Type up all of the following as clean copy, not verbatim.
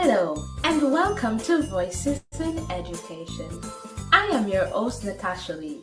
Hello, and welcome to Voices in Education. I am your host, Natasha Lee.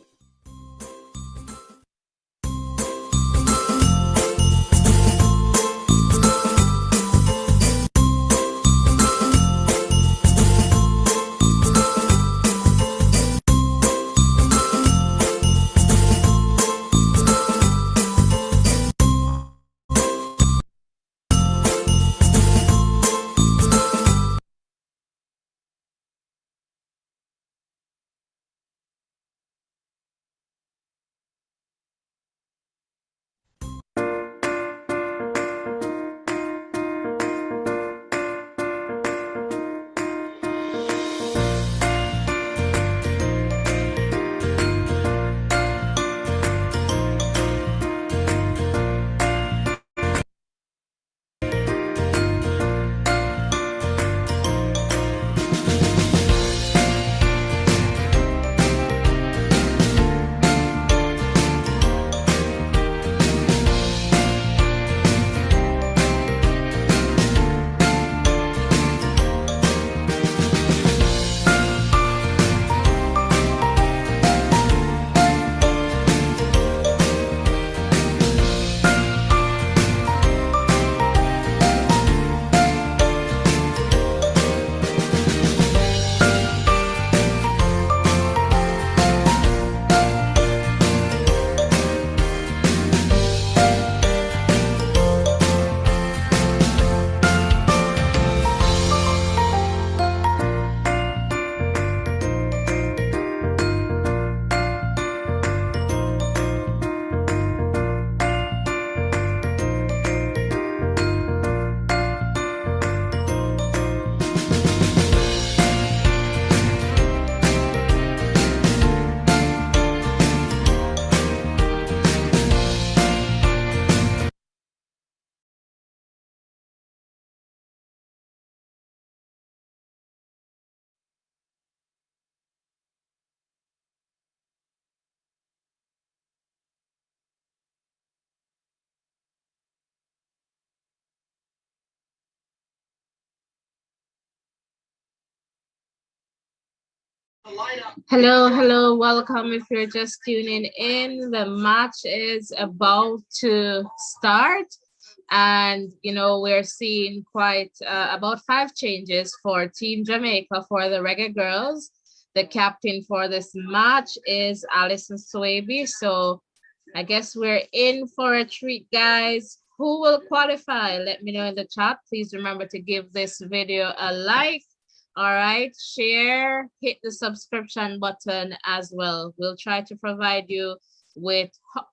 Hello, welcome. If you're just tuning in, the match is about to start. And, we're seeing quite about 5 changes for Team Jamaica for the Reggae Girls. The captain for this match is Alison Swaby. So I guess we're in for a treat, guys. Who will qualify? Let me know in the chat. Please remember to give this video a like. All right, share, hit the subscription button as well. We'll try to provide you with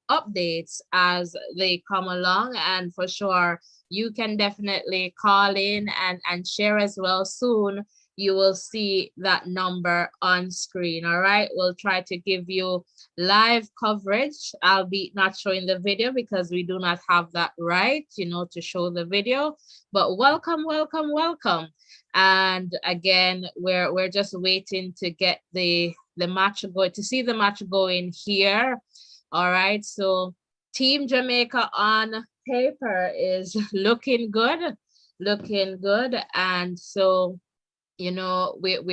updates as they come along, and for sure you can definitely call in and share as well. Soon you will see that number on screen. All right, we'll try to give you live coverage. I'll be not showing the video because we do not have that right, to show the video. But welcome. And again, we're just waiting to get the match going, to see the match going here. All right, so Team Jamaica on paper is looking good. And so, we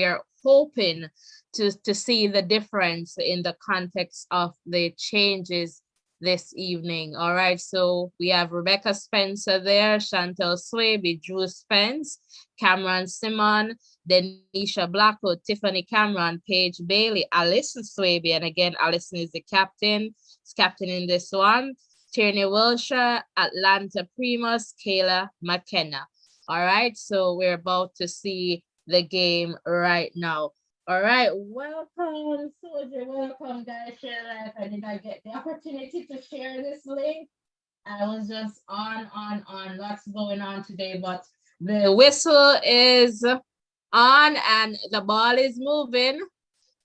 are hoping to see the difference in the context of the changes this evening. All right, so we have Rebecca Spencer there, Chantel Swaby, Drew Spence, Cameron Simon, Denisha Blackwood, Tiffany Cameron, Paige Bailey, Alison Swaby, and again, Alison is the captain. Is captain in this one. Tierney Wilshire, Atlanta Primus, Kayla McKenna. All right, so we're about to see the game right now. All right, welcome, Soldier. Welcome, guys. Share life. I did not get the opportunity to share this link. I was just on lots going on today, but the whistle is on and the ball is moving,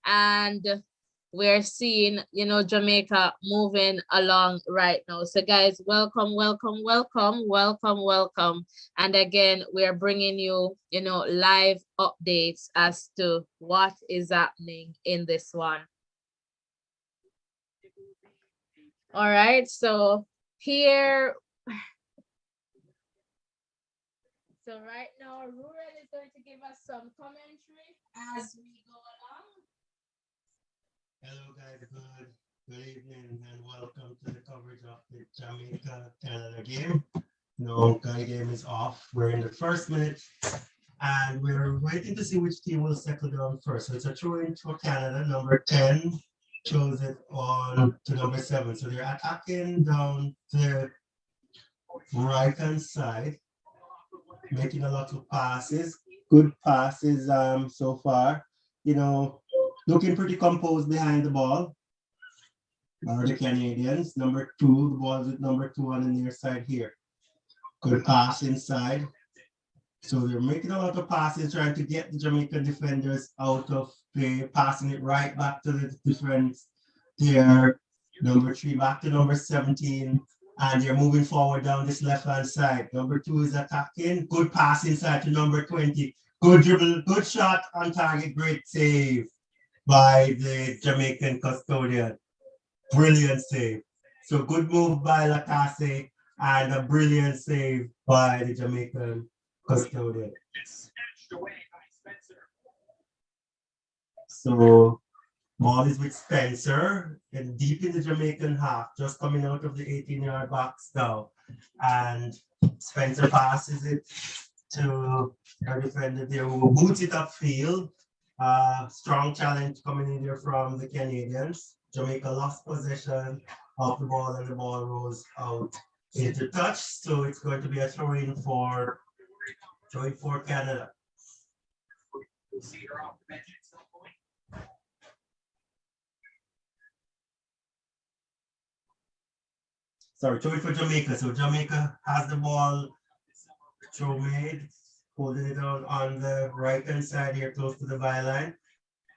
and we're seeing, Jamaica moving along right now. So guys, welcome. And again, we're bringing you, live updates as to what is happening in this one. All right, so here So right now, Ruren is going to give us some commentary as we go along. Hello, guys. Good evening, and welcome to the coverage of the Jamaica Canada game. No, Guy game is off. We're in the first minute, and we're waiting to see which team will settle down first. So it's a throw in for Canada. Number 10 throws it on to number 7. So they're attacking down the right hand side, making a lot of passes. Good passes so far. You know, looking pretty composed behind the ball are the Canadians. Number 2, the ball is with number 2 on the near side here. Good pass inside. So they're making a lot of passes, trying to get the Jamaican defenders out of play, passing it right back to the defense there. Number 3 back to number 17. And they're moving forward down this left-hand side. Number 2 is attacking. Good pass inside to number 20. Good dribble, good shot on target, great save by the Jamaican custodian. Brilliant save. So good move by Lacasse and a brilliant save by the Jamaican custodian. So ball is with Spencer and deep in the Jamaican half, just coming out of the 18-yard box now. And Spencer passes it to our defender there who boots it upfield. Strong challenge coming in there from the Canadians. Jamaica lost possession of the ball and the ball rolls out into touch. So it's going to be a throw-in for Canada. Sorry, throw it for Jamaica. So Jamaica has the ball, throw made, holding it on the right hand side here close to the byline,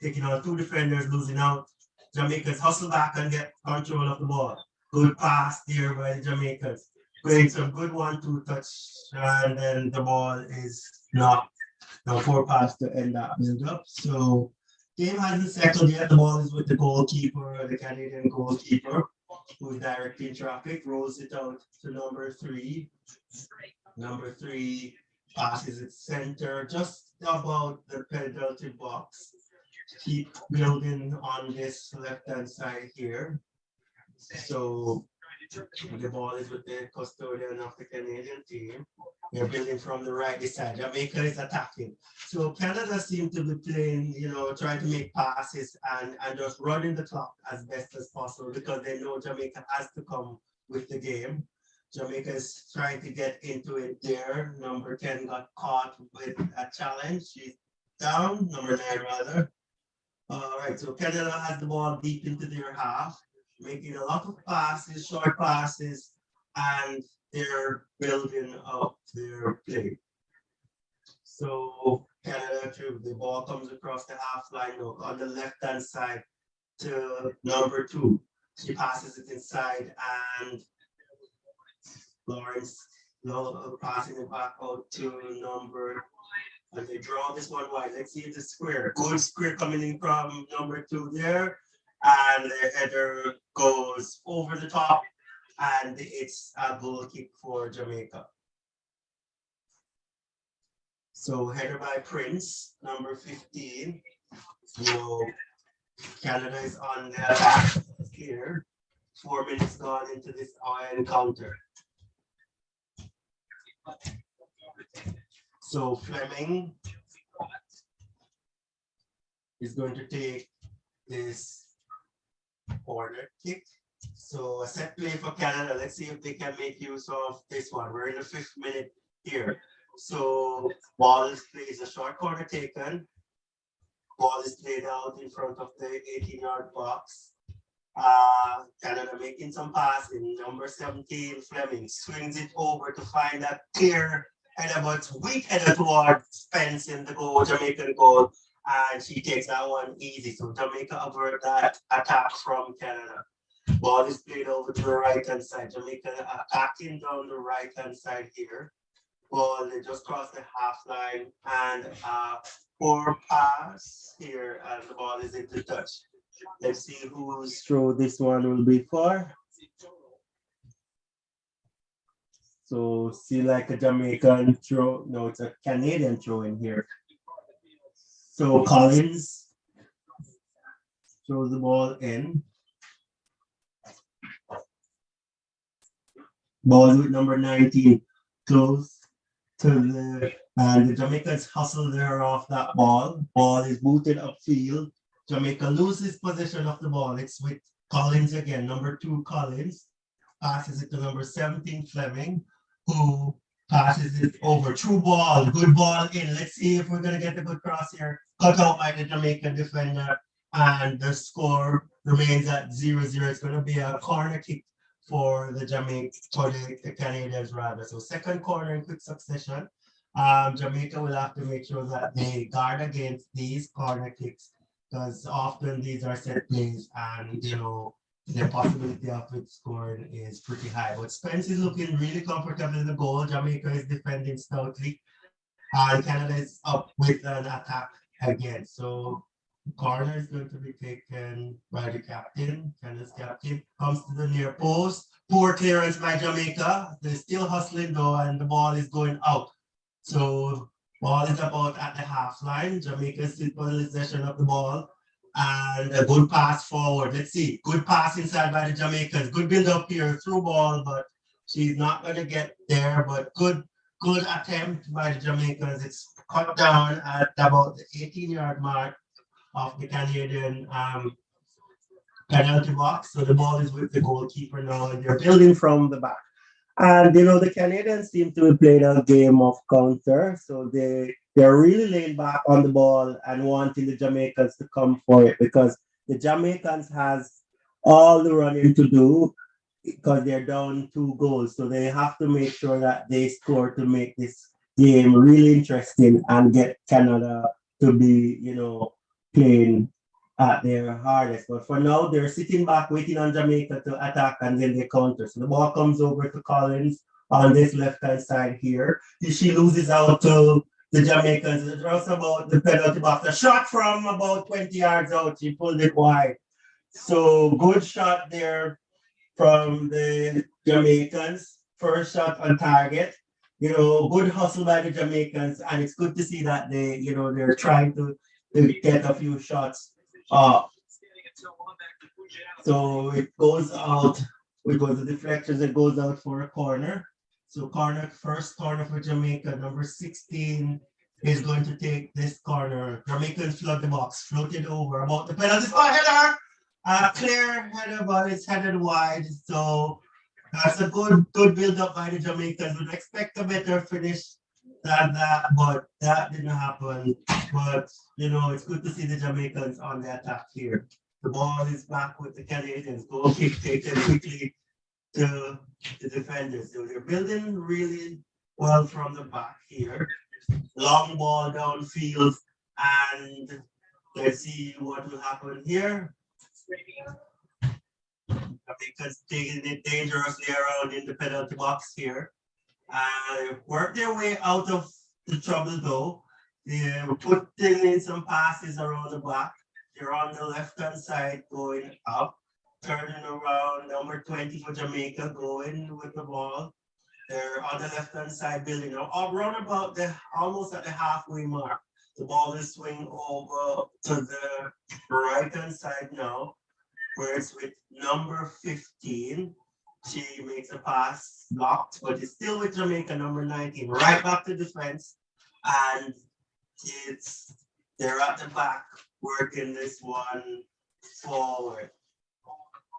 taking on 2 defenders, losing out. Jamaicans hustle back and get control of the ball. Good pass there by the Jamaicans. Playing some good 1-2 touch, and then the ball is not now 4 pass to end that build up. So game hasn't settled yet. The ball is with the goalkeeper, the Canadian goalkeeper, who is directing traffic, rolls it out to number 3. Number 3 passes it center, just about the penalty box. Keep building on this left-hand side here. So the ball is with the custodian of the Canadian team. They're building from the right side. Jamaica is attacking. So Canada seems to be playing, trying to make passes and just running the clock as best as possible because they know Jamaica has to come with the game. Jamaica is trying to get into it there. Number 10 got caught with a challenge. She's down, number 9 rather. All right, so Canada has the ball deep into their half, making a lot of passes, short passes, and they're building up their play. So Canada, the ball comes across the half line on the left-hand side to number 2. She passes it inside, and Lawrence passing it back out to number. And they draw this one wide. Let's see the square. Good square coming in from number 2 there. And the header goes over the top. And it's a goal kick for Jamaica. So header by Prince, number 15. So Canada is on the attack here. 4 minutes gone into this encounter. So Fleming is going to take this corner kick. So a set play for Canada. Let's see if they can make use of this one. We're in the 5th minute here. So ball is played, a short corner taken. Ball is played out in front of the 18-yard box. Canada making some passing. Number 17, Fleming swings it over to find that clear header, but weak header towards Spence in the goal, Jamaican goal, and she takes that one easy. So Jamaica avert that attack from Canada. Ball is played over to the right-hand side. Jamaica attacking down the right-hand side here. Ball, they just crossed the half line and poor pass here, and the ball is into touch. Let's see whose throw this one will be for. So see like a Jamaican throw, no, it's a Canadian throw in here. So Collins throws the ball in. Ball with number 19 close to and the Jamaicans hustle there off that ball. Ball is booted upfield. Jamaica loses possession of the ball. It's with Collins again, number 2 Collins. Passes it to number 17 Fleming, who passes it over. True ball, good ball in. Let's see if we're going to get a good cross here. Cut out by the Jamaican defender, and the score remains at 0-0. It's going to be a corner kick for the Canadians rather. So second corner in quick succession. Jamaica will have to make sure that they guard against these corner kicks because often these are set plays and the possibility of it scoring is pretty high. But Spence is looking really comfortable in the goal. Jamaica is defending stoutly. And Canada is up with an attack again. So corner is going to be taken by the captain. Canada's captain comes to the near post. Poor clearance by Jamaica. They're still hustling though, and the ball is going out. So ball is about at the half line. Jamaica still possession of the ball. And a good pass forward. Let's see. Good pass inside by the Jamaicans. Good build up here. Through ball, but she's not going to get there. But good attempt by the Jamaicans. It's cut down at about the 18-yard mark of the Canadian penalty box. So the ball is with the goalkeeper now, and they're building from the back. And the Canadians seem to be playing a game of counter. So they're really laying back on the ball and wanting the Jamaicans to come for it because the Jamaicans has all the running to do because they're down 2 goals. So they have to make sure that they score to make this game really interesting and get Canada to be, playing at their hardest. But for now, they're sitting back, waiting on Jamaica to attack, and then they counter. So the ball comes over to Collins on this left-hand side here. She loses out to the Jamaicans. It's just about the penalty box. A shot from about 20 yards out. She pulled it wide. So good shot there from the Jamaicans. First shot on target. Good hustle by the Jamaicans, and it's good to see that they're trying to get a few shots up. So it goes out. It goes to deflections. It goes out for a corner. So first corner for Jamaica. Number 16 is going to take this corner. Jamaicans flood the box, floated over about the penalty. Oh, header! Clear header, but it's headed wide. So that's a good build up by the Jamaicans. Would expect a better finish than that, but that didn't happen. But it's good to see the Jamaicans on the attack here. The ball is back with the Canadians. Goal kick taken quickly to the defenders. So they're building really well from the back here. Long ball downfield, and let's see what will happen here. Because taking it dangerously around in the penalty box here. Work their way out of the trouble though. They're putting in some passes around the back. They're on the left-hand side going up, turning around. Number 20 for Jamaica going with the ball. They're on the left-hand side building around about almost at the halfway mark. The ball is swinging over to the right-hand side now, where it's with number 15. She makes a pass, blocked, but it's still with Jamaica, number 19. Right back to defense. And they're at the back working this one forward.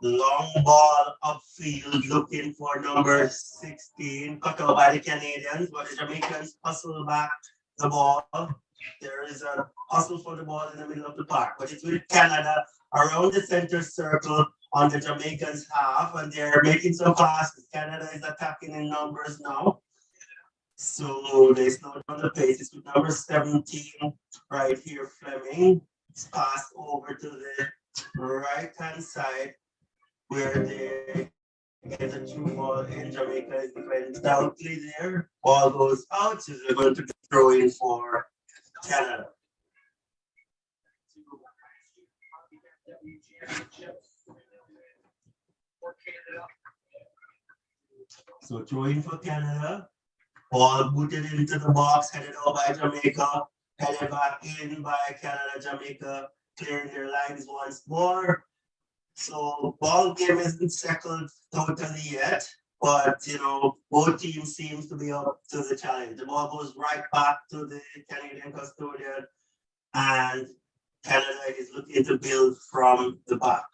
Long ball upfield looking for number 16. Cut out by the Canadians, but the Jamaicans hustle back the ball. There is a hustle for the ball in the middle of the park, but it's with Canada around the center circle on the Jamaicans half, and they're making some passes. Canada is attacking in numbers now. So they slow down the pace. It's with number 17 right here, Fleming. It's passed over to the right-hand side where they get a true ball in. Jamaica is defending stoutly there. Ball goes out, so they're going to throw in for Canada. So throwing for Canada. Ball booted into the box, headed out by Jamaica, headed back in by Canada, Jamaica, clearing their lines once more. So ball game isn't settled totally yet, but both teams seems to be up to the challenge. The ball goes right back to the Canadian custodian, and Canada is looking to build from the back.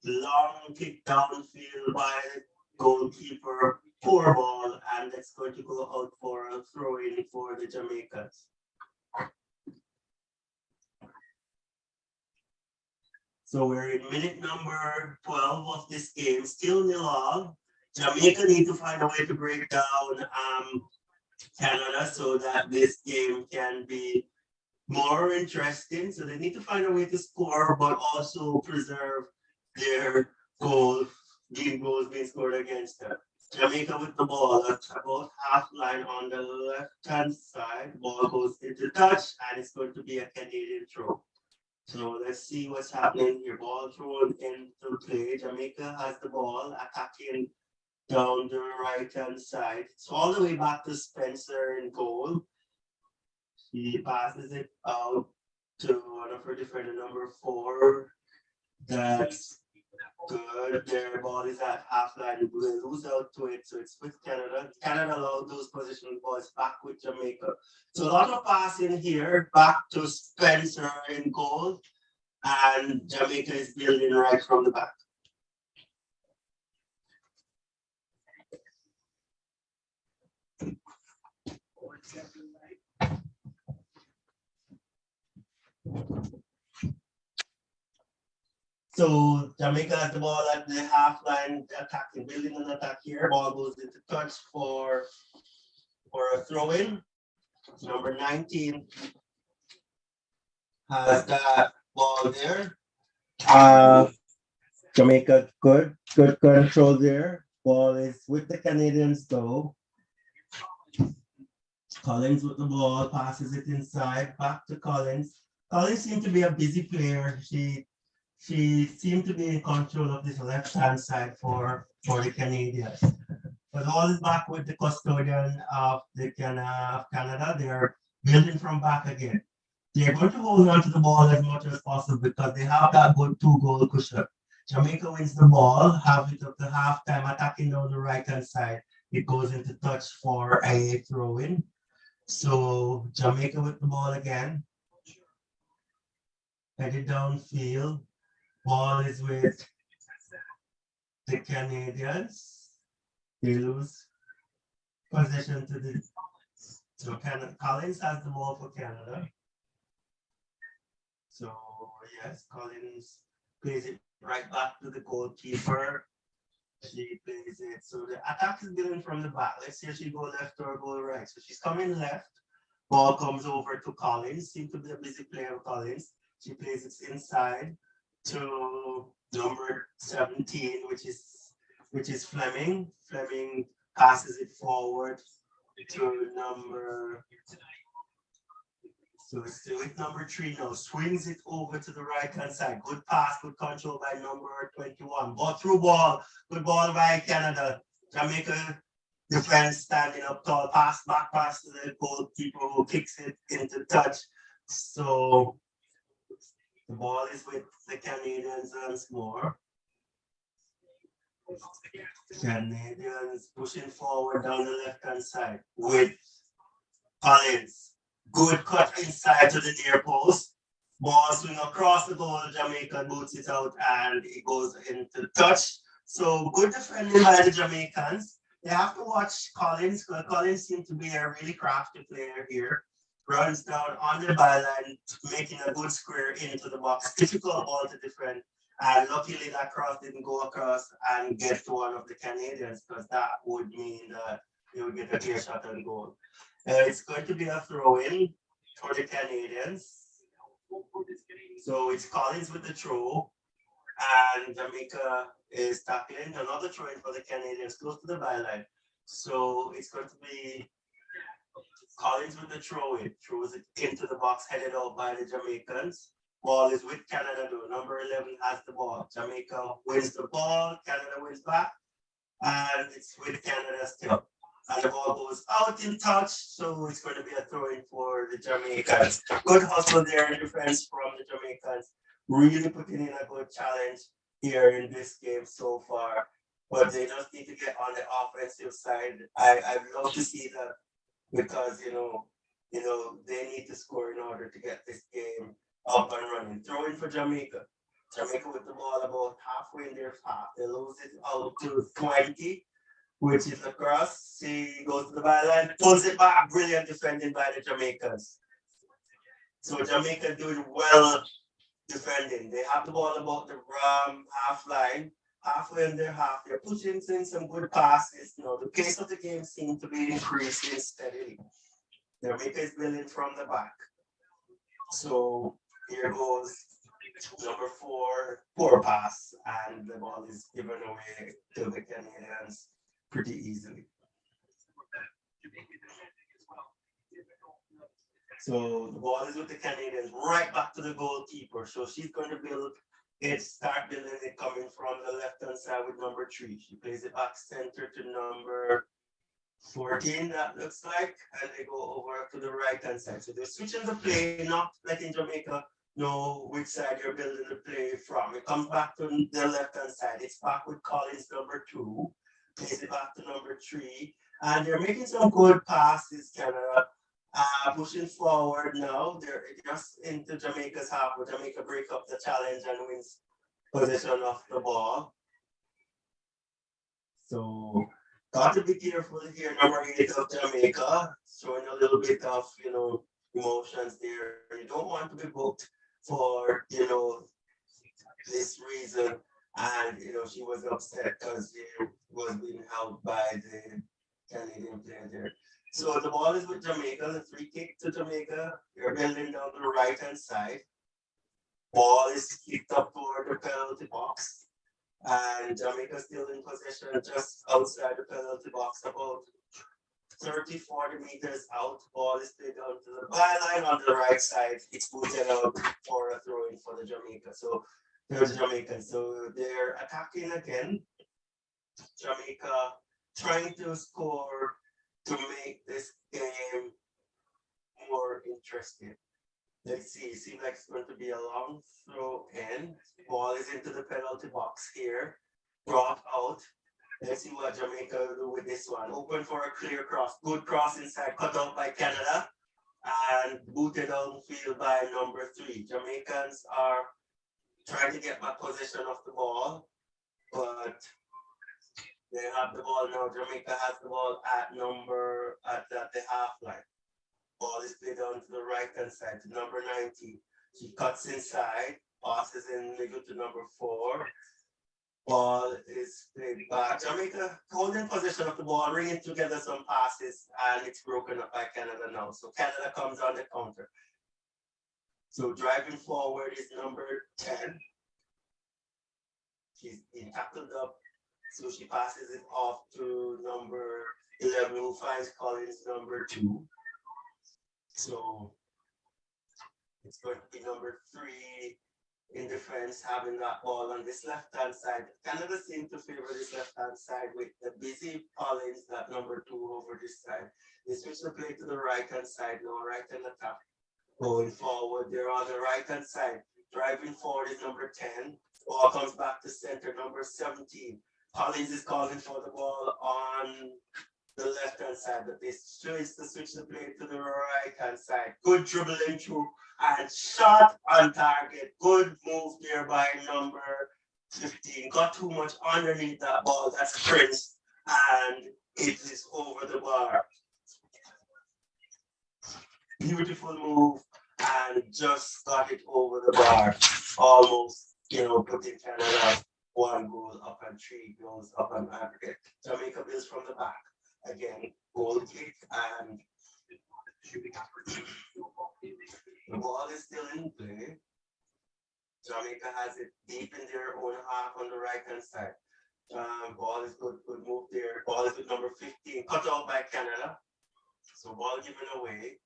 Long kick downfield by the goalkeeper, poor ball, and it's going to go out for a throw in for the Jamaicans. So we're in minute number 12 of this game, still 0-0. Jamaica need to find a way to break down Canada so that this game can be more interesting. So they need to find a way to score, but also preserve their game goals being scored against them. Jamaica with the ball at about half line on the left-hand side. Ball goes into touch, and it's going to be a Canadian throw. So let's see what's happening here. Ball thrown into play. Jamaica has the ball, attacking down the right-hand side. It's all the way back to Spencer in goal. He passes it out to one of her defender, number 4. That's good. Their ball is at half line. We'll lose out to it. So it's with Canada. Canada allowed those position balls back with Jamaica. So a lot of passing here, back to Spencer in goal. And Jamaica is building right from the back. So Jamaica has the ball at the half line, attacking, building an attack here. Ball goes into touch for a throw-in. Number 19 has that ball there. Jamaica, good control there. Ball is with the Canadians though. Collins with the ball, passes it inside, back to Collins. Collins seemed to be a busy player. She seemed to be in control of this left-hand side for the Canadians. But all is back with the custodian of Canada. They're building from back again. They're going to hold on to the ball as much as possible because they have that good 2-goal cushion. Jamaica wins the ball, have it up to halftime, attacking down the right-hand side. It goes into touch for a throw-in. So Jamaica with the ball again. Headed downfield. Ball is with the Canadians. They lose possession to the. So Collins has the ball for Canada. So yes, Collins plays it right back to the goalkeeper. She plays it. So the attack is building from the back. Let's see if she go left or go right. So she's coming left. Ball comes over to Collins. Seems to be a busy player, Collins. She plays it inside to number 17, which is Fleming. Fleming passes it forward to number. So it's with number 3 now. Swings it over to the right-hand side. Good pass, good control by number 21. Ball through ball. Good ball by Canada. Jamaica defense standing up tall. Back pass to the goalkeeper who kicks it into touch. So the ball is with the Canadians once more. Canadians pushing forward down the left-hand side with Collins. Good cut inside to the near post. Ball swing across the goal. Jamaica boots it out and it goes into touch. So good defending by the Jamaicans. They have to watch Collins because Collins seems to be a really crafty player here. Runs down on the byline, making a good square into the box. Difficult ball to defend. And luckily that cross didn't go across and get to one of the Canadians because that would mean that they would get a clear shot on goal. It's going to be a throw-in for the Canadians. So it's Collins with the throw. And Jamaica is tackling another throw-in for the Canadians close to the byline. So it's going to be Collins with the throw-in. Throws it into the box, headed out by the Jamaicans. Ball is with Canada though. Number 11 has the ball. Jamaica wins the ball. Canada wins back. and it's with Canada still. And the ball goes out in touch, so it's going to be a throw-in for the Jamaicans. Good hustle there in defense from the Jamaicans. Really putting in a good challenge here in this game so far. But they just need to get on the offensive side. I'd love to see that because they need to score in order to get this game up and running. Throw in for Jamaica. Jamaica with the ball about halfway in their half. They lose it out to 20, which is across. She goes to the byline, pulls it back. Brilliant defending by the Jamaicans. So Jamaica doing well defending. They have the ball about the half line, halfway in their half. They're pushing in some good passes. The pace of the game seems to be increasing steadily. Jamaica is building from the back. So here goes number 4, poor pass, and the ball is given away to the Canadians pretty easily. So the ball is with the Canadians, right back to the goalkeeper. So she's going to start building it coming from the left-hand side with number 3. She plays it back center to number 14, that looks like, and they go over to the right-hand side. So they're switching the play, not letting Jamaica know which side you're building the play from. It comes back to the left-hand side. It's back with Collins, number 2. Plays it back to number 3. And they're making some good passes, Canada. Pushing forward now. They're just into Jamaica's half, but Jamaica break up the challenge and wins possession of the ball. So got to be careful here. Number 8 of Jamaica, showing a little bit of emotions there. You don't want to be booked for this reason. And she was upset because she was being held by the Canadian player there. So the ball is with Jamaica, the free kick to Jamaica. They're building down the right-hand side. Ball is kicked up toward the penalty box. And Jamaica still in possession just outside the penalty box, about 30, 40 meters out. Ball is played down to the byline on the right side. It's booted out for a throw-in for the Jamaica. So there's the Jamaicans. So they're attacking again. Jamaica trying to score to make this game more interesting. Let's see. It seems like it's going to be a long throw in. Ball is into the penalty box here. Brought out. Let's see what Jamaica will do with this one. Open for a clear cross. Good cross inside. Cut out by Canada. And booted downfield by number 3. Jamaicans are trying to get back possession of the ball. But they have the ball now. Jamaica has the ball at the half line. Ball is played down to the right-hand side to number 19. She cuts inside, passes in middle to number 4. Ball is played back. Jamaica holding possession of the ball, ringing together some passes, and it's broken up by Canada now. So Canada comes on the counter. So driving forward is number 10. She's been tackled up. So she passes it off to number 11, who finds Collins, number 2. So it's going to be number 3 in defense, having that ball on this left-hand side. Canada seems to favor this left-hand side with the busy Collins, that number 2 over this side. They switch the play to the right-hand side now, right-hand attack. Going forward, they're on the right-hand side. Driving forward is number 10. Ball comes back to center, number 17. Collins is calling for the ball on the left-hand side, but they choose to switch the play to the right-hand side. Good dribbling through and shot on target. Good move there by number 15. Got too much underneath that ball. That's Prince. And it is over the bar. Beautiful move and just got it over the bar. Almost, putting Canada 1 goal up and 3 goals up on aggregate. Jamaica builds from the back. Again, goal kick and the ball is still in play. Jamaica has it deep in their own half on the right-hand side. Ball is good move there. Ball is with number 15, cut out by Canada. So ball given away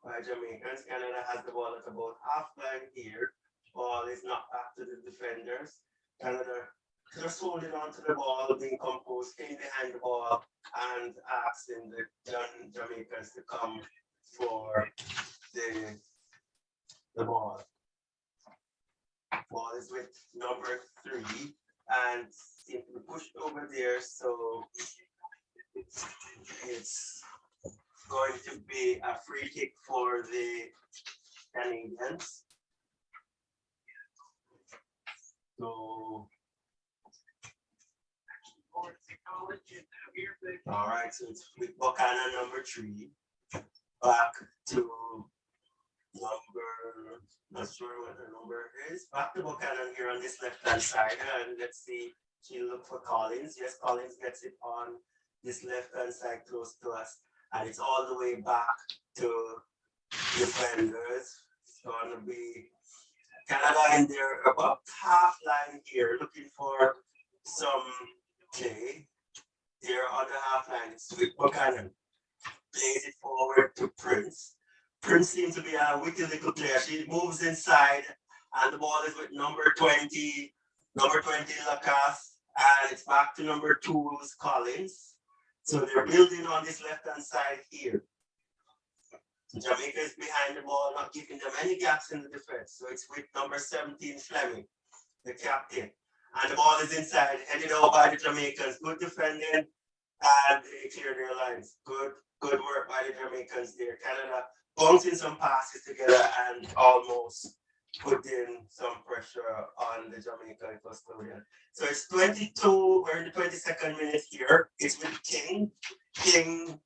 by Jamaicans. Canada has the ball at about half line here. Ball is knocked back to the defenders. Canada just holding on to the ball, being composed, staying behind the ball, and asking the Jamaicans to come for the, the ball. Ball is with number 3 and seems to be pushed over there. So it's going to be a free kick for the Canadians. So, all right, so it's with Buchanan number 3, back to number, not sure what the number is, back to Buchanan here on this left-hand side, and let's see, she look for Collins. Yes, Collins gets it on this left-hand side close to us, and it's all the way back to defenders. It's going to be Canada in there about half line here, looking for some play. They're on the half line. It's with Buchanan. Plays it forward to Prince. Prince seems to be a wicked little player. She moves inside, and the ball is with number 20 Lacasse, and it's back to number 2 Collins. So they're building on this left-hand side here. Jamaica is behind the ball, not giving them any gaps in the defense. So it's with number 17 Fleming, the captain. And the ball is inside, headed out by the Jamaicans. Good defending, and they clear their lines. Good work by the Jamaicans there. Canada bouncing some passes together and almost putting some pressure on the Jamaican custodian. So it's 22, we're in the 22nd minute here. It's with King. King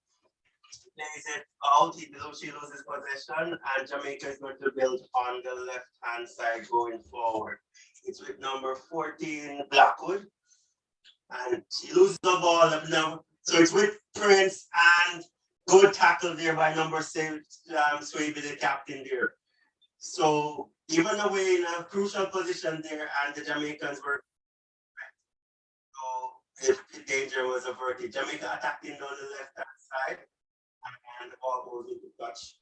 plays it out, she loses possession, and Jamaica is going to build on the left-hand side going forward. It's with number 14, Blackwood, and she loses the ball. So it's with Prince, and good tackle there by number 6, Swaby, the captain there. So even away in a crucial position there, and the Jamaicans were, so the danger was averted. Jamaica attacking on the left-hand side, and the ball goes into touch.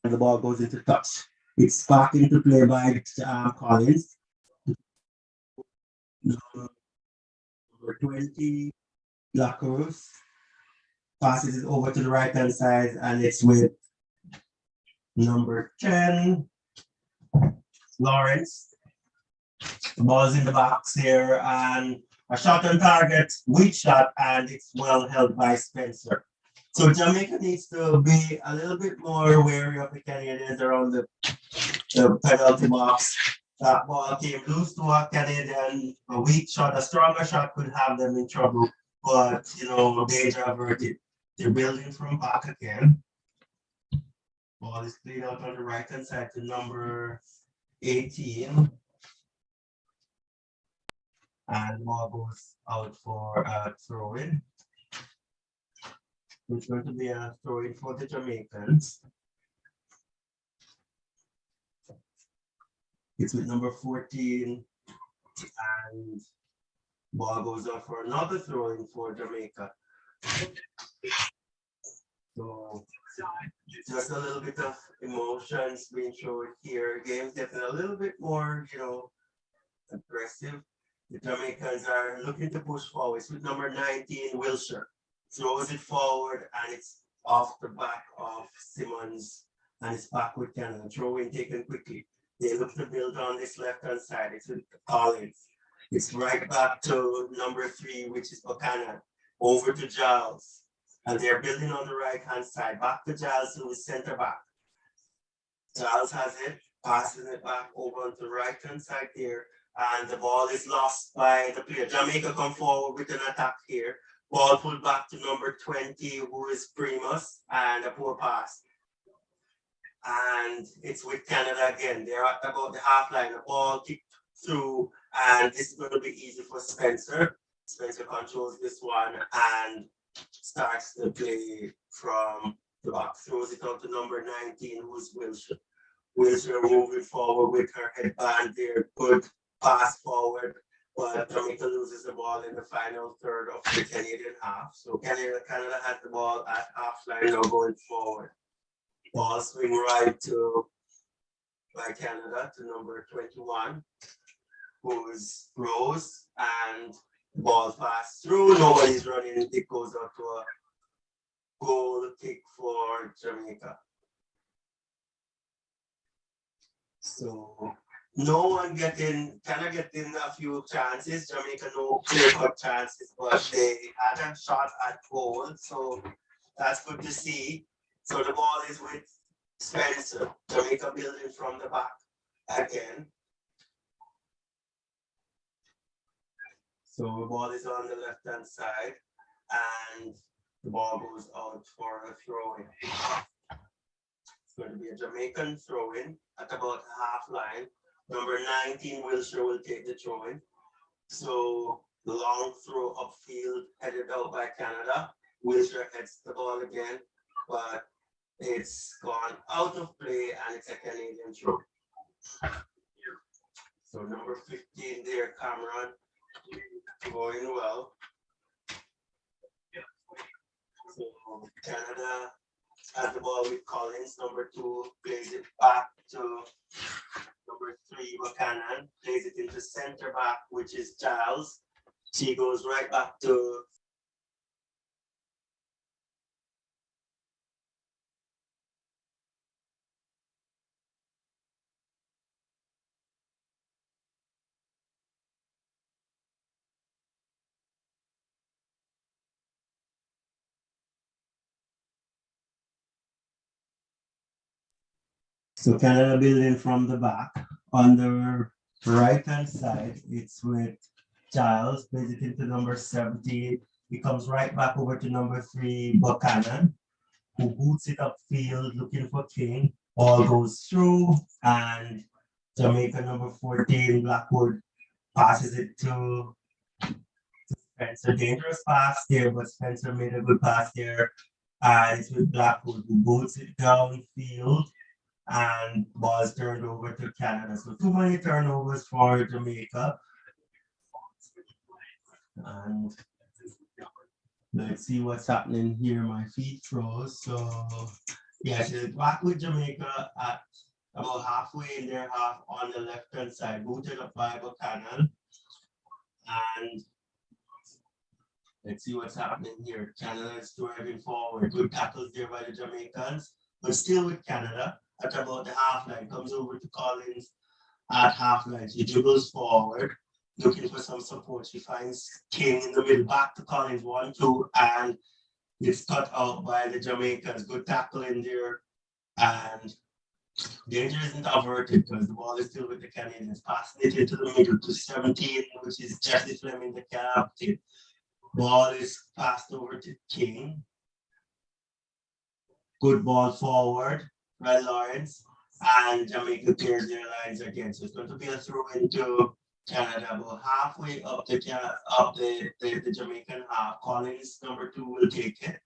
And the ball goes into touch. It's back into play by Collins. Number 20, Lacrosse passes it over to the right hand side, and it's with number 10, Lawrence. The ball's in the box here, and a shot on target, weak shot, and it's well held by Spencer. So Jamaica needs to be a little bit more wary of the Canadians around the penalty box. That ball came loose to a Canadian, a weak shot, a stronger shot could have them in trouble, but danger averted. They're building from back again. Ball is played out on the right hand side to number 18. And ball goes out for a throw-in. It's going to be a throw-in for the Jamaicans. It's with number 14, and ball goes out for another throw-in for Jamaica. So just a little bit of emotions being shown here. Game's getting a little bit more, aggressive. The Jamaicans are looking to push forward. It's with number 19, Wilshire. Throws it forward, and it's off the back of Simmons, and it's back with Canada. Throw-in taken quickly. They look to build on this left-hand side. It's with Collins. It's right back to number 3, which is Buchanan. Over to Giles. And they're building on the right-hand side. Back to Giles, who is center back. Giles has it, passing it back over on the right-hand side there. and the ball is lost by the player. Jamaica come forward with an attack here. Ball pulled back to number 20, who is Primus, and a poor pass. And it's with Canada again. They're at about the half line. The ball kicked through, and this is going to be easy for Spencer. Spencer controls this one and starts the play from the back, throws it out to number 19, who's Wilshire. Wilshire moving forward with her headband there. Good pass forward, but Jamaica loses the ball in the final third of the Canadian half. So Canada has the ball at half line now going forward. Ball swing right by Canada to number 21, who's Rose, and the ball pass through. Nobody's running. It goes out to a goal kick for Jamaica. So no one getting a few chances. Jamaica no clear-cut chances, but they had a shot at goal. So that's good to see. So the ball is with Spencer. Jamaica building from the back again. So the ball is on the left-hand side, and the ball goes out for a throw-in. It's going to be a Jamaican throw-in at about half line. Number 19, Wilshire, will take the throw-in. So the long throw upfield headed out by Canada. Wilshire heads the ball again, but it's gone out of play, and it's a Canadian throw. So number 15 there, Cameron, going well. So Canada has the ball with Collins. Number 2 plays it back to number 3, Buchanan. Plays it into center back, which is Giles. She goes right back to So Canada building from the back. On the right-hand side, it's with Giles, plays it into number 17. He comes right back over to number 3, Buchanan, who boots it upfield looking for King. Ball goes through, and Jamaica number 14, Blackwood, passes it to Spencer. Dangerous pass there, but Spencer made a good pass there. And it's with Blackwood, who boots it downfield, and ball's turned over to Canada. So too many turnovers for Jamaica. And let's see what's happening here. My feet froze. So yeah, she's back with Jamaica at about halfway in their half on the left-hand side, booted up by Buchanan. And let's see what's happening here. Canada is driving forward. Good tackles there by the Jamaicans, but still with Canada at about the half line. Comes over to Collins at half line. She dribbles forward, looking for some support. She finds King in the middle, back to Collins, 1-2, and it's cut out by the Jamaicans. Good tackle in there, and danger isn't averted because the ball is still with the Canadians. Passing it into the middle to 17, which is Jesse Fleming, the captain. Ball is passed over to King. Good ball forward by Lawrence, and Jamaica clears their lines again. So it's going to be a throw into Canada, about halfway up the Jamaican half. Collins, number 2, will take it.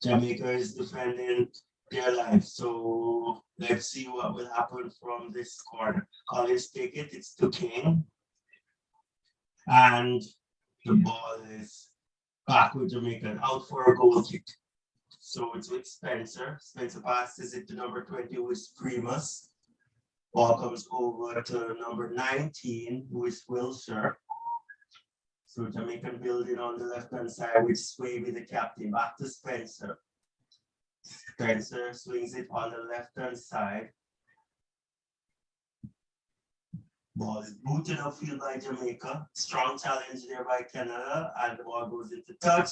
Jamaica is defending their life. So let's see what will happen from this corner. Collins take it, it's to King. And the ball is back with Jamaica, out for a goal kick. So it's with Spencer. Spencer passes it to number 20, who is Primus. Ball comes over to number 19, who is Wilshire. So Jamaican building on the left-hand side with Swavey, the captain. Back to Spencer. Spencer swings it on the left-hand side. Ball is booted upfield by Jamaica. Strong challenge there by Canada, and the ball goes into touch.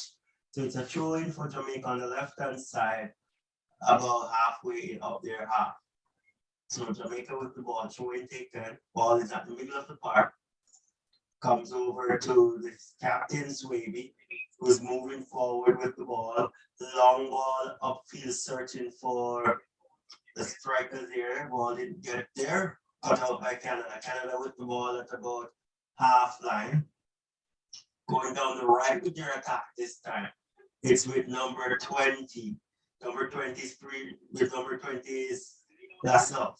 So it's a throw-in for Jamaica on the left-hand side, about halfway up their half. So Jamaica with the ball, throw-in taken. Ball is at the middle of the park. comes over to the captain Swaby, who's moving forward with the ball. Long ball upfield, searching for the striker there. Ball didn't get there. Cut out by Canada. Canada with the ball at about half line. Going down the right with their attack this time. It's with number 20. Number 20 is with number 20 is Lasov.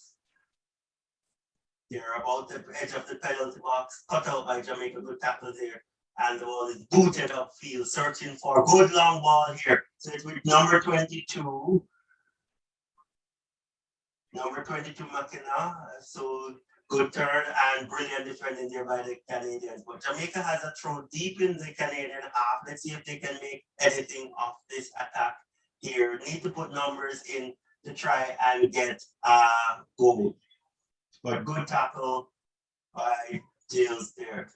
They're about the edge of the penalty box, cut out by Jamaica, good tackle there. And the ball is booted upfield, searching for a good long ball here. So it's with number 22. Number 22, McKenna. So good turn and brilliant defending there by the Canadians. But Jamaica has a throw deep in the Canadian half. Let's see if they can make anything of this attack here. Need to put numbers in to try and get a goal. But good tackle by Jails there.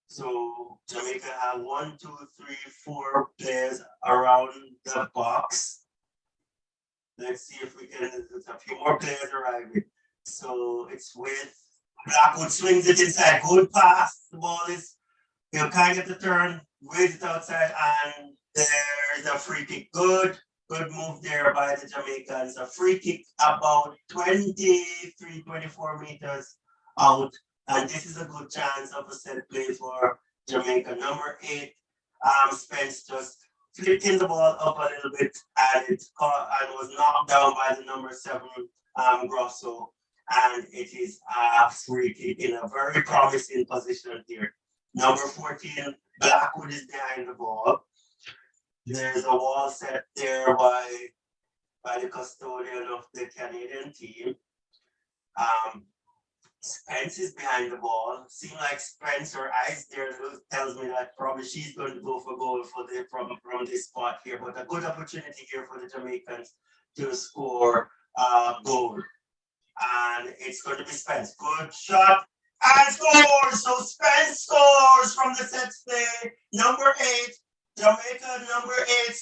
So Jamaica have 1, 2, 3, 4 players around the box. Let's see if we can, there's a few more players arriving. So it's with Blackwood, swings it inside, good pass. The ball is, he'll kind of get the turn, waits it outside, and there's a free kick. Good move there by the Jamaicans. A free kick about 23, 24 meters out. And this is a good chance of a set play for Jamaica. Number 8, Spence just flipping the ball up a little bit and it caught and was knocked down by the number 7, Grosso. And it is a free kick in a very promising position here. Number 14, Blackwood is behind the ball. There's a wall set there by the custodian of the Canadian team. Spence is behind the ball. Seems like Spence, her eyes there tells me that probably she's going to go for goal from this spot here. But a good opportunity here for the Jamaicans to score a goal. And it's going to be Spence. Good shot and scores. So Spence scores from the set play. Number 8, Jamaica number 8.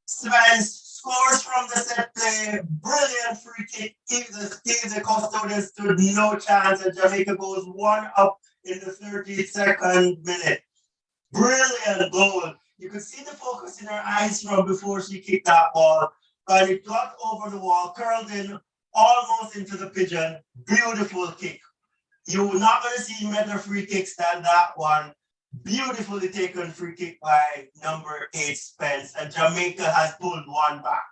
Spence scores from the set play. Brilliant free kick. Gave the custodians stood no chance, and Jamaica goes 1 up in the 32nd minute. Brilliant goal. You could see the focus in her eyes from before she kicked that ball, and it got over the wall, curled in almost into the pigeon. Beautiful kick. You're not going to see better free kicks than that one. Beautifully taken free kick by number 8, Spence, and Jamaica has pulled one back.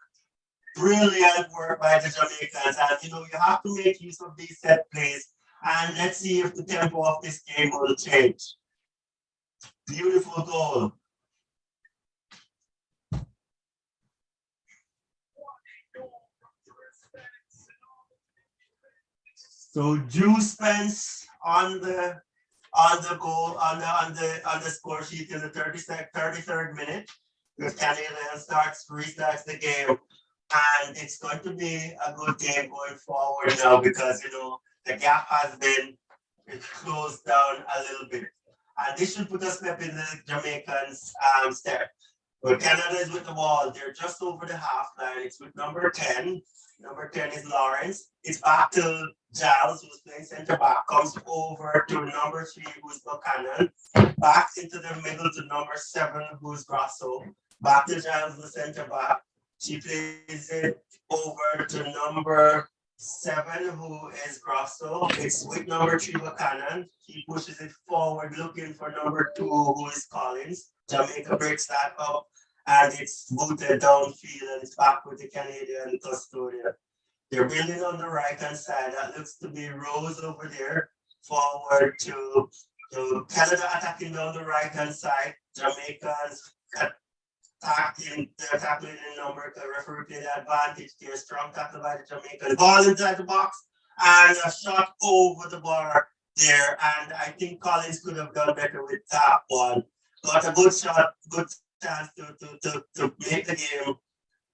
Brilliant work by the Jamaicans, and you have to make use of these set plays, and let's see if the tempo of this game will change. Beautiful goal. So Drew Spence on the goal on the score sheet in the 33rd minute. The Canadian restarts the game, and it's going to be a good game going forward now because the gap has been closed down a little bit, and this should put a step in the Jamaicans' step. But Canada is with the ball. They're just over the half line. It's with number 10. Number 10 is Lawrence. It's back to Giles, who's playing center back. Comes over to number 3, who's Buchanan. Back into the middle to number 7, who's Grasso. Back to Giles, the center back. She plays it over to number 7, who is Grasso. It's with number 3, Buchanan. He pushes it forward, looking for number 2, who is Collins. Jamaica breaks that up, and it's booted downfield, and it's back with the Canadian custodian. They're building on the right-hand side. That looks to be Rose over there, forward to Canada attacking down the right-hand side. Jamaica's tackling in number. The referee played the advantage there. Strong tackle by the Jamaicans. Ball inside the box, and a shot over the bar there. And I think Collins could have done better with that one. Got a good shot, good chance to make the game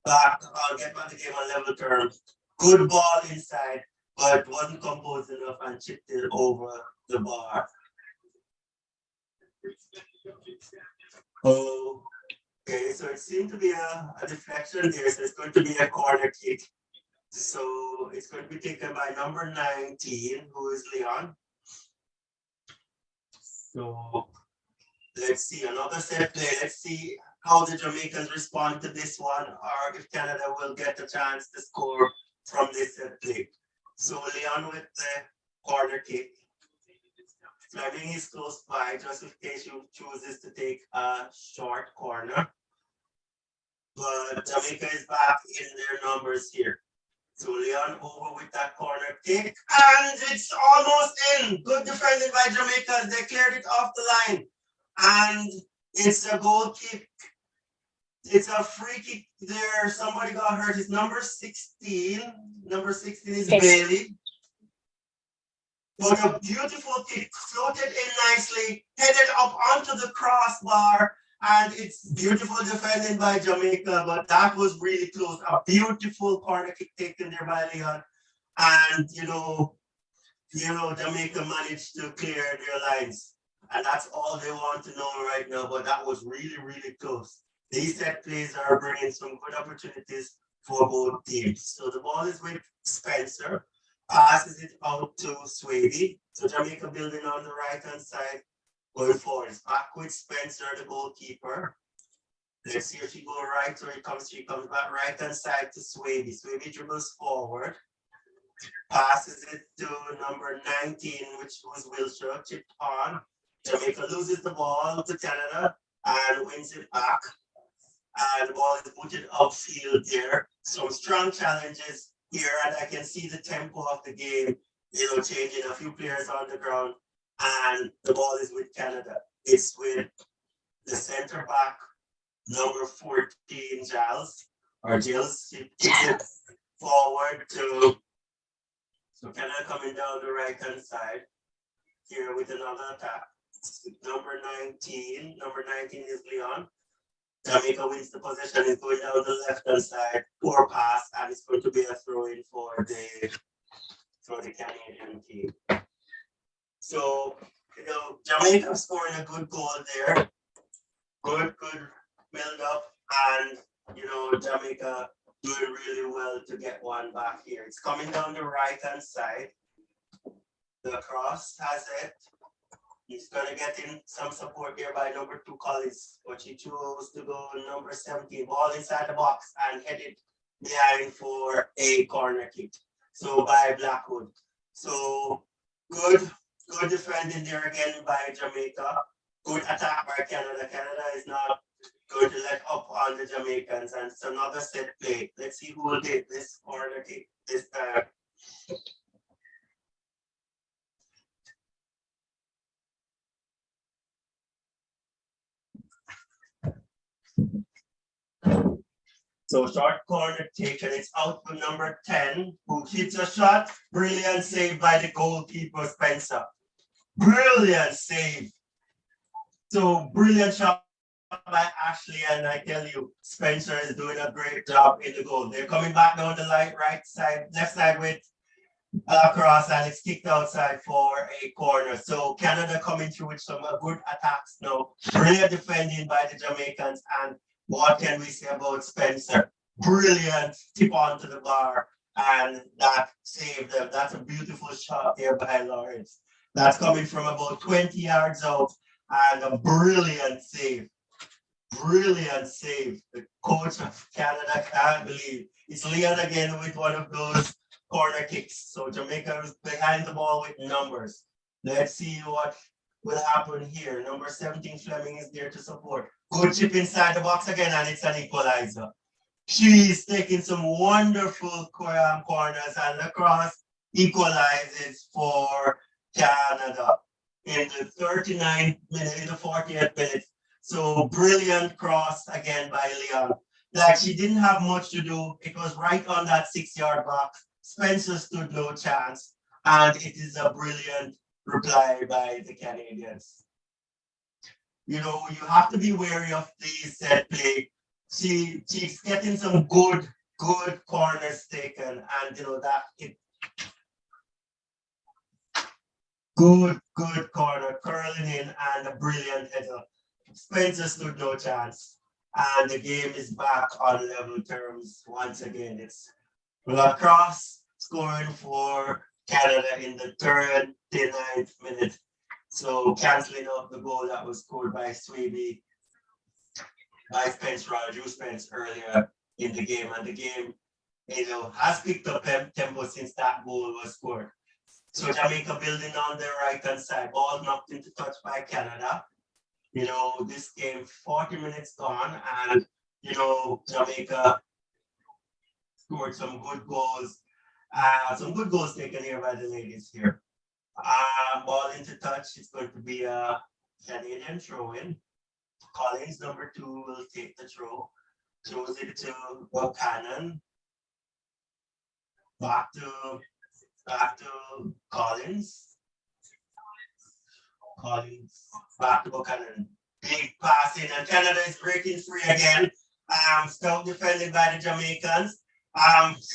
back, get back the game on level terms. Good ball inside, but wasn't composed enough and chipped it over the bar. Okay, so it seemed to be a deflection there, so it's going to be a corner kick. So it's going to be taken by number 19, who is Leon. So let's see another set play. Let's see how the Jamaicans respond to this one, or if Canada will get a chance to score from this set play. So Leon with the corner kick. Fleming is close by, just in case you chooses to take a short corner. But Jamaica is back in their numbers here. So Leon over with that corner kick, and it's almost in. Good defending by Jamaica. They cleared it off the line. And it's a goal kick. It's a free kick there. Somebody got hurt. It's number 16. Number 16 is Bailey. But a beautiful kick, floated in nicely, headed up onto the crossbar, and it's beautiful defending by Jamaica, but that was really close. A beautiful corner kick taken there by Leon. And Jamaica managed to clear their lines. And that's all they want to know right now, but that was really, really close. These set plays are bringing some good opportunities for both teams. So the ball is with Spencer, passes it out to Swady. So Jamaica building on the right-hand side, going forward. Back with Spencer, the goalkeeper. Let's see if she goes right or she comes back right-hand side to Swady. Swady dribbles forward, passes it to number 19, which was Wilshire, chipped on. Jamaica loses the ball to Canada and wins it back. And the ball is booted upfield there. Some strong challenges here, and I can see the tempo of the game, changing. A few players on the ground, and the ball is with Canada. It's with the center back, number 14, Giles. She kicks it forward to, so Canada coming down the right-hand side here with another attack. Number 19 is Leon. Jamaica wins the possession, is going down the left-hand side, poor pass, and it's going to be a throw-in for the Canadian team. So, Jamaica scoring a good goal there. Good build up, and Jamaica doing really well to get one back here. It's coming down the right-hand side. The cross has it. He's going to get in some support here by number 2, Collins, but he chose to go number 17, ball inside the box and headed behind for a corner kick. So by Blackwood. So good defending there again by Jamaica. Good attack by Canada. Canada is not going to let up on the Jamaicans, and it's another set play. Let's see who will get this corner kick this time. So short corner taken, it's out to number 10, who hits a shot. Brilliant save by the goalkeeper, Spencer. Brilliant save. So brilliant shot by Ashley, and I tell you, Spencer is doing a great job in the goal. They're coming back down the left side with cross, and it's kicked outside for a corner. So Canada coming through with some good attacks now. Brilliant defending by the Jamaicans, and what can we say about Spencer? Brilliant tip onto the bar, and that saved them. That's a beautiful shot there by Lawrence. That's coming from about 20 yards out, and a brilliant save. Brilliant save. The coach of Canada can't believe. It's Leon again with one of those corner kicks. So Jamaica is behind the ball with numbers. Let's see what will happen here. Number 17, Fleming, is there to support. Good chip inside the box again, and it's an equalizer. She's taking some wonderful corners, and lacrosse equalizes for Canada in the 39th minute, in the 40th minute. So brilliant cross again by Leon. Like, she didn't have much to do. It was right on that 6-yard box. Spencer stood no chance, and it is a brilliant reply by the Canadians. You have to be wary of these set play. She's getting some good corners taken, and that it good corner curling in, and a brilliant header. Spencer stood no chance, and the game is back on level terms once again. It's lacrosse scoring for Canada in the 39th minute. So canceling out the goal that was scored by Swaby, by Spence, Drew Spence earlier in the game. And the game, has picked up tempo since that goal was scored. So Jamaica building on the right-hand side, ball knocked into touch by Canada. This game, 40 minutes gone, and, Jamaica scored some good goals. Some good goals taken here by the ladies here. Ball into touch, it's going to be a Canadian throw-in. Collins, number 2, will take the throw. Throws it to Buchanan. Back to Collins. Back to Buchanan. Big passing, and Canada is breaking free again. Still defended by the Jamaicans.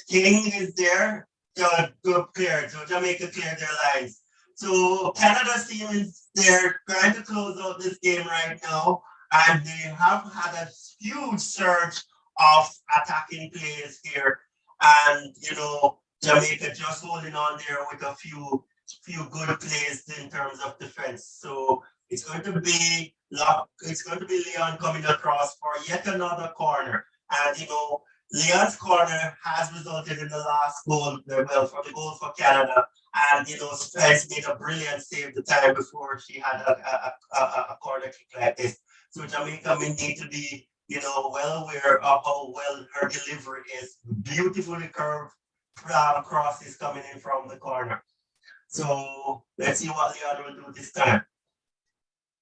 King is there. Good clear. So Jamaica cleared their lines. So Canada's team is there trying to close out this game right now. And they have had a huge surge of attacking players here. And, Jamaica just holding on there with a few good plays in terms of defense. So it's going to be Leon coming across for yet another corner. And, Leon's corner has resulted in the last goal, for the goal for Canada. And, Spence made a brilliant save the time before she had a corner kick like this. So Jamaica may need to be, well aware of how well her delivery is. Beautifully curved crosses coming in from the corner. So let's see what Leon will do this time.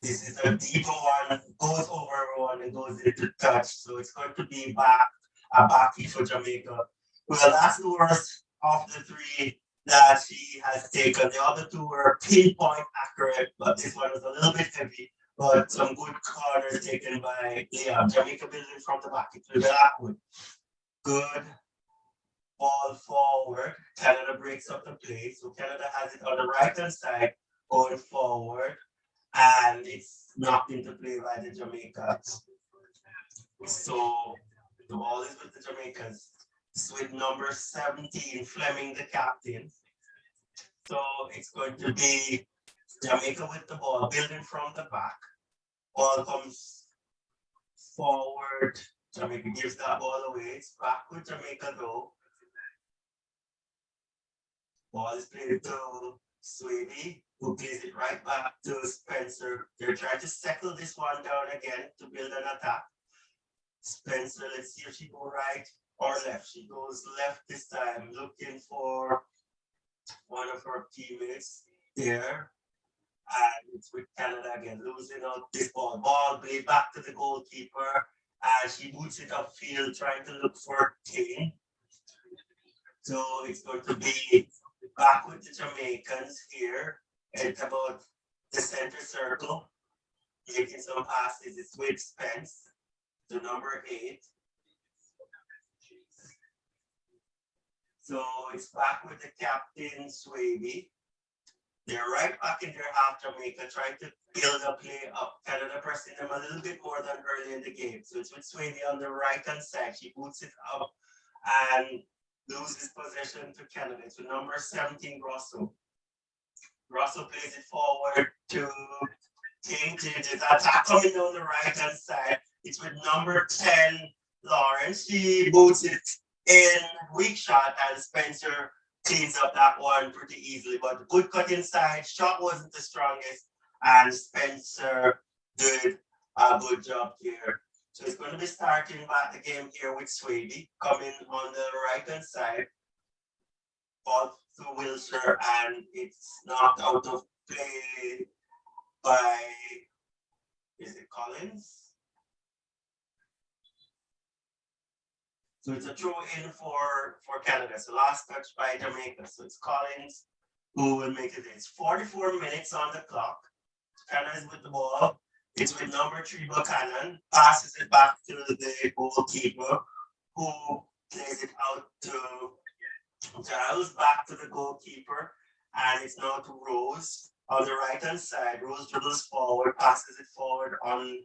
This is a deeper one, goes over everyone and goes into touch. So it's going to be a back hit for Jamaica. Well, that's the worst of the 3 that she has taken. The other 2 were pinpoint accurate, but this one was a little bit heavy. But some good corners taken by Leon. Jamaica building from the back into the backward. Good ball forward. Canada breaks up the play. So Canada has it on the right-hand side going forward. And it's knocked into play by the Jamaicans. So the ball is with the Jamaicans. It's with number 17, Fleming, the captain. So it's going to be Jamaica with the ball, building from the back. Ball comes forward. Jamaica gives that ball away. It's back with Jamaica though. Ball is played to Swaby, who plays it right back to Spencer. They're trying to settle this one down again to build an attack. Spencer, let's see if she goes right or left. She goes left this time, looking for one of her teammates there. And it's with Canada again, losing out this ball. Ball played back to the goalkeeper. And she boots it upfield, trying to look for King. So it's going to be back with the Jamaicans here at about the center circle, making some passes. It's with Spence, the number 8. So it's back with the captain, Swaby. They're right back in their half, Jamaica, trying to build a play up. Canada pressing them a little bit more than early in the game. So it's with Swaby on the right-hand side. She boots it up and loses possession to Canada. It's with number 17, Grosso. Grosso plays it forward to King. There's attack coming down the right-hand side. It's with number 10, Lawrence. She boots it in, weak shot, and Spencer cleans up that one pretty easily. But good cut inside. Shot wasn't the strongest, and Spencer did a good job here. So it's going to be starting back the game here with Swaby coming on the right-hand side. Ball to Wilshire, and it's knocked out of play by, is it Collins? So it's a throw in for Canada. So last touch by Jamaica. So it's Collins who will make it. It's 44 minutes on the clock. Canada is with the ball. It's with number 3, Buchanan. Passes it back to the goalkeeper, who plays it out to Giles, back to the goalkeeper. And it's now to Rose on the right-hand side. Rose dribbles forward, passes it forward on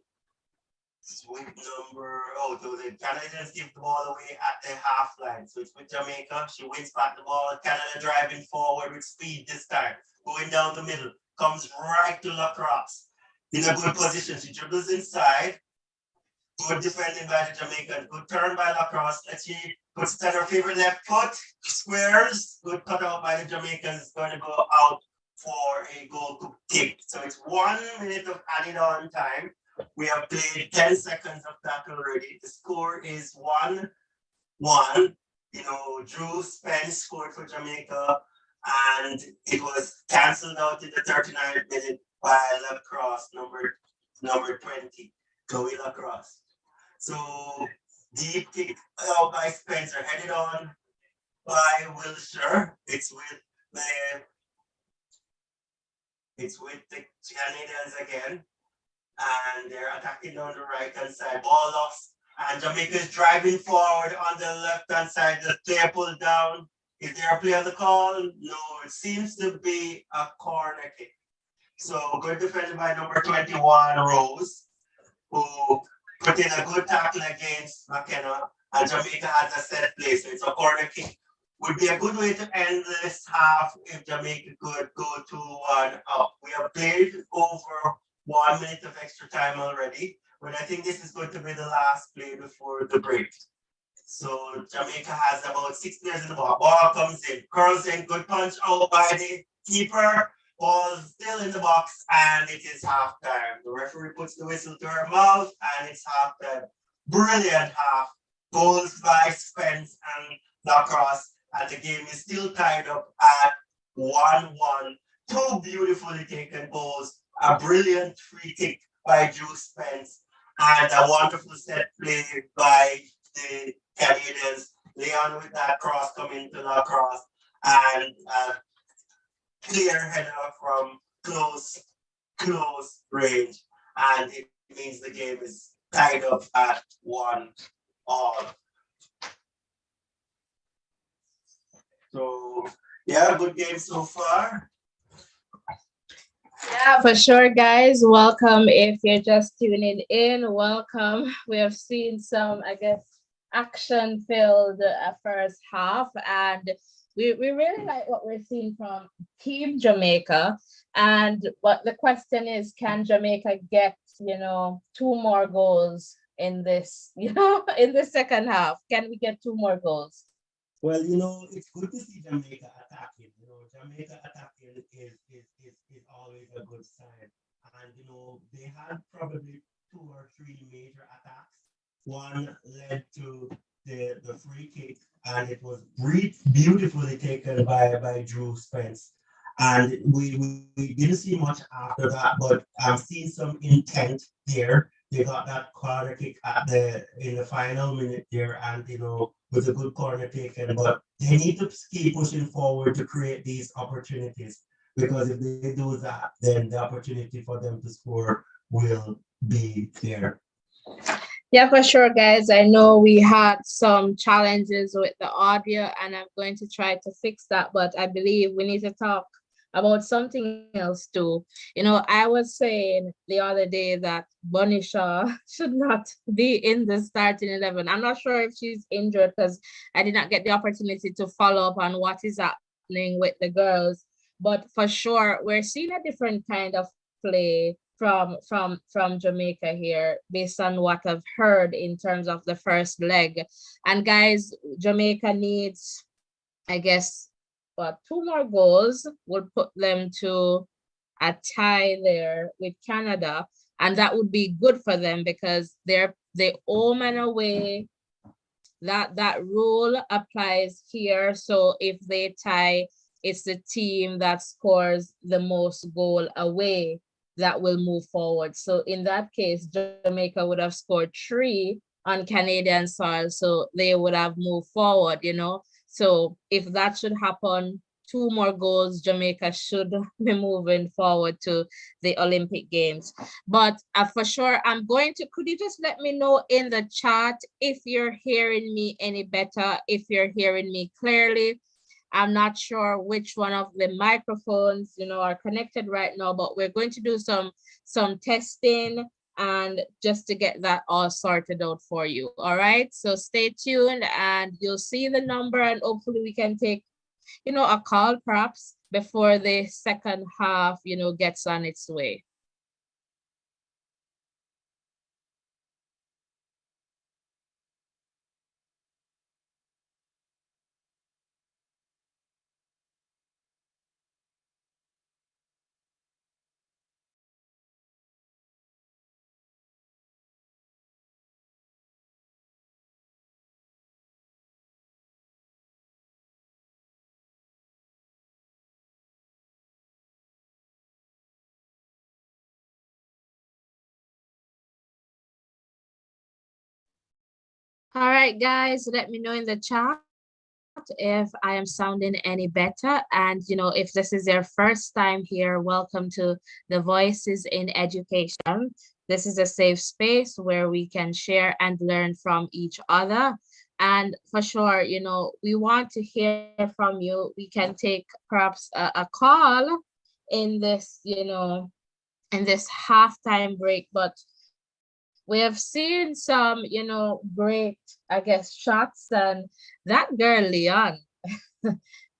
with number, so the Canadians give the ball away at the half line. So it's with Jamaica. She wins back the ball. Canada driving forward with speed this time. Going down the middle. comes right to lacrosse. In a good position. She dribbles inside. Good defending by the Jamaicans. Good turn by lacrosse. Let's see. Puts it at her favorite left foot. Squares. Good cut out by the Jamaicans. It's going to go out for a goal kick. So it's 1 minute of added on time. We have played 10 seconds of that already. The score is 1-1. You know, Drew Spence scored for Jamaica, and it was cancelled out in the 39th minute by lacrosse number 20, Chloe Lacrosse. So deep kick out by Spencer, headed on by Wilshire. It's with the Canadians again, and they're attacking on the right hand side. Ball lost, and Jamaica is driving forward on the left hand side. The player pulled down. Is there a play on the call? No, it seems to be a corner kick. So good defended by number 21, Rose, who put in a good tackle against McKenna, and Jamaica has a set play. So it's a corner kick. Would be a good way to end this half if Jamaica could go 2-1 up. We have played over 1 minute of extra time already, but I think this is going to be the last play before the break. So Jamaica has about 6 players in the ball. Ball comes in, curls in, good punch out by the keeper. Ball still in the box, and it is halftime. The referee puts the whistle to her mouth, and it's halftime. Brilliant half. Goals by Spence and Lacrosse, and the game is still tied up at 1-1. Two beautifully taken goals, a brilliant free kick by Drew Spence, and a wonderful set play by the Canadians. Leon with that cross coming to Lacrosse, and clear header from close range, and it means the game is tied up at 1-1. So yeah, good game so far. Yeah, for sure, guys. Welcome. If you're just tuning in, welcome. We have seen some, I guess, action-filled first half, and we really like what we're seeing from Team Jamaica. And what the question is, can Jamaica get, 2 more goals in this, in the second half? Can we get 2 more goals? Well, it's good to see Jamaica attacking. Jamaica attacking is always a good sign. And, they had probably 2 or 3 major attacks. One led to the free kick, and it was beautifully taken by Drew Spence. And we didn't see much after that, but I'm seeing some intent there. They got that corner kick in the final minute there, and with a good corner taken. But they need to keep pushing forward to create these opportunities, because if they do that, then the opportunity for them to score will be there. Yeah, for sure, guys. I know we had some challenges with the audio, and I'm going to try to fix that, but I believe we need to talk about something else too. I was saying the other day that Bunny Shaw should not be in the starting 11. I'm not sure if she's injured, because I did not get the opportunity to follow up on what is happening with the girls. But for sure, we're seeing a different kind of play from Jamaica here, based on what I've heard in terms of the first leg. And guys, Jamaica needs, I guess, 2 more goals would put them to a tie there with Canada, and that would be good for them, because they home and away. That rule applies here. So if they tie, it's the team that scores the most goal away that will move forward. So in that case, Jamaica would have scored 3 on Canadian soil, so they would have moved forward. So if that should happen, 2 more goals, Jamaica should be moving forward to the Olympic Games. But for sure, could you just let me know in the chat if you're hearing me any better, if you're hearing me clearly? I'm not sure which one of the microphones, are connected right now, but we're going to do some testing, and just to get that all sorted out for you. All right, so stay tuned, and you'll see the number, and hopefully we can take, a call perhaps before the second half, gets on its way. All right, guys, let me know in the chat if I am sounding any better. And, if this is your first time here, welcome to the Voices in Education. This is a safe space where we can share and learn from each other. And for sure, we want to hear from you. We can take perhaps a call in this, in this halftime break, but we have seen some, great, I guess, shots. And that girl, Leon,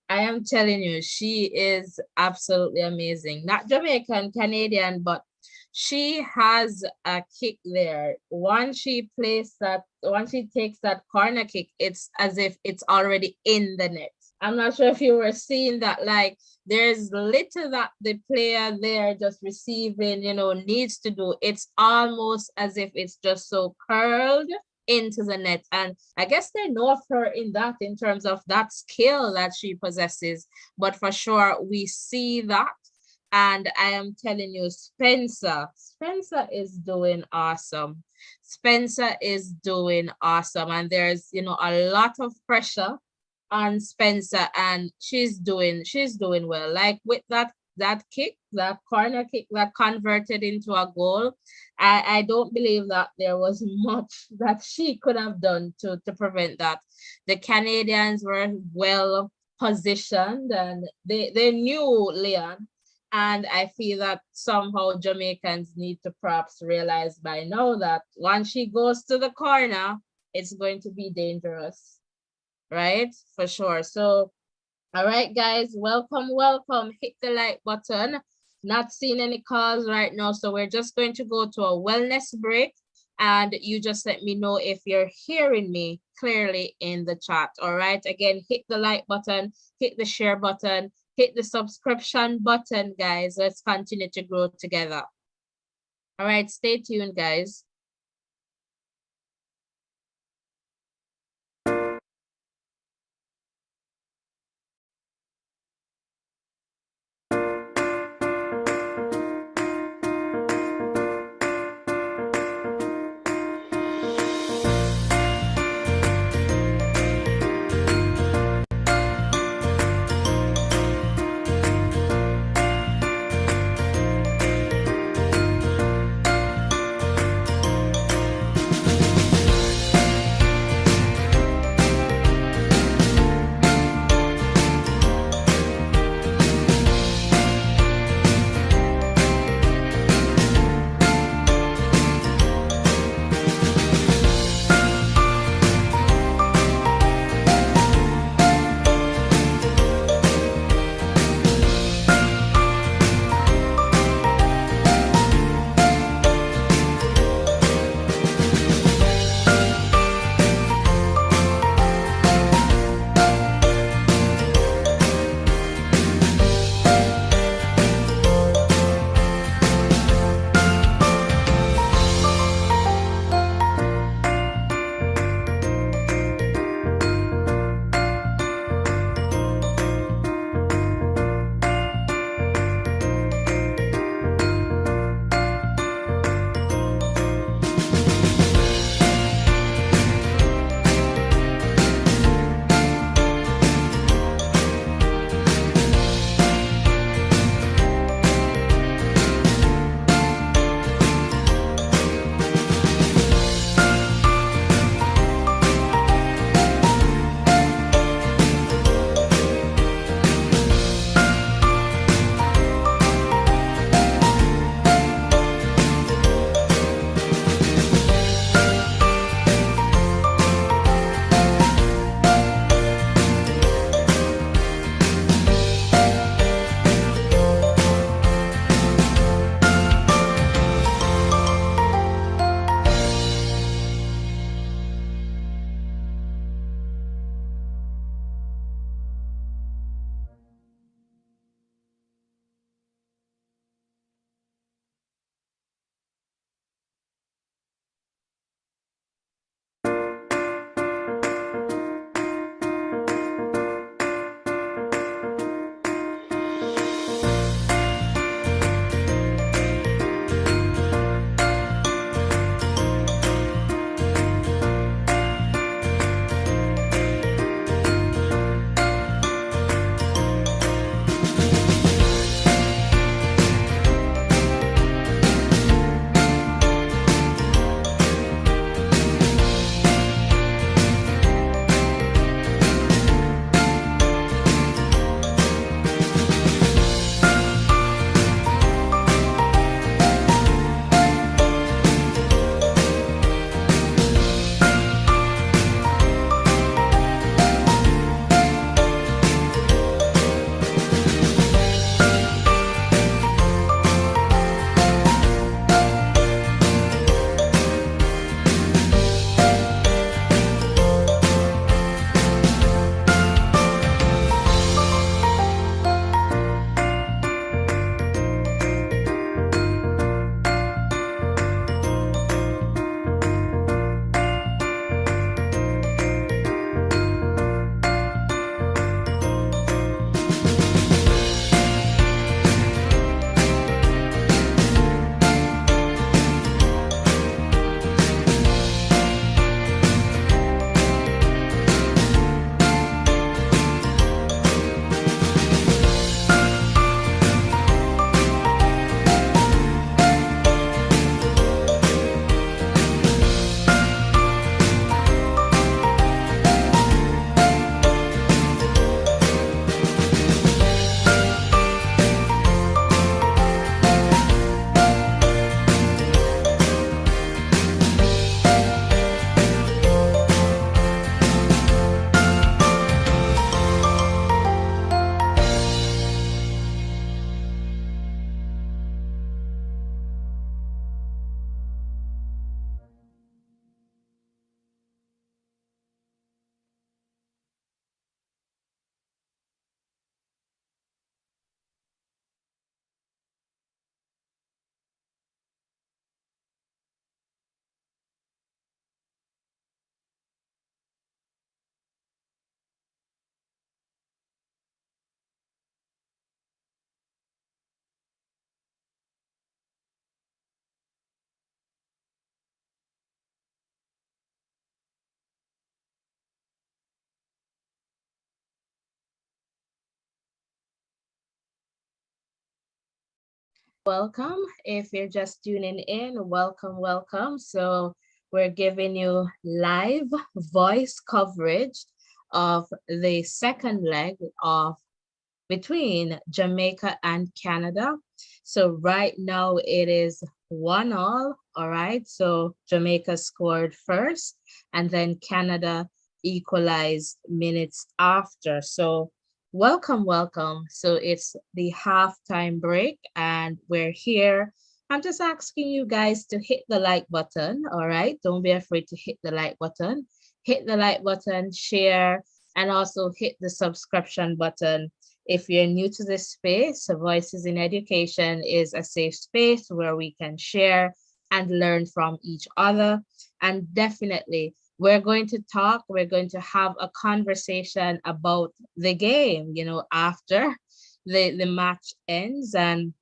I am telling you, she is absolutely amazing. Not Jamaican, Canadian, but she has a kick there. Once she takes that corner kick, it's as if it's already in the net. I'm not sure if you were seeing that, like there's little that the player there just receiving, needs to do. It's almost as if it's just so curled into the net. And I guess they know of her in terms of that skill that she possesses. But for sure, we see that. And I am telling you, Spencer is doing awesome. Spencer is doing awesome. And there's, a lot of pressure on Spencer, and she's doing well. Like with that kick, that corner kick that converted into a goal, I don't believe that there was much that she could have done to prevent that. The Canadians were well positioned and they knew Leon. And I feel that somehow Jamaicans need to perhaps realize by now that once she goes to the corner, it's going to be dangerous. Right? For sure. So, all right, guys, welcome. Hit the like button. Not seeing any calls right now. So we're just going to go to a wellness break. And you just let me know if you're hearing me clearly in the chat. All right. Again, hit the like button, hit the share button, hit the subscription button, guys. Let's continue to grow together. All right. Stay tuned, guys. welcome. If you're just tuning in, welcome, welcome. So, we're giving you live voice coverage of the second leg of between Jamaica and Canada. So right now it is 1-1. All right. So Jamaica scored first and then Canada equalized minutes after. So welcome, welcome. So it's the halftime break and we're here. I'm just asking you guys to hit the like button. All right. Don't be afraid to hit the like button. Hit the like button, share, and also hit the subscription button. If you're new to this space, Voices in Education is a safe space where we can share and learn from each other. And definitely, we're going to have a conversation about the game, after the match ends. And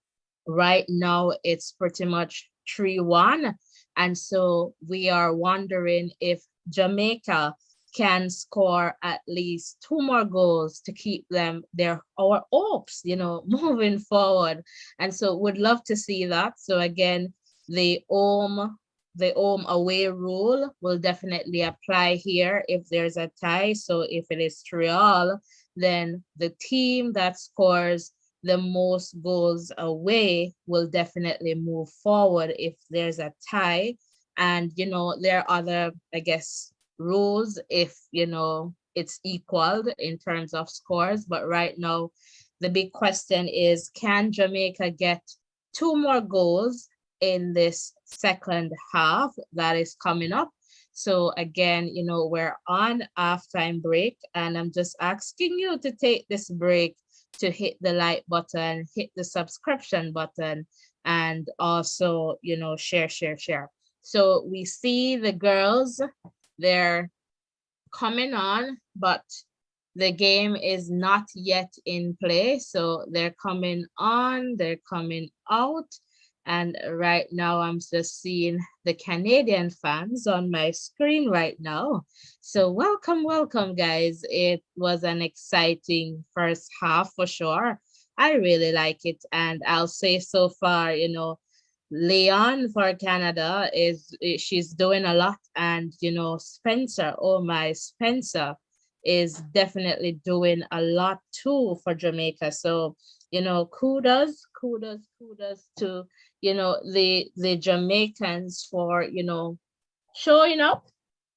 right now, it's pretty much 3-1. And so we are wondering if Jamaica can score at least two more goals to keep them their our hopes, moving forward. And so would love to see that. So again, the home away rule will definitely apply here if there's a tie. So if it is 3-3, then the team that scores the most goals away will definitely move forward if there's a tie. And there are other, I guess, rules if it's equaled in terms of scores. But right now, the big question is, can Jamaica get two more goals in this second half that is coming up? So again, we're on halftime break, and I'm just asking you to take this break to hit the like button, hit the subscription button, and also, share, share, share. So we see the girls, they're coming on, but the game is not yet in play. So they're coming on, they're coming out. And right now, I'm just seeing the Canadian fans on my screen right now. So welcome, welcome, guys. It was an exciting first half for sure. I really like it. And I'll say so far, Leon for Canada she's doing a lot, and Spencer, oh my, Spencer is definitely doing a lot too for Jamaica. So kudos, kudos, kudos to the Jamaicans for showing up,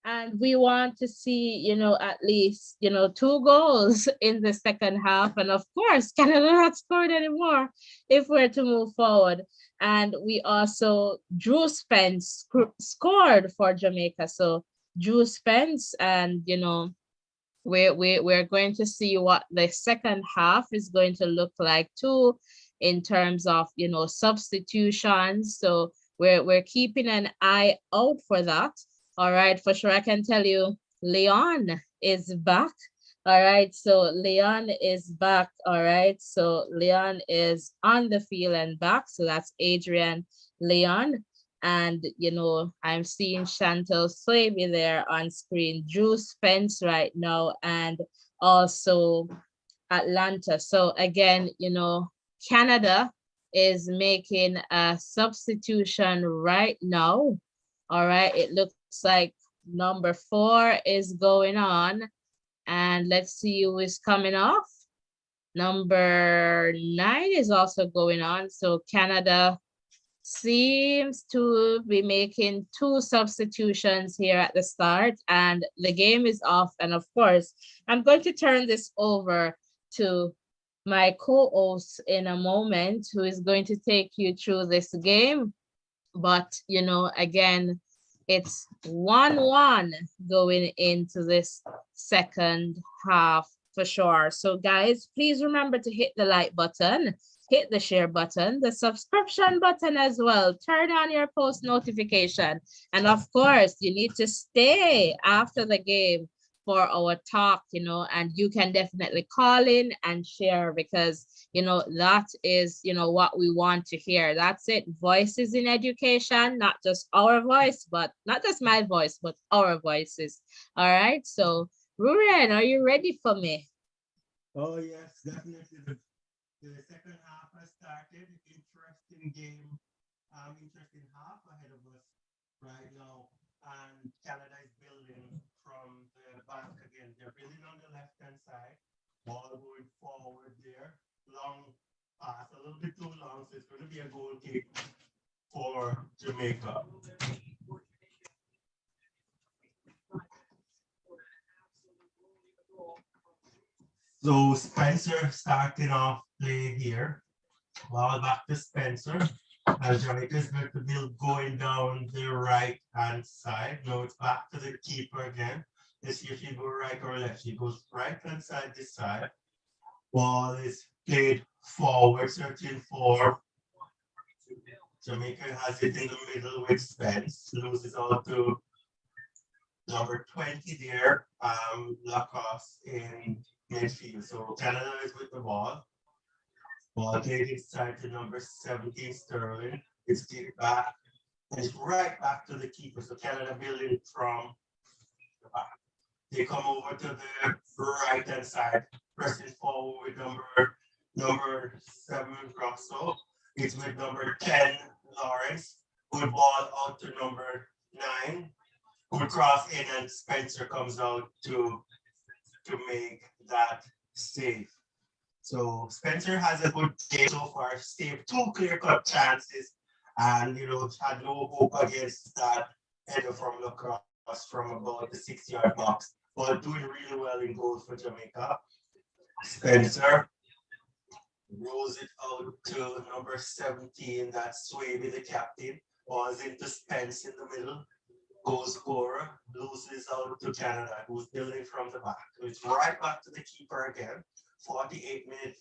and we want to see at least two goals in the second half. And of course, Canada not scored anymore if we're to move forward. And we also, Drew Spence scored for Jamaica. So Drew Spence, and we're going to see what the second half is going to look like too, in terms of substitutions. So we're keeping an eye out for that. All right, for sure, I can tell you, Leon is back. All right, so Leon is back. All right, so Leon is on the field and back. So that's Adrian Leon. And, I'm seeing Chantal Swaby there on screen, Drew Spence right now, and also Atlanta. So again, Canada is making a substitution right now. All right, it looks like number 4 is going on. And let's see who is coming off. Number 9 is also going on. So Canada seems to be making 2 substitutions here at the start, and the game is off. And of course, I'm going to turn this over to my co-host in a moment, who is going to take you through this game. But again, it's 1-1 going into this second half for sure. So guys, please remember to hit the like button, hit the share button, the subscription button as well. Turn on your post notification. And of course, you need to stay after the game for our talk, and you can definitely call in and share, because, that is, what we want to hear. That's it. Voices in Education, not just our voice, but not just my voice, but our voices. All right. So, Ruren, are you ready for me? Oh, yes, definitely. The second half has started. Interesting. interesting game, interesting half ahead of us right now. And Canada is building from the back again. They're building on the left-hand side, ball going forward there. Long pass, a little bit too long, so it's going to be a goal kick for Jamaica. So Spencer starting off play here. Ball back to Spencer. And Jamaica is going to be going down the right hand side. Now it's back to the keeper again. Let's see if she goes right or left. She goes right hand side this side. Ball is played forward, searching for Jamaica has it in the middle with Spence. Loses out to number 20 there, Lacoste in midfield. So Canada is with the ball. Ball played inside to number 17, Sterling. It's kicked back, and it's right back to the keeper. So Canada building from the back. They come over to the right-hand side, pressing forward with number 7, Grosso. It's with number 10, Lawrence. Good ball out to number 9. Good cross in, and Spencer comes out to make that save. So Spencer has a good game so far, saved 2 clear-cut chances, and had no hope against that header from the cross from about the 6-yard box. But doing really well in goals for Jamaica. Spencer rolls it out to number 17, that's Swaby, the captain. Balls into Spence in the middle. Goal scorer loses out to Canada, who's building from the back. So it's right back to the keeper again. 48 minutes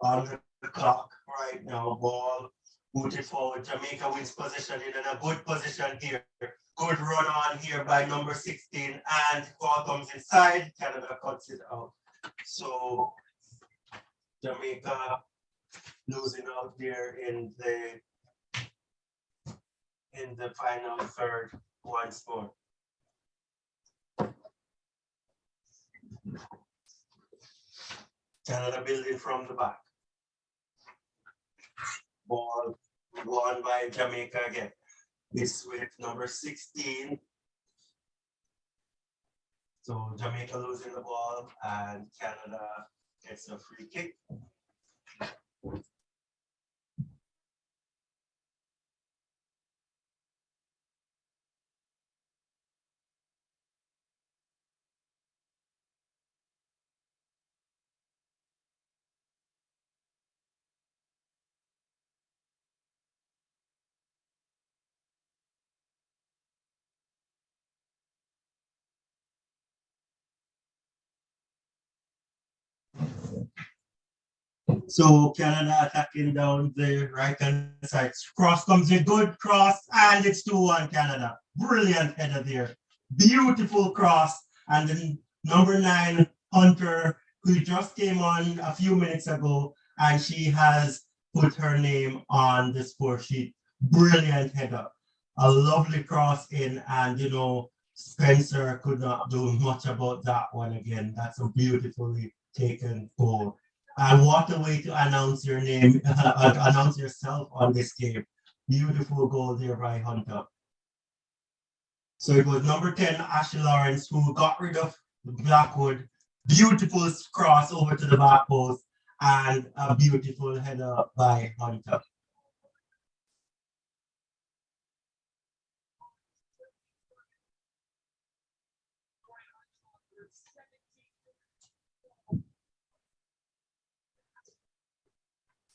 on the clock right now. Ball booted forward. Jamaica wins possession in a good position here. Good run on here by number 16, and ball comes inside. Canada cuts it out. So Jamaica losing out there in the final third once more. Canada building from the back. Ball won by Jamaica again. It's with number 16. So Jamaica losing the ball, and Canada gets a free kick. So Canada attacking down the right hand side. Cross comes in, good cross, and it's 2-1 Canada. Brilliant header there. Beautiful cross. And then number 9, Hunter, who just came on a few minutes ago, and she has put her name on the score sheet. Brilliant header. A lovely cross in, and Spencer could not do much about that one again. That's a beautifully taken goal. And what a way to announce your name, announce yourself on this game. Beautiful goal there by Hunter. So it was number 10, Ashley Lawrence, who got rid of Blackwood. Beautiful cross over to the back post, and a beautiful header by Hunter.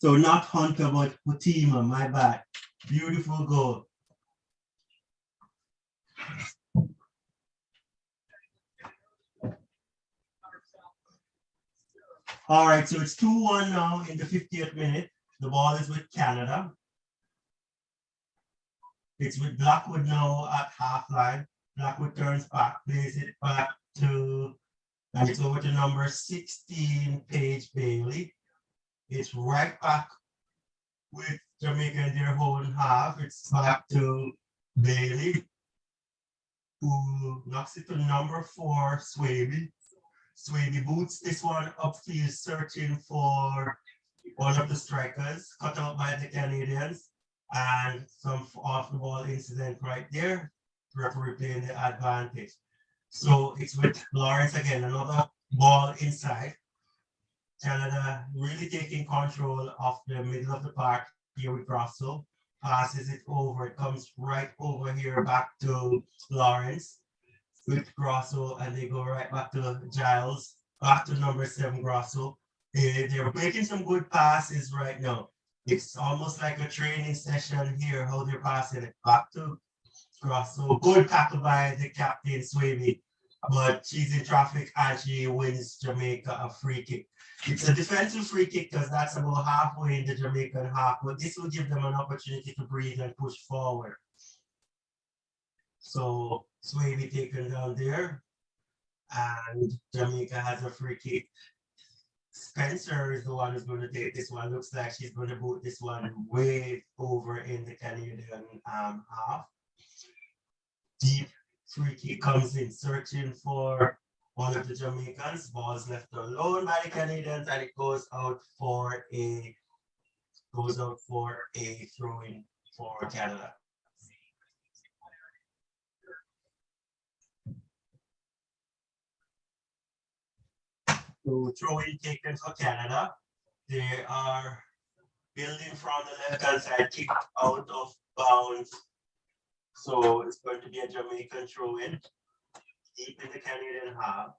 So not Hunter, but Fatima, my bad. Beautiful goal. All right, so it's 2-1 now in the 50th minute. The ball is with Canada. It's with Blackwood now at half line. Blackwood turns back, plays it back to, and it's over to number 16, Paige Bailey. It's right back with Jamaica in their own half. It's back to Bailey, who knocks it to number 4, Swaby. Swaby boots this one upfield, searching for one of the strikers, cut out by the Canadians. and some off the ball incident right there. Referee playing the advantage. So it's with Lawrence again, another ball inside. Canada really taking control of the middle of the park here with Grosso. Passes it over, it comes right over here back to Lawrence with Grosso, and they go right back to Giles, back to number 7 Grosso. They're making some good passes right now. It's almost like a training session here, how they're passing it back to Grosso. Good tackle by the captain, Swaby, but she's in traffic and she wins Jamaica a free kick. It's a defensive free kick because that's about halfway in the Jamaican half, but this will give them an opportunity to breathe and push forward. So Swaby taken down there, and Jamaica has a free kick. Spencer is the one who's going to take this one. Looks like she's going to boot this one way over in the Canadian half. Deep free kick comes in, searching for one of the Jamaicans. Ball's left alone by the Canadians, and it goes out for a throw-in for Canada. So throw-in taken for Canada. They are building from the left-hand side, kicked out of bounds. So it's going to be a Jamaican throw-in, deep in the Canadian half.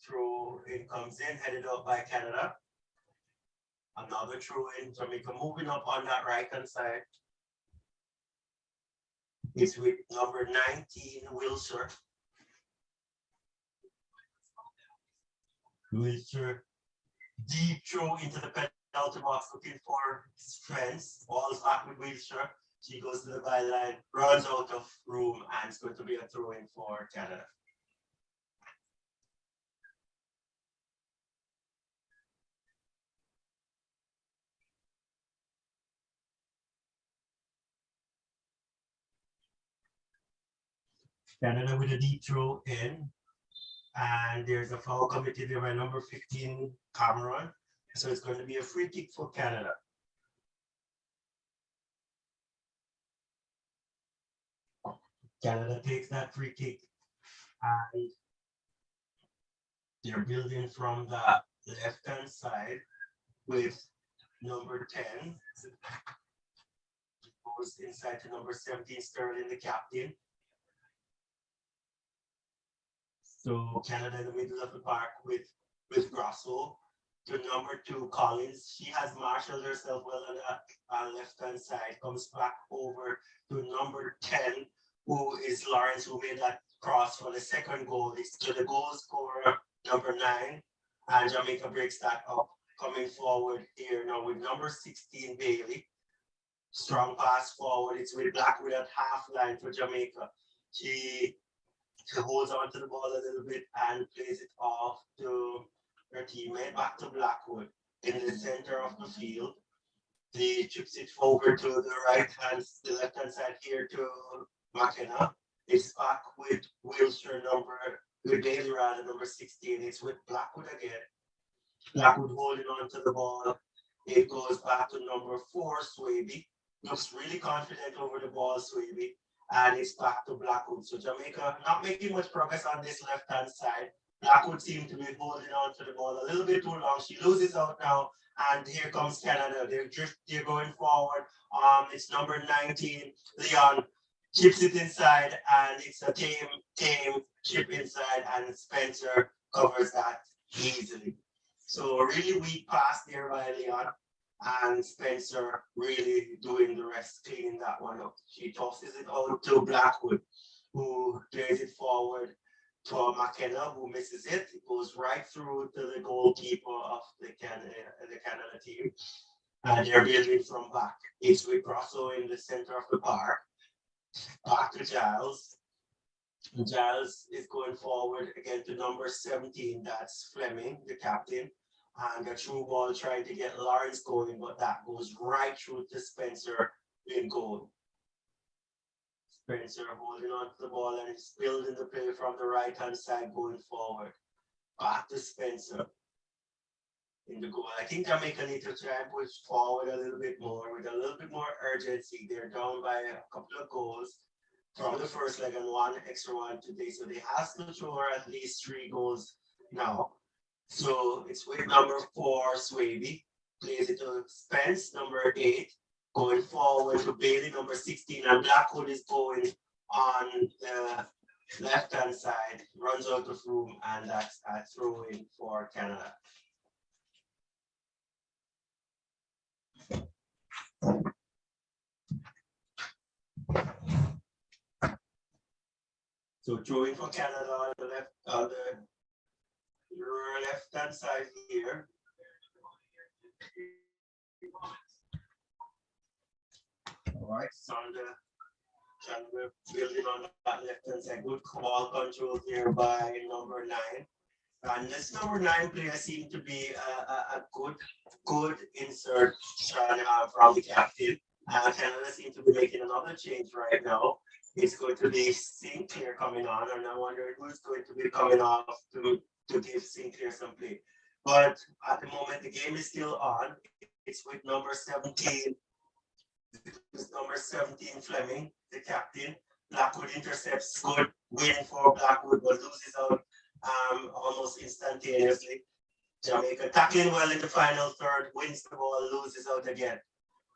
Throw-in comes in, headed up by Canada. Another throw-in, Jamaica moving up on that right-hand side. It's with number 19, Wilshire. Wilshire, deep throw into the penalty box, looking for his friends. Ball's back with Wilshire. She goes to the byline, runs out of room, and it's going to be a throw-in for Canada. Canada with a deep throw in, and there's a foul committed there by number 15, Cameron. So it's going to be a free kick for Canada. Canada takes that free kick, and they're building from the left-hand side with number 10. Goes inside to number 17, Sterling, the captain. So Canada in the middle of the park with Grosso. To number 2, Collins. She has marshaled herself well on the left-hand side. Comes back over to number 10, who is Lawrence, who made that cross for the second goal. It's to the goal scorer, number 9. And Jamaica breaks that up. Coming forward here now with number 16, Bailey. Strong pass forward. It's with Blackwood at half line for Jamaica. She holds on to the ball a little bit and plays it off to her teammate, back to Blackwood in the center of the field. He chips it over to the the left-hand side here to McKenna. It's back with Wilshire with Bailey rather, number 16. It's with Blackwood again. Blackwood holding on to the ball. It goes back to number 4, Swaby. Looks really confident over the ball, Swaby. And it's back to Blackwood. So Jamaica not making much progress on this left-hand side. Blackwood seemed to be holding on to the ball a little bit too long. She loses out now, and here comes Canada. They're going forward. It's number 19, Leon, chips it inside, and it's a tame chip inside, and Spencer covers that easily. So a really weak pass there by Leon, and Spencer really doing the rest, cleaning that one up. She tosses it out to Blackwood, who plays it forward to McKenna, who misses it. It goes right through to the goalkeeper of the Canada team. And they're building from back. It's with Grosso in the center of the park. Back to Giles. Giles is going forward again to number 17. That's Fleming, the captain. And the through ball trying to get Lawrence going, but that goes right through to Spencer in goal. Spencer holding on to the ball and it's building the play from the right-hand side going forward. Back to Spencer. in the goal. I think Jamaica need to try and push forward a little bit more with a little bit more urgency. They're down by a couple of goals from the first leg and one extra one today. So they have to throw at least 3 goals now. So it's with number 4, Swaby. Plays it to Spence, number 8. Going forward to Bailey, number 16. And Blackwood is going on the left-hand side, runs out of room, and that's a throw-in for Canada. So throwing for Canada on the left-hand side here. All right, so we're building on that left-hand side. Good ball control here by number 9. And this number 9 player seemed to be a good insert from the captain. Canada seems to be making another change right now. It's going to be Sinclair coming on, and I wonder who's going to be coming off to give Sinclair some play. But at the moment, the game is still on. It's with number 17. It's number 17 Fleming, the captain. Blackwood intercepts, good win for Blackwood, but loses out almost instantaneously. Jamaica tackling well in the final third, wins the ball, loses out again.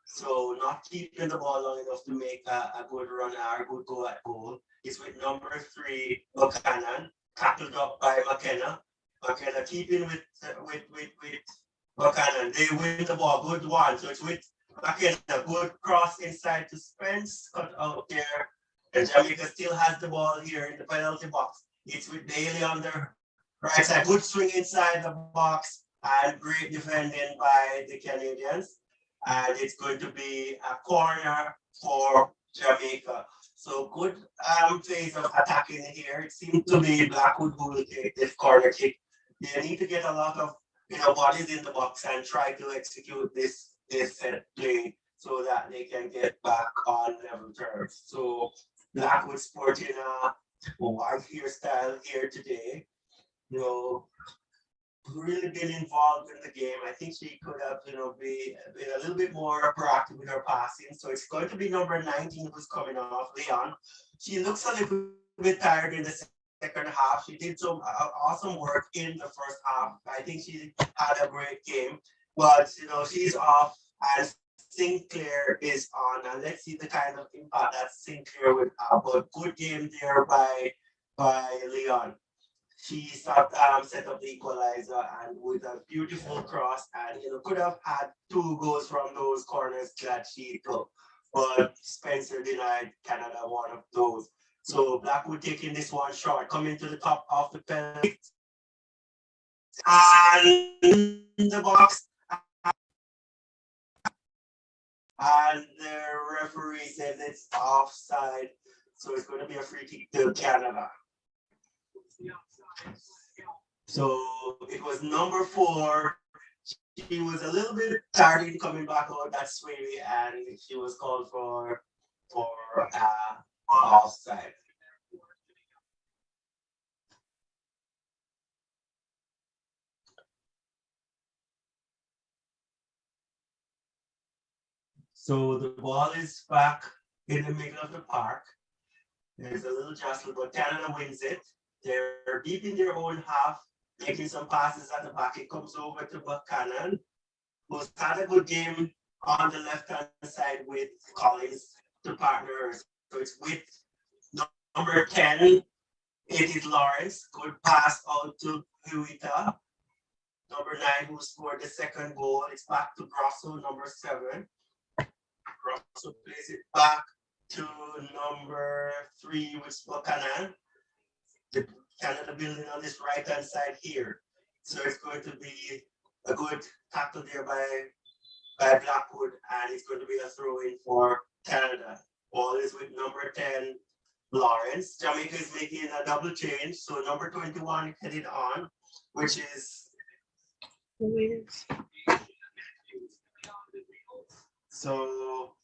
So not keeping the ball long enough to make a good run or a good go at goal. Is with number 3, Buchanan, tackled up by McKenna. McKenna keeping with Buchanan. They win the ball, good one. So it's with McKenna, good cross inside to Spence, cut out there. And Jamaica still has the ball here in the penalty box. It's with Bailey on the right side. Good swing inside the box and great defending by the Canadians. And it's going to be a corner for Jamaica. So good phase of attacking here. It seems to be Blackwood who will take this corner kick. They need to get a lot of bodies in the box and try to execute this set play so that they can get back on level terms. So Blackwood sporting a white hairstyle here today. Really been involved in the game. I think she could have, been a little bit more proactive with her passing. So it's going to be number 19 who's coming off, Leon. She looks a little bit tired in the second half. She did some awesome work in the first half. I think she had a great game, but she's off and Sinclair is on. And let's see the kind of impact that Sinclair would have. But good game there by Leon. She set up the equalizer and with a beautiful cross and could have had 2 goals from those corners that she took, but Spencer denied Canada one of those. So Blackwood taking this one short, coming to the top of the penalty and the box, and the referee says it's offside, so it's going to be a free kick to Canada. So it was number 4. She was a little bit tired in coming back out that Sway, and she was called for offside. So the ball is back in the middle of the park. There's a little jostle, but Canada wins it. They're deep in their own half, making some passes at the back. It comes over to Buchanan, who's had a good game on the left-hand side with Collins, the partners. So it's with number 10, it is Lawrence. Good pass out to Huita. Number 9, who scored the second goal. It's back to Grosso, number 7. Grosso plays it back to number 3, which is Buchanan. The Canada building on this right-hand side here. So it's going to be a good tackle there by Blackwood, and it's going to be a throw-in for Canada. Ball is with number 10, Lawrence. Jamaica is making a double change, so number 21 headed on, which is so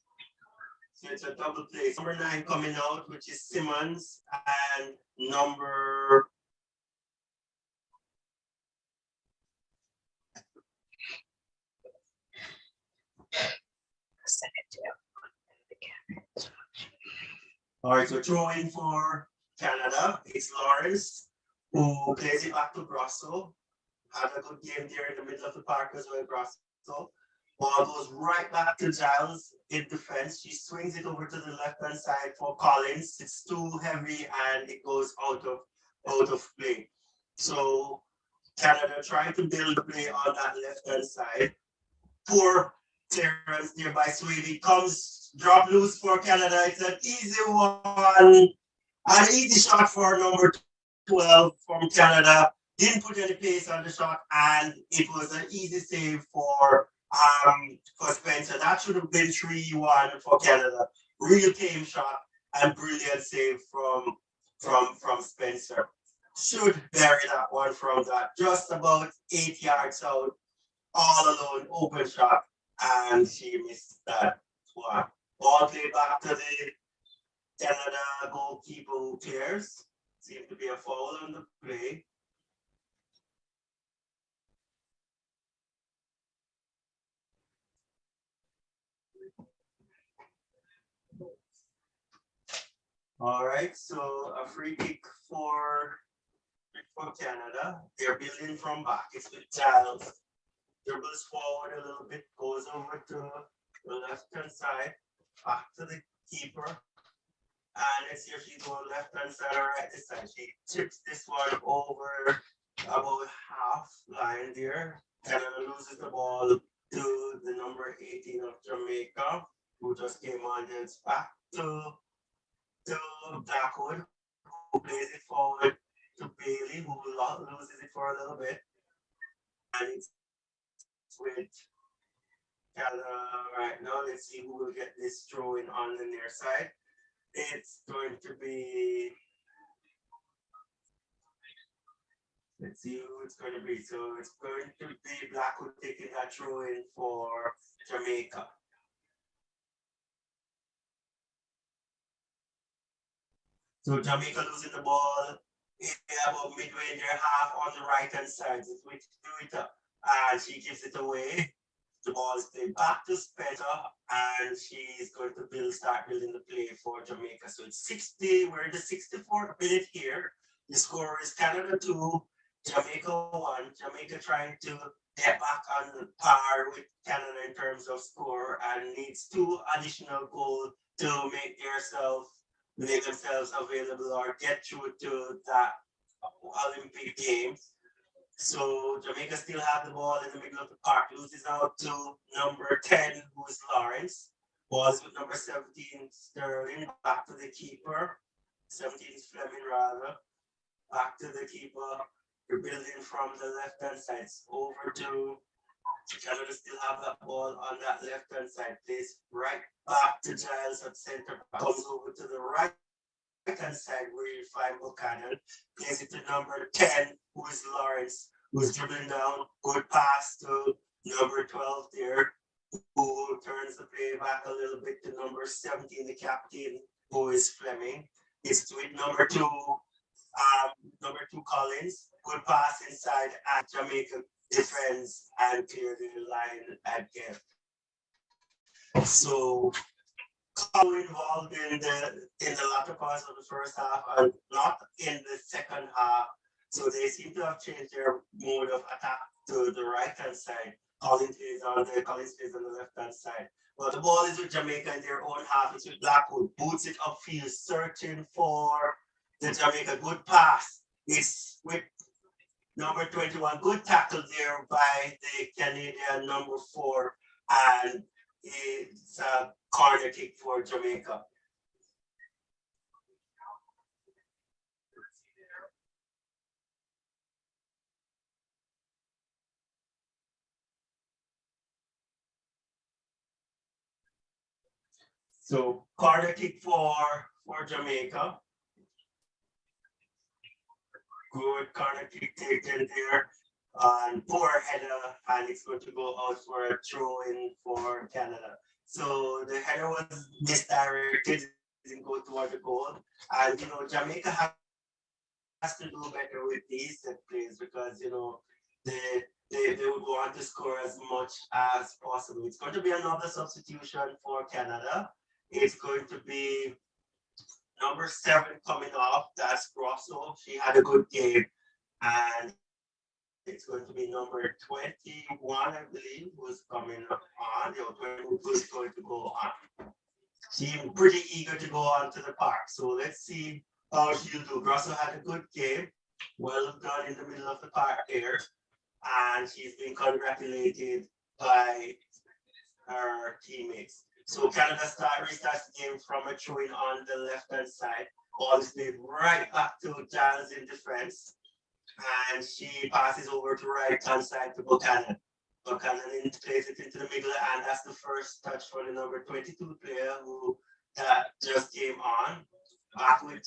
it's a double play. Number 9 coming out, which is Simmons, and number All right, so throw in for Canada. It's Lawrence who plays it back to Grosso. Had a good game there in the middle of the park as well, Grosso. Ball goes right back to Giles in defense. She swings it over to the left-hand side for Collins. It's too heavy and it goes out of play. So Canada trying to build the play on that left-hand side. Poor clearance there by Sweeney. Comes drop loose for Canada. It's an easy one. An easy shot for number 12 from Canada. Didn't put any pace on the shot, and it was an easy save for Spencer. That should have been 3-1 for Canada. Real tame shot and brilliant save from Spencer. Should bury that one from that. Just about 8 yards out, all alone, open shot, and she missed that one. Ball played back to the Canada goalkeeper who clears. Seemed to be a foul on the play. All right, so a free kick for Canada. They're building from back. It's with Giles. Dribbles forward a little bit, goes over to the left-hand side, back to the keeper. And let's see if she's going left-hand side or right this side. She tips this one over about half line there. Canada loses the ball to the number 18 of Jamaica, who just came on. It's back to Blackwood, who plays it forward to Bailey, who loses it for a little bit. And it's with Canada right now. Let's see who will get this throw in on the near side. It's going to be, let's see who it's going to be. So it's going to be Blackwood taking that throw in for Jamaica. So Jamaica losing the ball about midway in their half on the right hand side. It's with Twitter, and she gives it away. The ball is played back to Spencer, and she's going to start building the play for Jamaica. So it's 60, we're in the 64th minute here. The score is Canada 2, Jamaica 1. Jamaica trying to get back on par with Canada in terms of score and needs 2 additional goals to make themselves available or get through to that Olympic Games. So Jamaica still have the ball in the middle of the park, loses out to number 10, who is Lawrence. Balls with number 17, Sterling, back to the keeper. 17 is Fleming rather. Back to the keeper. You're building from the left-hand side. Over to Canada, still have that ball on that left-hand side. Plays right back to Giles at center. Comes over to the right-hand side where you find Buchanan. Plays it to number 10, who is Lawrence, who's dribbling down. Good pass to number 12 there, who turns the play back a little bit to number 17, the captain, who is Fleming. It's with number 2 Collins. Good pass inside, and Jamaica defends and clear the line again. So involved in the latter parts of the first half and not in the second half. So they seem to have changed their mode of attack to the right hand side. Collins plays on the left hand side. But the ball is with Jamaica in their own half. It's with Blackwood. Boots it upfield, searching for the Jamaica. Good pass. It's with number 21. Good tackle there by the Canadian number 4. And it's a corner kick for Jamaica. So corner kick for Jamaica. Good corner kick taken there. And poor header, and it's going to go out for a throw in for Canada. So the header was misdirected, didn't go toward the goal. And Jamaica has to do better with these set plays because the they would want to score as much as possible. It's going to be another substitution for Canada. It's going to be number 7 coming off. That's Grosso. She had a good game. And it's going to be number 21, I believe, who's coming on. 22 is going to go on. Seemed pretty eager to go on to the park. So let's see how she'll do. Grosso had a good game. Well done in the middle of the park there. And she's been congratulated by her teammates. So Canada restarts the game from a throw-in on the left-hand side. Ball is played right back to Giles in defense. And she passes over to right-hand side to Buchanan. Buchanan plays it into the middle, and that's the first touch for the number 22 player who just came on. Back with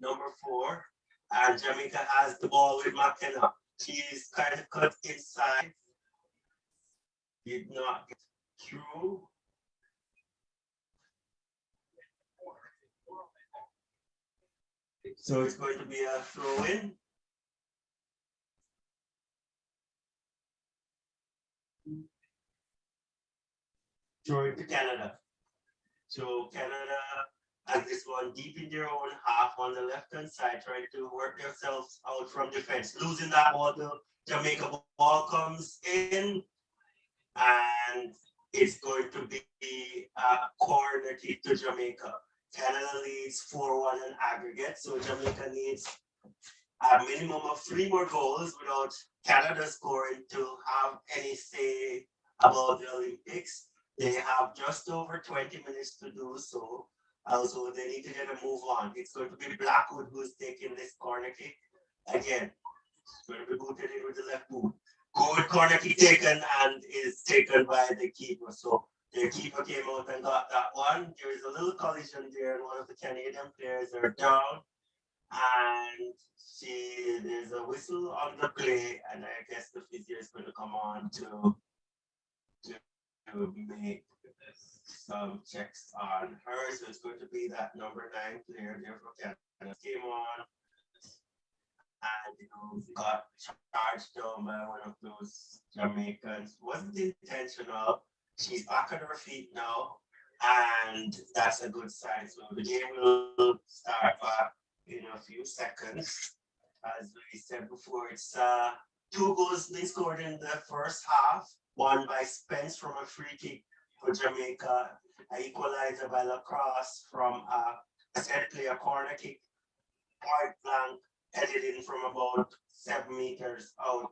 number 4. And Jamaica has the ball with McKenna. She's kind of cut inside. Did not get through. So it's going to be a throw-in. Throw it to Canada. So Canada has this one deep in their own half on the left-hand side, trying to work themselves out from defense. Losing that ball, the Jamaica ball comes in, and it's going to be a corner kick to Jamaica. Canada leads 4-1 in aggregate, so Jamaica needs a minimum of 3 more goals without Canada scoring to have any say about the Olympics. They have just over 20 minutes to do so. Also, they need to get a move on. It's going to be Blackwood who's taking this corner kick. Again, it's going to be booted in with the left boot. Good corner kick taken and is taken by the keeper. So the keeper came out and got that one. There is a little collision there, and one of the Canadian players are down. And there's a whistle on the play, and I guess the physio is going to come on to make some checks on her. So it's going to be that number 9 player there for Canada. Came on and got charged down by one of those Jamaicans. Wasn't intentional. She's back on her feet now, and that's a good sign. So the game will start back in a few seconds. As we said before, it's 2 goals being scored in the first half, one by Spence from a free kick for Jamaica, an equalizer by Lacrosse from a set play, a corner kick, point blank, headed in from about 7 meters out.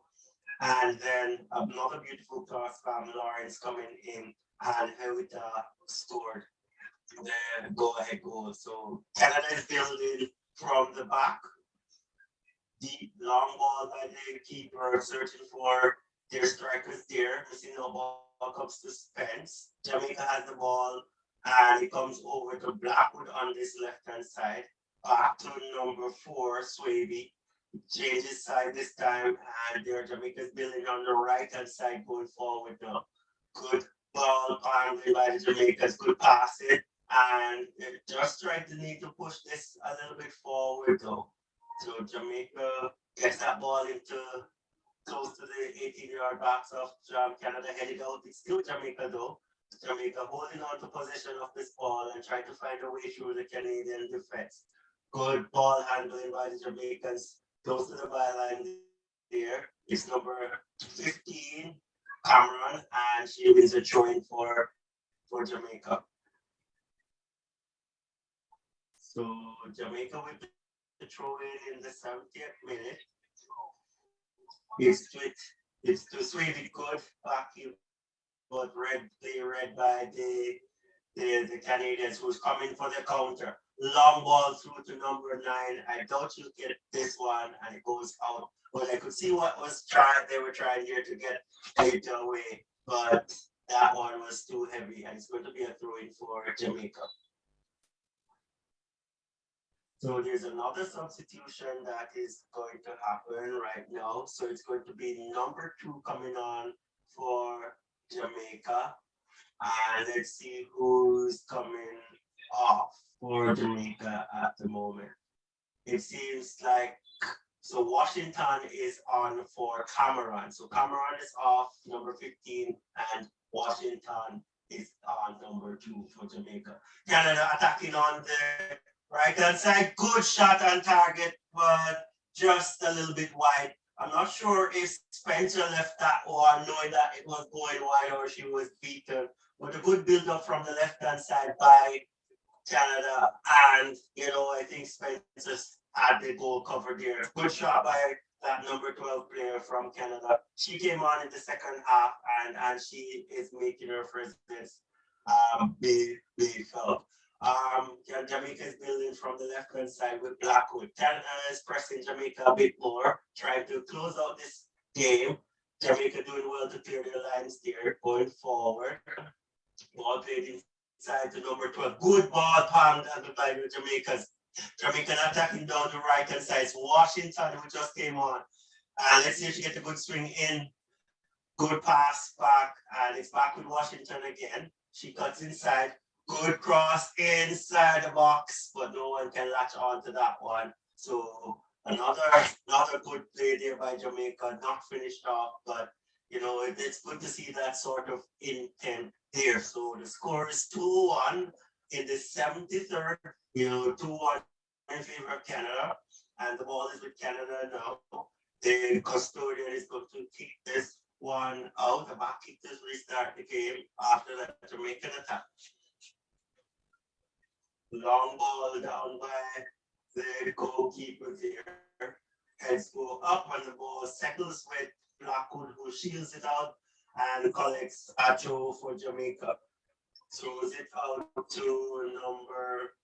And then another beautiful cross from Lawrence coming in, and Hewita scored the go-ahead goal. So Canada is building from the back. Deep long ball by the keeper, searching for their strikers there. Missing no ball comes to Spence. Jamaica has the ball, and it comes over to Blackwood on this left-hand side. Back to number 4, Swaby. Changes side this time, and there Jamaica's building on the right-hand side going forward now. Good ball handled by the Jamaicans, good passing, and they just trying to need to push this a little bit forward though. So Jamaica gets that ball into close to the 18-yard box of Canada headed out. It's still Jamaica though. Jamaica holding on to possession of this ball and trying to find a way through the Canadian defense. Good ball handling by the Jamaicans close to the byline there. It's number 15, Cameron, and she wins a throw-in for Jamaica. So Jamaica with the throw-in in the 70th minute. It's to Sweden good back here, but red by the Canadians who's coming for the counter. Long ball through to number 9. I doubt you get this one, and it goes out. But I could see what they were trying here to get it away, but that one was too heavy, and it's going to be a throw-in for Jamaica. So there's another substitution that is going to happen right now. So it's going to be number 2 coming on for Jamaica. And let's see who's coming off for Jamaica at the moment. It seems like So Washington is on for Cameron. So Cameron is off number 15, and Washington is on number 2 for Jamaica. Canada attacking on the right hand side. Good shot on target, but just a little bit wide. I'm not sure if Spencer left that one knowing that it was going wide or she was beaten. But a good build up from the left hand side by Canada. And, I think Spencer had the goal covered there. Good shot by that number 12 player from Canada. She came on in the second half, and she is making her presence be felt. Jamaica is building from the left hand side with Blackwood. Canada is pressing Jamaica a bit more, trying to close out this game. Jamaica doing well to clear their lines there, going forward. Ball played inside to number 12. Good ball palmed by the Jamaicans. Jamaican attacking down the right hand side. It's Washington who just came on. And let's see if she gets a good swing in. Good pass back. And it's back with Washington again. She cuts inside. Good cross inside the box, but no one can latch on to that one. So another good play there by Jamaica, not finished off, but it's good to see that sort of intent there. So the score is 2-1 in the 73rd, 2-1 in favor of Canada, and the ball is with Canada now. The custodian is going to kick this one out. The back kick to restart the game after that Jamaican attack. Long ball down by the goalkeeper there. Heads go up and the ball settles with Blackwood, who shields it out and collects a throw for Jamaica. Throws it out to number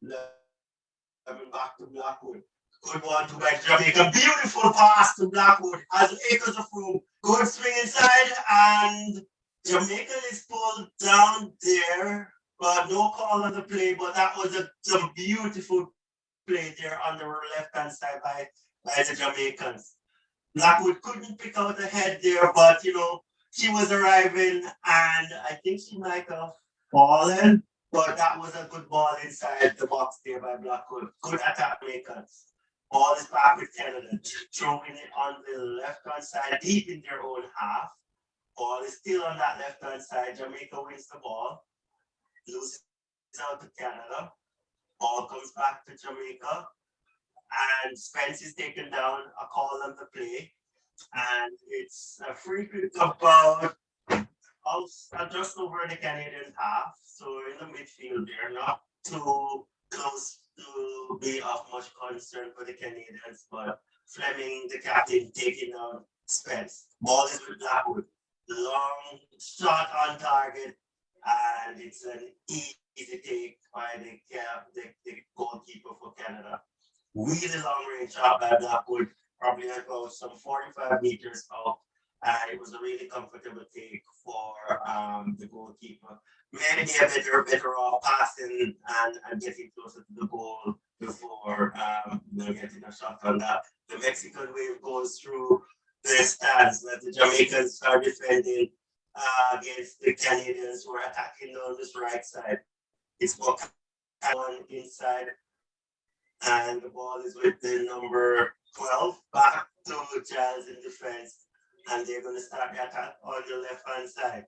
11, back to Blackwood. Good one to by Jamaica. Beautiful pass to Blackwood as acres of room. Good swing inside, and Jamaica is pulled down there, but no call on the play. But that was some beautiful play there on the left hand side by the Jamaicans. Blackwood couldn't pick out the head there, but she was arriving, and I think she might have fallen. But that was a good ball inside the box there by Blackwood. Good attack, Jamaicans. Ball is back with Canada, throwing it on the left hand side, deep in their own half. Ball is still on that left hand side. Jamaica wins the ball, loses out to Canada. Ball comes back to Jamaica, and Spence is taken down. A call on the play, and it's a free kick about just over the Canadian half. So in the midfield, they're not too close to be of much concern for the Canadians, but Fleming, the captain, taking down Spence. Ball is with Blackwood. Long shot on target, and it's an easy take by the goalkeeper for Canada. Really long range shot by Blackwood, probably about some 45 meters out. And it was a really comfortable take for the goalkeeper. Maybe a better off passing and getting closer to the goal before getting a shot on that. The Mexican wave goes through the stands that the Jamaicans are defending against the Canadians who are attacking on this right side. It's one inside, and the ball is with the number 12 back to Giles in defense, and they're going to start the attack on the left hand side.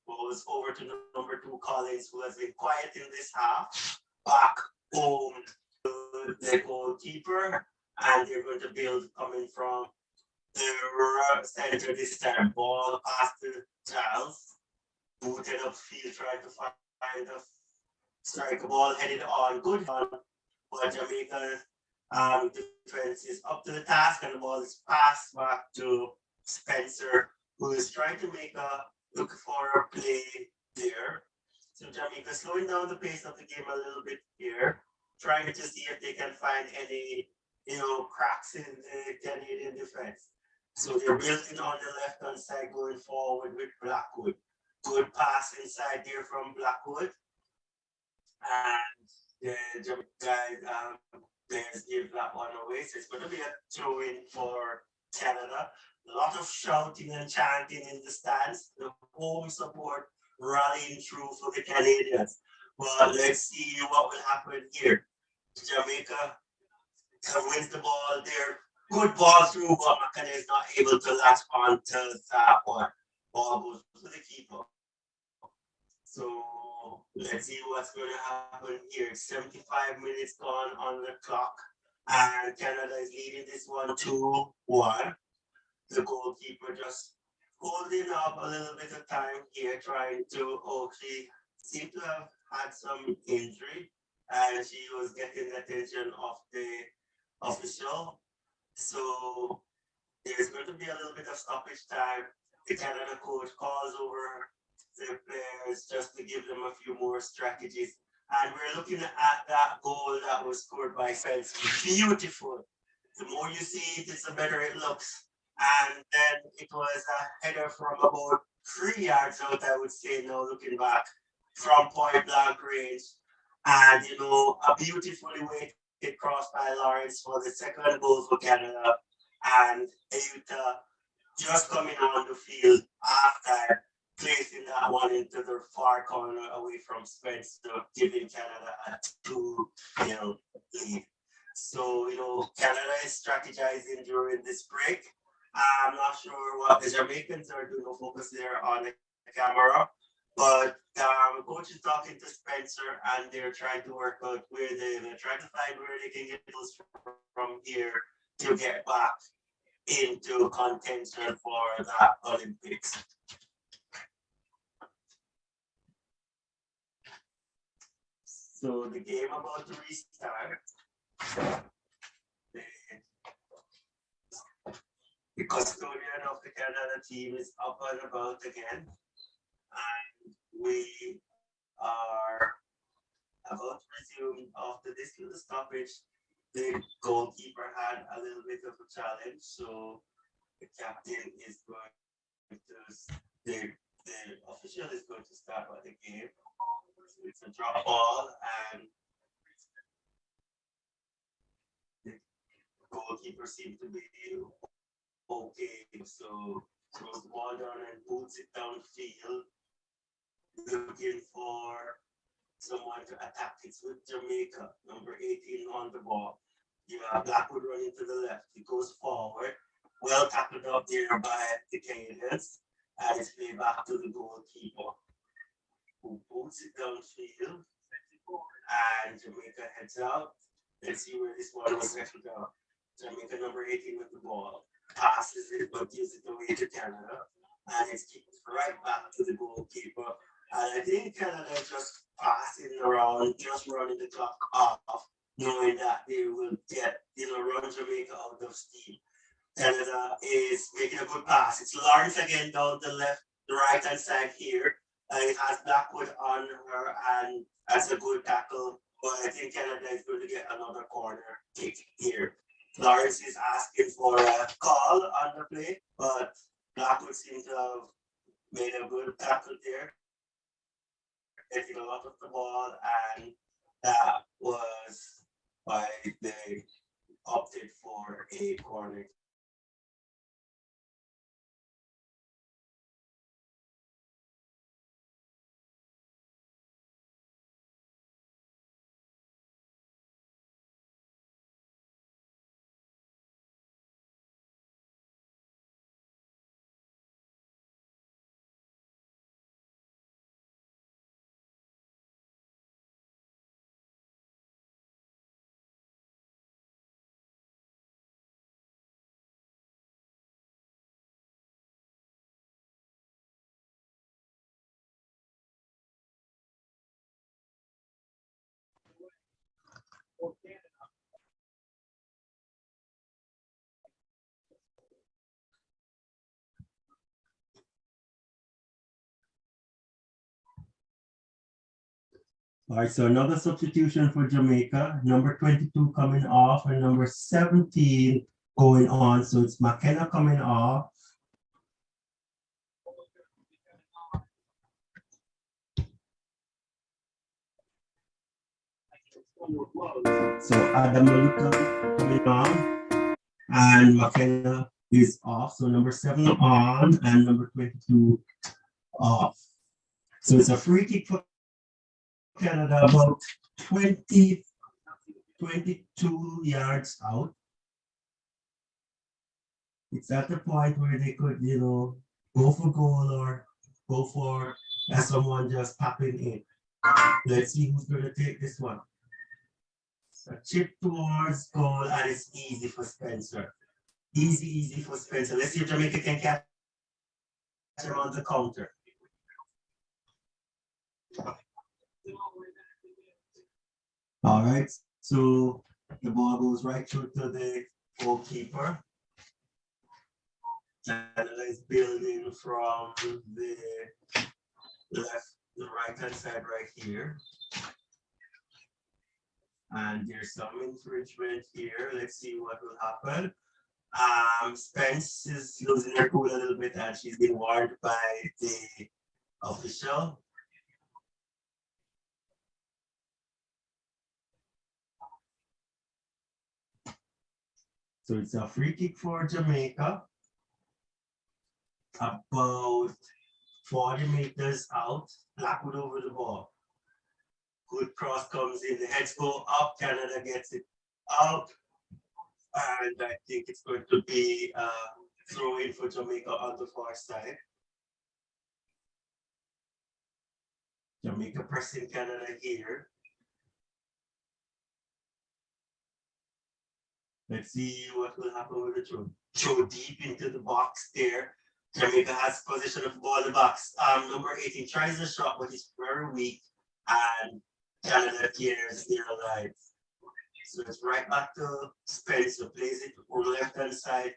Goes over to number 2 Collins, who has been quiet in this half. Back home to the goalkeeper, and they're going to build coming from the center this time. Ball past to Giles, booted upfield, trying to find a strike ball headed on. Good on, but Jamaica defense is up to the task, and the ball is passed back to Spencer, who is trying to look for a play there. So Jamaica slowing down the pace of the game a little bit here, trying to see if they can find any cracks in the Canadian defense. So they're building on the left hand side, going forward with Blackwood. Good pass inside there from Blackwood, and the Jamaica players give that one away. So it's going to be a throw-in for Canada. A lot of shouting and chanting in the stands. The home support rallying through for the Canadians. But let's see what will happen here. Jamaica wins the ball there. Good ball through, but McKenna is not able to latch on to that one. Ball goes to the keeper. So let's see what's going to happen here. 75 minutes gone on the clock, and Canada is leading this one 2-1. The goalkeeper just holding up a little bit of time here, trying to. Oh, she seemed to have had some injury, and she was getting the attention of the official. So there's going to be a little bit of stoppage time. The Canada coach calls over the players just to give them a few more strategies. And we're looking at that goal that was scored by Spence. Beautiful. The more you see it, the better it looks. And then it was a header from about 3 yards out, I would say, now looking back, from point blank range. And, a beautifully weighted cross by Lawrence for the second goal for Canada. And Ayuta just coming on the field after placing that one into the far corner away from Spencer, giving Canada a 2-0 lead. So, Canada is strategizing during this break. I'm not sure what the Jamaicans are doing, no focus there on the camera, but the coach is talking to Spencer and they're trying to work out they're trying to find where they can get those from here to get back into contention for the Olympics. So the game about to restart. The custodian of the Canada team is up and about again. And we are about to resume after this little stoppage. The goalkeeper had a little bit of a challenge, so the captain is going to, the official is going to start the game. So it's a drop ball, and the goalkeeper seems to be okay, so throws the ball down and boots it downfield, looking for someone to attack. It's with Jamaica, number 18 on the ball. You have Blackwood running to the left. He goes forward. Well tackled up there by the Canadians. And it's played back to the goalkeeper, who boots it downfield. And Jamaica heads out. Let's see where this one was settled out. Jamaica number 18 with the ball. Passes it, but gives it away to Canada. And it's kicked right back to the goalkeeper. And I think Canada just passing around, just running the clock off, knowing that they will get, run Jamaica out of steam. Canada is making a good pass. It's Lawrence again down the right hand side here. It has Blackwood on her, and that's a good tackle. But I think Canada is going to get another corner kick here. Lawrence is asking for a call on the play, but Blackwood seems to have made a good tackle there, getting a lot of the ball, and that was why they opted for a corner. All right, so another substitution for Jamaica, number 22 coming off and number 17 going on. So it's McKenna coming off. So Adam Maluka coming on and McKenna is off. So number 7 on and number 22 off. So it's a free kick for Canada, about 20 22 yards out. It's at the point where they could, go for goal or go for someone just popping in. Let's see who's going to take this one. So chip towards goal, and it's easy for Spencer. Easy for Spencer. Let's see if Jamaica can catch him on the counter. All right, so the ball goes right through to the goalkeeper. Canada is building from the right-hand side right here. And there's some infringement here. Let's see what will happen. Spence is losing her cool a little bit, and she's been warned by the official. So it's a free kick for Jamaica. About 40 meters out, Blackwood over the ball. Good cross comes in, the heads go up, Canada gets it up. And I think it's going to be a throw in for Jamaica on the far side. Jamaica pressing Canada here. Let's see what will happen with the throw. Throw deep into the box there. Jamaica has position of the ball in the box. Number 18 tries the shot, but it's very weak. And Canada clears their line. So it's right back to Spencer, plays it on the left-hand side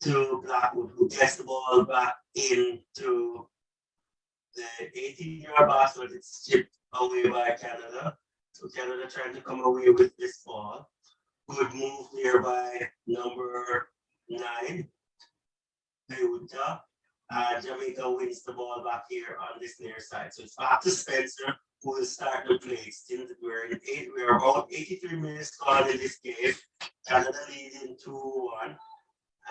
to Blackwood, who gets the ball back into the 18-yard box, but it's chipped away by Canada. So Canada trying to come away with this ball. Good move here by number 9, Utah. Jamaica wins the ball back here on this near side. So it's back to Spencer, who will start the play. Still, we're about 83 minutes gone in this game. Canada leading 2-1.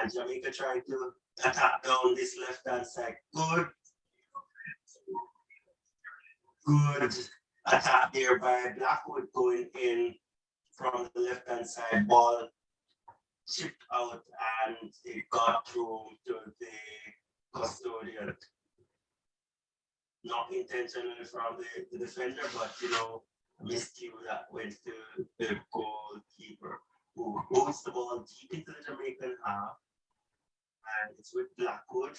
And Jamaica trying to attack down this left-hand side. Good attack there by Blackwood going in from the left-hand side. Ball chipped out and it got through to the custodian. Not intentionally from the defender, but a miscue that went to the goalkeeper, who holds the ball deep into the Jamaican half. And it's with Blackwood.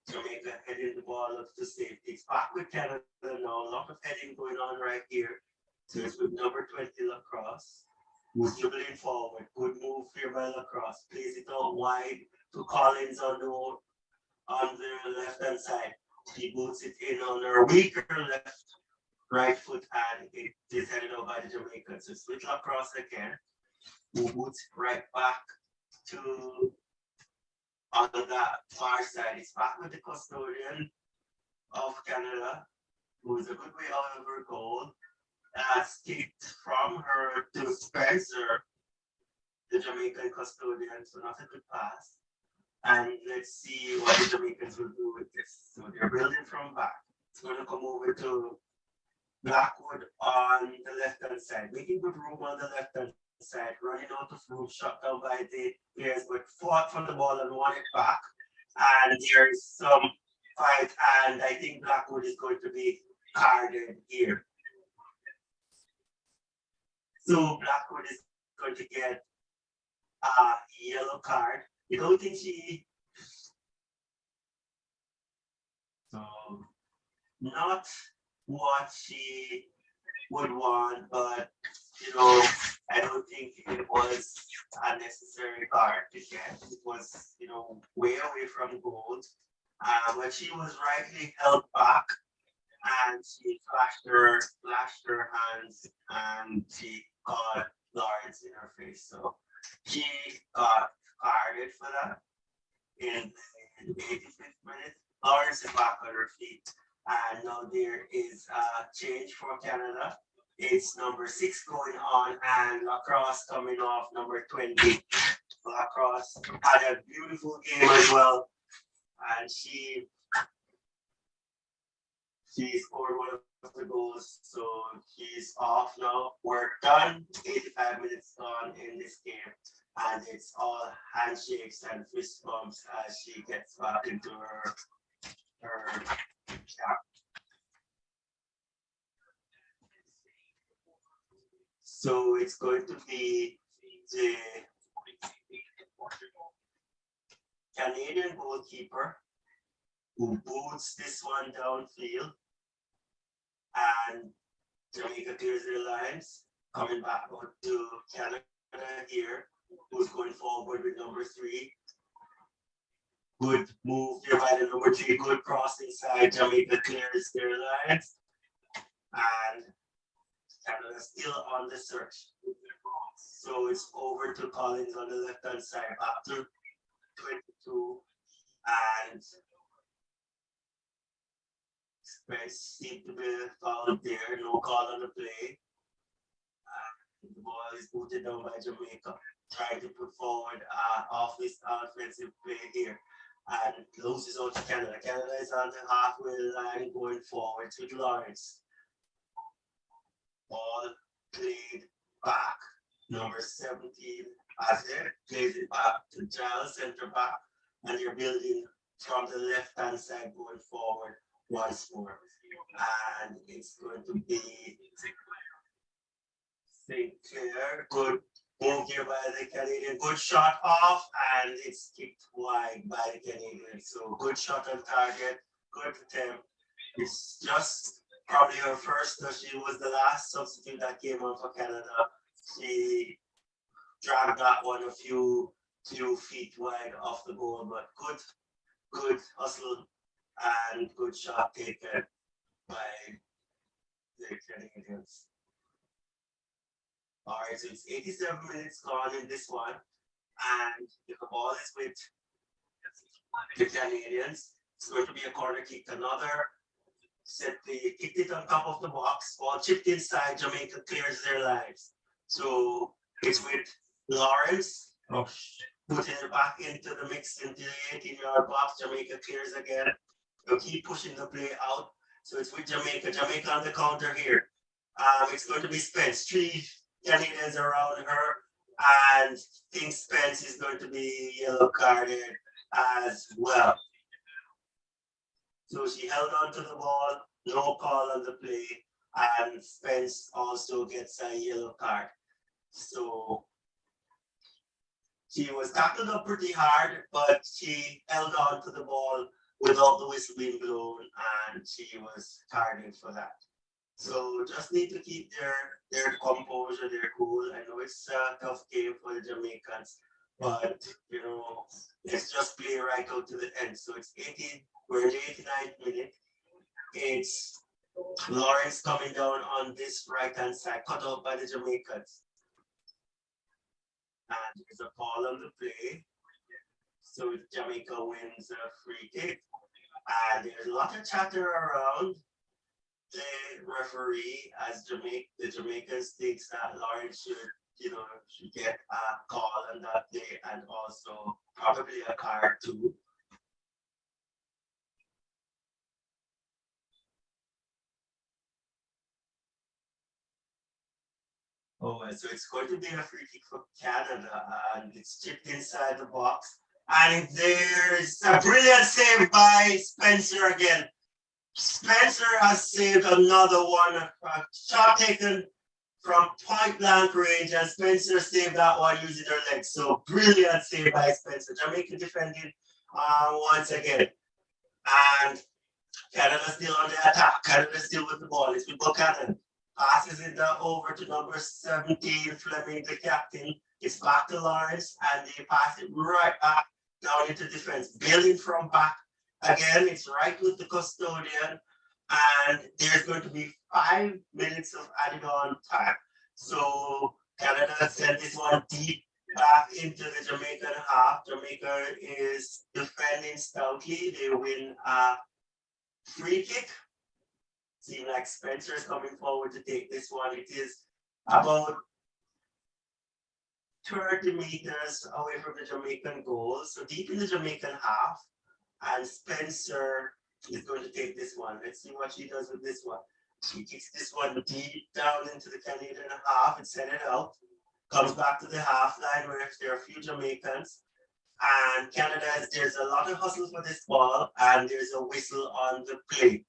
Jamaica heading the ball up to safety. It's back with Canada now. A lot of heading going on right here. So it's with number 20 Lacrosse, who's dribbling forward. Good move here by Lacrosse. Plays it out wide to Collins on the left-hand side. He boots it in on her weaker right foot, and it is headed out by the Jamaicans. So it's with Lacrosse again, who boots it right back to on that far side. It's back with the custodian of Canada, who is a good way out of her goal. Kicked from her to Spencer, the Jamaican custodian, so not a good pass. And let's see what the Jamaicans will do with this. So they're building from back. It's going to come over to Blackwood on the left-hand side, making good room on the left-hand side, running out of room, shot down by the players, but fought for the ball and won it back. And there's some fight, and I think Blackwood is going to be carded here. So Blackwood is going to get a yellow card. You don't think so not what she would want, but I don't think it was a necessary card to get. It was, way away from goal. But she was rightly held back, and she flashed her hands, and she got Lawrence in her face. So she got carded for that in the 85th minute. Lawrence is back on her feet, and now there is a change for Canada. It's number 6 going on, and Lacrosse coming off number 20. Lacrosse had a beautiful game as well, and she scored one of the goals, so he's off now. We're done. 85 minutes gone in this game, and it's all handshakes and fist bumps as she gets back into her cap. So it's going to be the Canadian goalkeeper who boots this one downfield, and Jamaica clears their lines, coming back out to Canada here, who's going forward with number 3. Good move there by the number 3, good cross inside. Jamaica clears their lines, and Canada still on the search. So it's over to Collins on the left-hand side, back to 22, and Spence seemed to be fouled there, no call on the play. The ball is booted down by Jamaica, trying to put forward off this offensive play here, and loses out to Canada. Canada is on the halfway line going forward with Lawrence. Ball played back, number 17, as it plays it back to Giles, center back, and they're building from the left-hand side going forward once more. And it's going to be St. Clair. Good move here by the Canadian. Good shot off, and it's kicked wide by the Canadian. So good shot on target, good attempt. It's just probably her first, she was the last substitute that came on for Canada. She dragged that one a few feet wide off the goal, but good hustle and good shot taken by the Canadians. All right, so it's 87 minutes gone in this one, and the ball is with the Canadians. It's going to be a corner kick. Another set play, kicked it on top of the box, ball chipped inside. Jamaica clears their lines. So it's with Lawrence putting it back into the mix into the 18-yard box. Jamaica clears again. They'll keep pushing the play out. So it's with Jamaica. Jamaica on the counter here. It's going to be Spence. 3 Canadians around her, and I think Spence is going to be yellow carded as well. So she held on to the ball, no call on the play, and Spence also gets a yellow card. So she was tackled up pretty hard, but she held on to the ball without the whistle being blown, and she was carded for that. So just need to keep their composure, their cool. I know it's a tough game for the Jamaicans, but let's just play right out to the end. So it's 18, we're in the 89th minute. It's Lawrence coming down on this right-hand side, cut out by the Jamaicans. And there's a foul on the play. So Jamaica wins a free kick. And there's a lot of chatter around the referee as the Jamaicans thinks that Lawrence should get a call on that day, and also probably a card too. Oh, so it's going to be a free kick for Canada, and it's chipped inside the box. And there's a brilliant save by Spencer again. Spencer has saved another one, a shot taken from point blank range, and Spencer saved that one using her legs. So brilliant save by Spencer. Jamaica defending once again. And Canada still on the attack. Canada still with the ball. It's with Buchanan. Passes it over to number 17, Fleming, the captain. It's back to Lawrence, and they pass it right back down into defense. Building from back. Again, it's right with the custodian, and there's going to be 5 minutes of added on time. So Canada sent this one deep back into the Jamaican half. Jamaica is defending stoutly. They win a free kick. Seems like Spencer is coming forward to take this one. It is about 30 meters away from the Jamaican goal, so deep in the Jamaican half. And Spencer is going to take this one. Let's see what she does with this one. He kicks this one deep down into the Canadian half and send it out. Comes back to the half line where there are a few Jamaicans. And Canada, there's a lot of hustle for this ball, and there's a whistle on the play.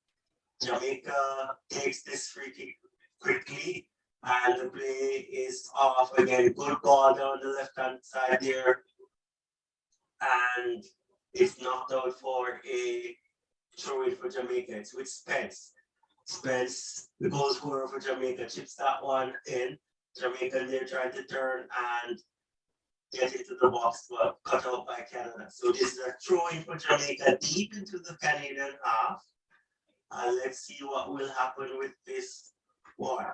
Jamaica takes this free kick quickly, and the play is off again. Good ball down the left-hand side there, and it's knocked out for a throw-in for Jamaica. It's with Spence. Spence, the goal scorer for Jamaica, chips that one in. Jamaica, they're trying to turn and get into the box, but cut out by Canada. So this is a throw-in for Jamaica deep into the Canadian half. And let's see what will happen with this one.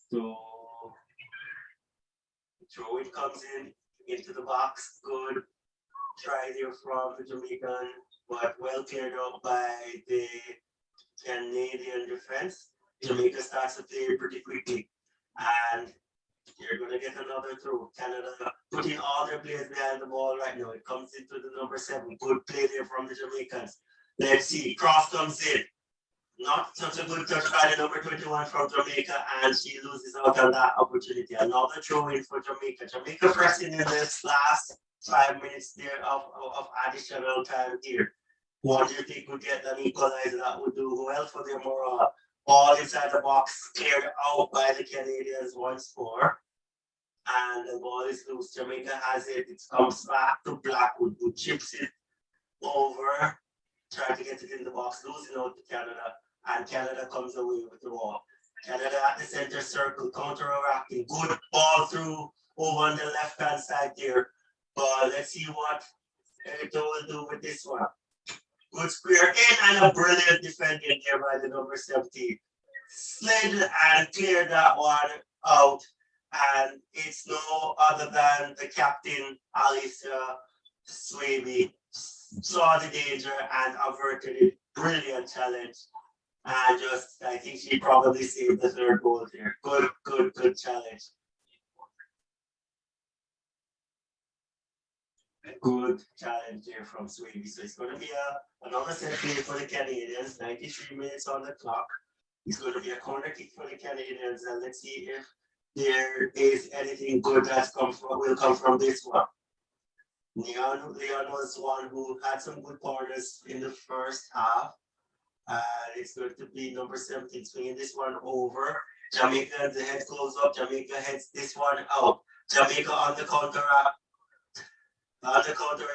So throw-in comes in into the box. Good try there from the Jamaican, but well cleared up by the Canadian defense. Jamaica starts to play pretty quickly, and you're going to get another throw. Canada putting all their players behind the ball right now. It comes into the number 7. Good play there from the Jamaicans. Let's see. Cross comes in. Not such a good touch by the number 21 from Jamaica, and she loses out on that opportunity. Another throw in for Jamaica. Jamaica pressing in this last 5 minutes there of additional time here. What do you think would get an equalizer that would do well for their morale? Ball inside the box, cleared out by the Canadians once more. And the ball is loose. Jamaica has it. It comes back to Blackwood, who chips it over, trying to get it in the box, losing out to Canada. And Canada comes away with the ball. Canada at the center circle, counter-attacking. Good ball through over on the left-hand side there. But let's see what Erito will do with this one. Good square in and a brilliant defending here by the number 17. Slid and cleared that one out. And it's no other than the captain, Alicia Swaby, saw the danger and averted it. Brilliant challenge. And just, I think she probably saved the 3rd goal here. Good challenge. Good challenge here from Swaby. So it's going to be another set play for the Canadians. 93 minutes on the clock. It's going to be a corner kick for the Canadians, and let's see if there is anything good will come from this one. Leon was one who had some good corners in the first half. It's going to be number 17 swinging this one over. Jamaica, the head goes up. Jamaica heads this one out. Jamaica on the counter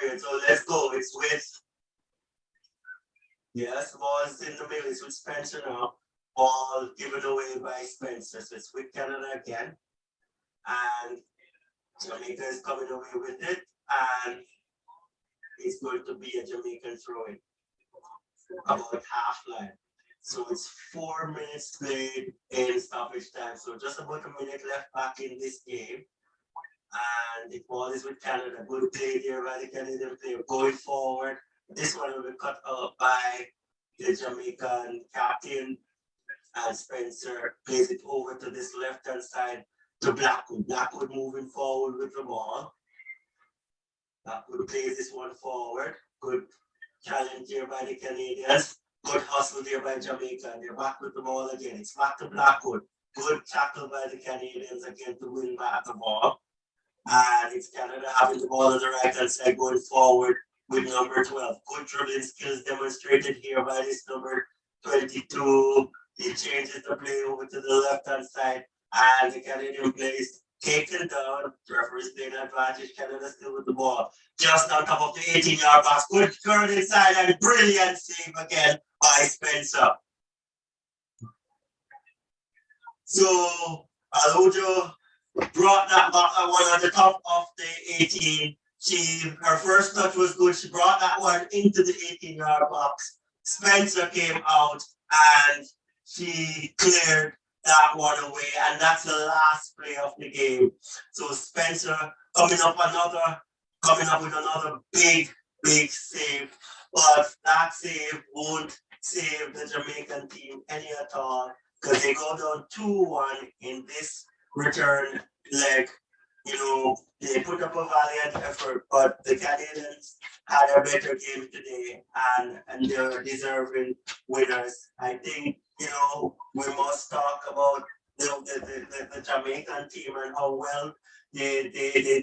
here. So let's go. It's with, yes, ball is in the middle. It's with Spencer now. Ball given away by Spencer. So it's with Canada again. And Jamaica is coming away with it. And it's going to be a Jamaican throw-in about half line. So it's 4 minutes played in stoppage time. So just about a minute left back in this game. And the ball is with Canada. Good play there by the Canadian player. Going forward. This one will be cut out by the Jamaican captain. And Spencer plays it over to this left-hand side to Blackwood. Blackwood moving forward with the ball. Blackwood plays this one forward. Good challenge here by the Canadians. Good hustle there by Jamaica. They're back with the ball again. It's back to Blackwood. Good tackle by the Canadians again to win back the ball. And it's Canada having the ball on the right-hand side going forward with number 12. Good dribbling skills demonstrated here by this number 22. He changes the play over to the left-hand side. And the Canadian plays taken down. Referee's playing advantage. Canada still with the ball. Just on top of the 18-yard box. Good turn inside and brilliant save again by Spencer. So Alojo brought that one on the top of the 18. Her first touch was good. She brought that one into the 18-yard box. Spencer came out and she cleared that one away, and that's the last play of the game. So Spencer coming up with another big save, but that save won't save the Jamaican team any at all because they go down 2-1 in this return leg they put up a valiant effort, but the Canadians had a better game today, and they're deserving winners. I think, we must talk about the Jamaican team and how well they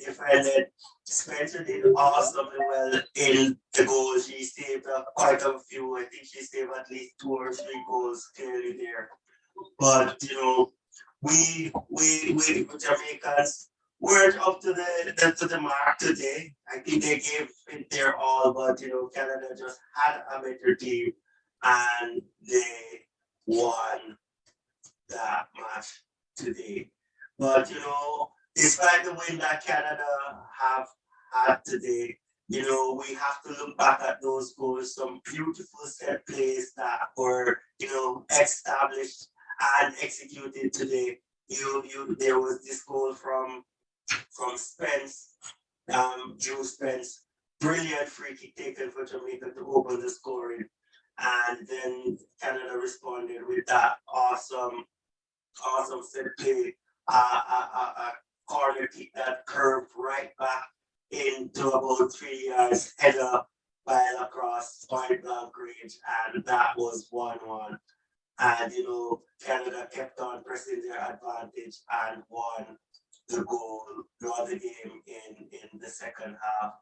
defended. Spencer did awesomely well in the goals. She saved quite a few. I think she saved at least 2 or 3 goals clearly there. But we Jamaicans weren't up to the mark today. I think they gave it their all, but Canada just had a better team and they won that match today. But despite the win that Canada have had today, we have to look back at those goals, some beautiful set plays that were, established and executed today. There was this goal from Spence, Drew Spence, brilliant free kick taken for Jamaica to open the scoring. And then Canada responded with that awesome set play, a corner kick that curved right back into about 3 yards, header by across point blank range, and that was 1-1. And Canada kept on pressing their advantage and won the game in the second half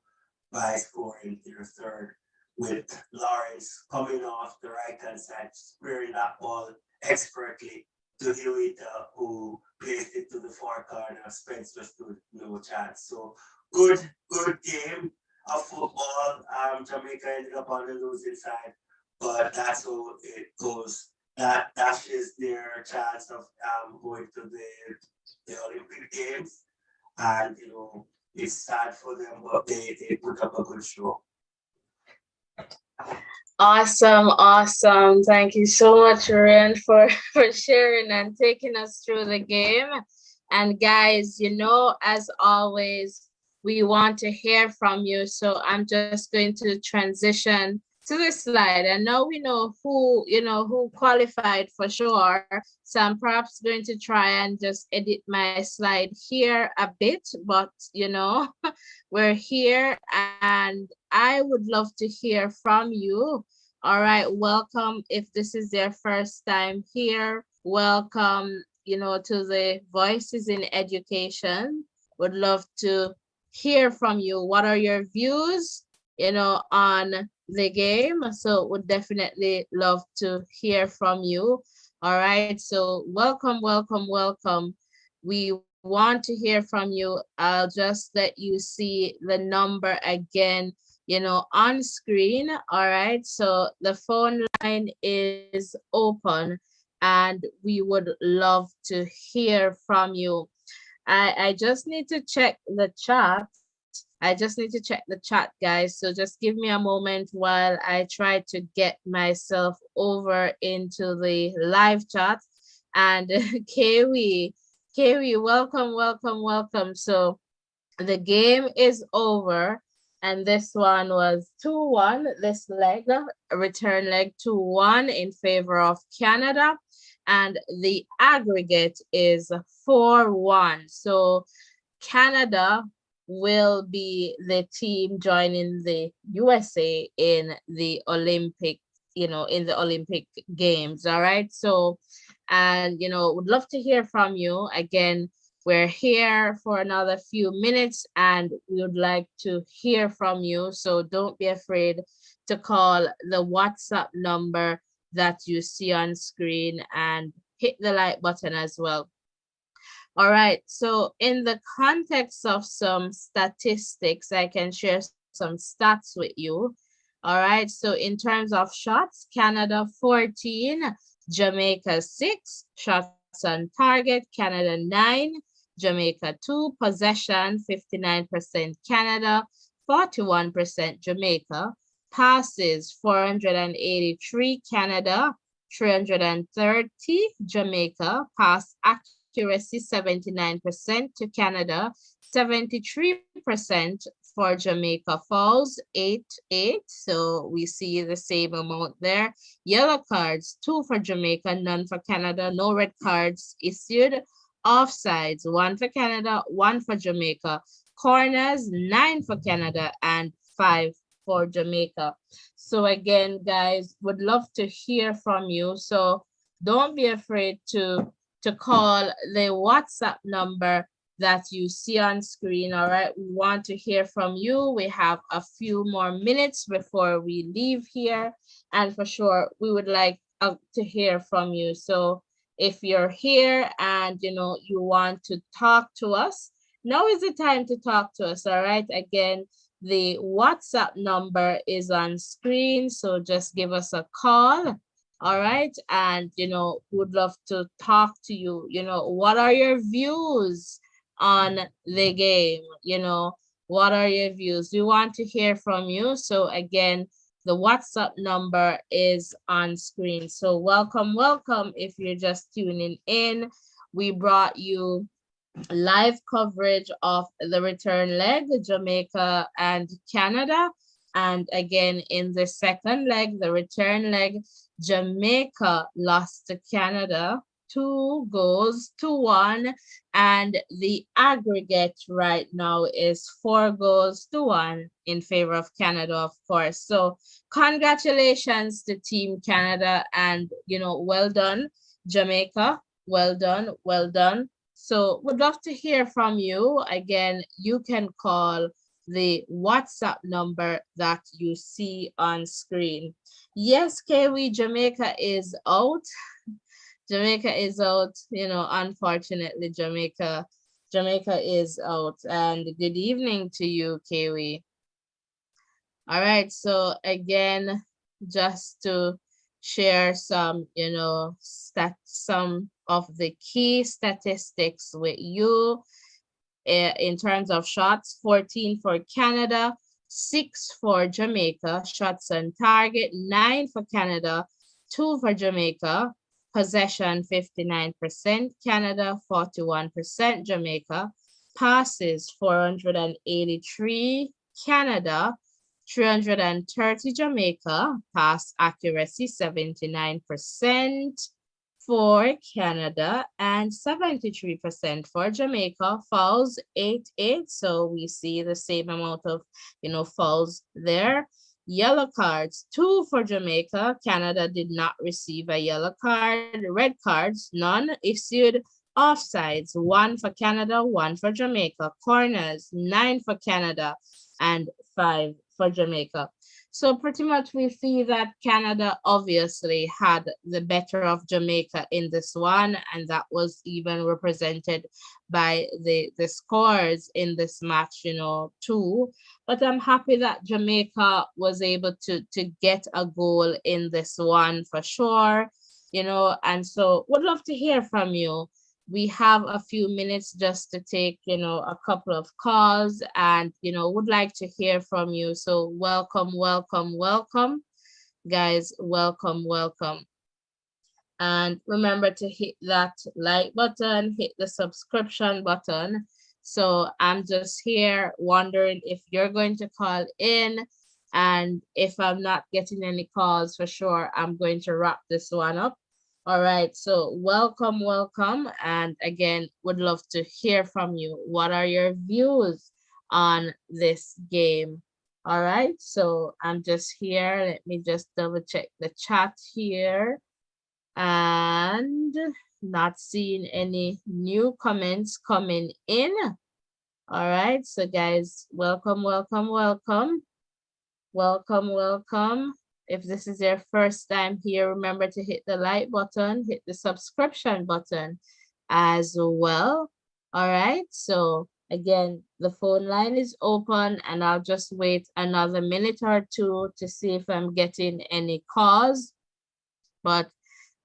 by scoring their third, with Lawrence coming off the right hand side, squaring that ball expertly to Huita, who placed it to the far corner. Spencer stood no chance. So good game of football. Jamaica ended up on the losing side, but that's how it goes. That is their chance of going to the Olympic Games, and it's sad for them, but they put up a good show. Awesome. Thank you so much, Ren, for sharing and taking us through the game. And guys, as always, we want to hear from you. So I'm just going to transition to the slide. And now we know who qualified for sure. So I'm perhaps going to try and just edit my slide here a bit, but we're here and I would love to hear from you. All right, welcome. If this is your first time here, welcome, to the Voices in Education. Would love to hear from you. What are your views, on the game? So would definitely love to hear from you. All right, so welcome. We want to hear from you. I'll just let you see the number again, on screen. All right, so the phone line is open and we would love to hear from you. I just need to check the chat. Guys. So just give me a moment while I try to get myself over into the live chat. And Kiwi, welcome. So the game is over. And this one was 2-1. This leg, return leg 2-1 in favor of Canada. And the aggregate is 4-1. So Canada will be the team joining the USA in the Olympic, Games. All right. So, and, would love to hear from you. Again, we're here for another few minutes and we would like to hear from you. So don't be afraid to call the WhatsApp number that you see on screen and hit the like button as well. All right, so in the context of some statistics, I can share some stats with you. All right, so in terms of shots, Canada 14, Jamaica 6, shots on target, Canada 9, Jamaica 2, possession 59% Canada, 41% Jamaica, passes 483 Canada, 330 Jamaica, pass accuracy 79% to Canada, 73% for Jamaica, falls 8-8. So we see the same amount there. Yellow cards, 2 for Jamaica, none for Canada, no red cards issued. Offsides, 1 for Canada, 1 for Jamaica. Corners, 9 for Canada and 5 for Jamaica. So again, guys, would love to hear from you. So don't be afraid to call the WhatsApp number that you see on screen. All right, we want to hear from you. We have a few more minutes before we leave here, and for sure we would like to hear from you. So if you're here and you want to talk to us, now is the time to talk to us. All right, again, the WhatsApp number is on screen, so just give us a call. All right, and would love to talk to you. What are your views on the game? What are your views? We want to hear from you. So again, the WhatsApp number is on screen. So welcome if you're just tuning in. We brought you live coverage of the return leg, Jamaica and Canada. And again, in the second leg, the return leg, Jamaica lost to Canada 2-1, and the aggregate right now is 4-1 in favor of Canada, of course. So congratulations to Team Canada, and well done, Jamaica. Well done, well done. So would love to hear from you. Again, you can call the WhatsApp number that you see on screen. Yes, Kiwi, Jamaica is out. Jamaica is out, unfortunately, Jamaica is out. And good evening to you, Kiwi. All right, so again, just to share some, some of the key statistics with you. In terms of shots, 14 for Canada, 6 for Jamaica. Shots on target, 9 for Canada, 2 for Jamaica. Possession, 59%, Canada, 41%, Jamaica. Passes, 483, Canada, 330, Jamaica. Pass accuracy, 79% for Canada and 73% for Jamaica. Fouls, 8-8. So we see the same amount of, fouls there. Yellow cards, 2 for Jamaica. Canada did not receive a yellow card. Red cards, none issued. Offsides, 1 for Canada, 1 for Jamaica. Corners, 9 for Canada and 5 for Jamaica. So pretty much we see that Canada obviously had the better of Jamaica in this one, and that was even represented by the scores in this match, too. But I'm happy that Jamaica was able to get a goal in this one for sure, and so would love to hear from you. We have a few minutes just to take, a couple of calls, and, would like to hear from you. So welcome, guys. Welcome. And remember to hit that like button, hit the subscription button. So I'm just here wondering if you're going to call in, and if I'm not getting any calls, for sure, I'm going to wrap this one up. All right, so welcome, and again, would love to hear from you. What are your views on this game? All right, so I'm just here. Let me just double check the chat here, and not seeing any new comments coming in. All right, so guys, welcome. If this is your first time here, remember to hit the like button, hit the subscription button as well. All right, so again, the phone line is open, and I'll just wait another minute or two to see if I'm getting any calls. But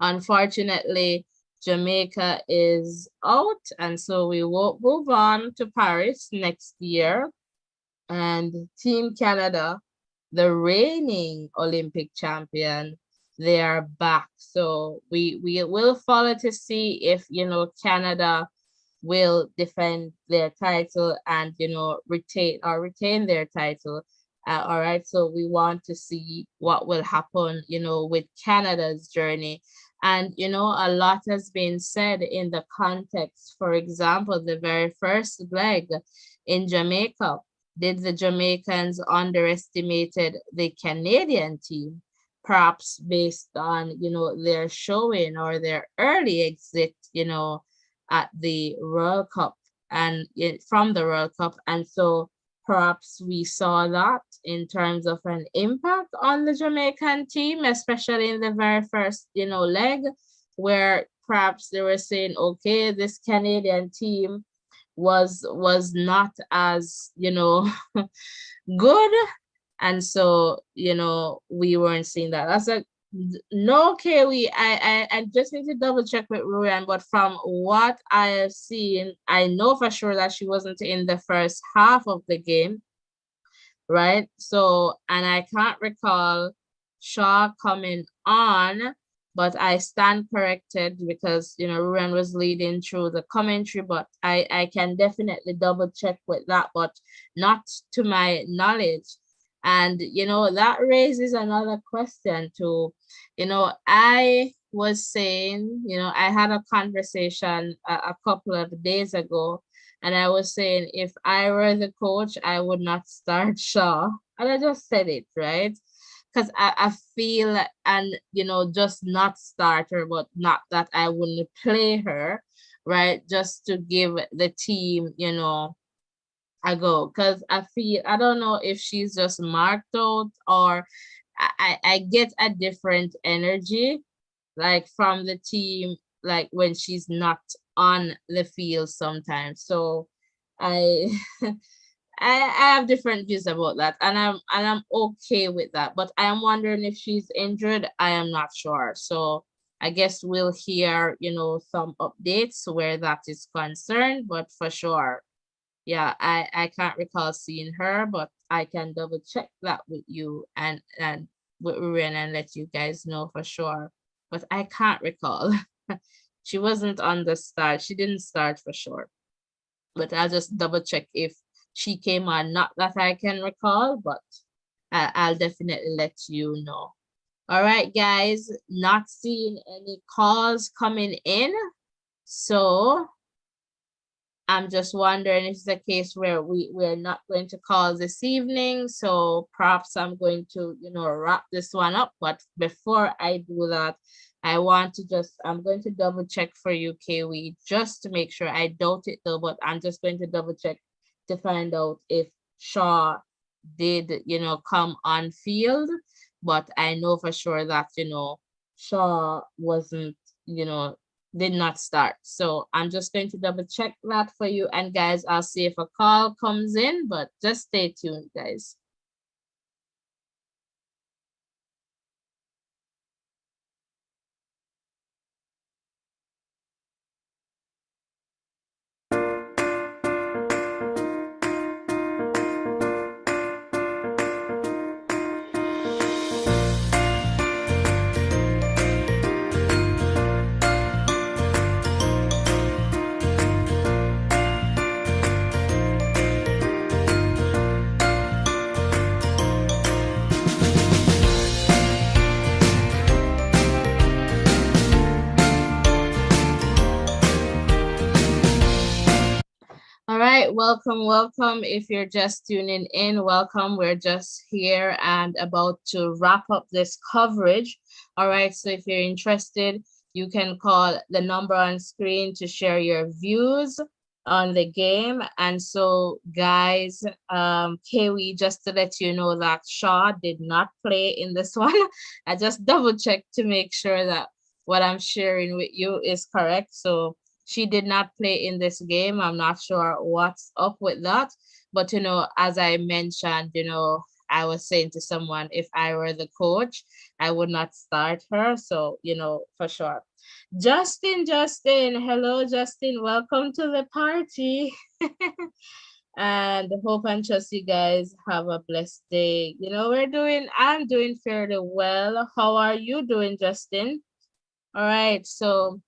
unfortunately, Jamaica is out, and so we won't move on to Paris next year. And Team Canada, the reigning Olympic champion, they are back. So we will follow to see if, Canada will defend their title and, retain their title. All right, so we want to see what will happen, with Canada's journey And, a lot has been said in the context. For example, the very first leg in Jamaica, did the Jamaicans underestimated the Canadian team, perhaps based on, their showing or their early exit, at the World Cup and from the World Cup. And so perhaps we saw that in terms of an impact on the Jamaican team, especially in the very first, leg, where perhaps they were saying, okay, this Canadian team was not as, good. And so, we weren't seeing that. That's like, no, Kaylee, I just need to double check with Ruan, but from what I have seen, I know for sure that she wasn't in the first half of the game, right? So, and I can't recall Shaw coming on, but I stand corrected because, Ruan was leading through the commentary, but I can definitely double check with that, but not to my knowledge. And, that raises another question too. I was saying, I had a conversation a couple of days ago, and I was saying if I were the coach, I would not start Shaw. And I just said it, right? Because I feel, and, just not start her, but not that I wouldn't play her, right? Just to give the team, I go, because I feel, I don't know if she's just marked out, or I get a different energy like from the team, like when she's not on the field sometimes. So I I have different views about that, and I'm okay with that. But I am wondering if she's injured. I am not sure. So I guess we'll hear, some updates where that is concerned, but for sure, yeah, I can't recall seeing her, but I can double check that with you and with Ruben and let you guys know for sure. But I can't recall. She wasn't on the start. She didn't start for sure. But I'll just double check if she came on. Not that I can recall, but I'll definitely let you know. All right, guys, not seeing any calls coming in. So I'm just wondering if it's a case where we're not going to call this evening. So perhaps I'm going to, wrap this one up. But before I do that, I'm going to double check for you, Kiwi, just to make sure. I doubt it though, but I'm just going to double check to find out if Shaw did, come on field. But I know for sure that, Shaw wasn't, did not start. So I'm just going to double check that for you. And guys, I'll see if a call comes in, but just stay tuned, guys. All right, welcome. If you're just tuning in, welcome. We're just here and about to wrap up this coverage. All right, so if you're interested, you can call the number on screen to share your views on the game. And so, guys, Kiwi, just to let you know that Shaw did not play in this one. I just double checked to make sure that what I'm sharing with you is correct. So she did not play in this game. I'm not sure what's up with that. But, as I mentioned, I was saying to someone, if I were the coach, I would not start her. So, for sure. Justin, hello, Justin. Welcome to the party. And hope and trust you guys have a blessed day. I'm doing fairly well. How are you doing, Justin? All right. So,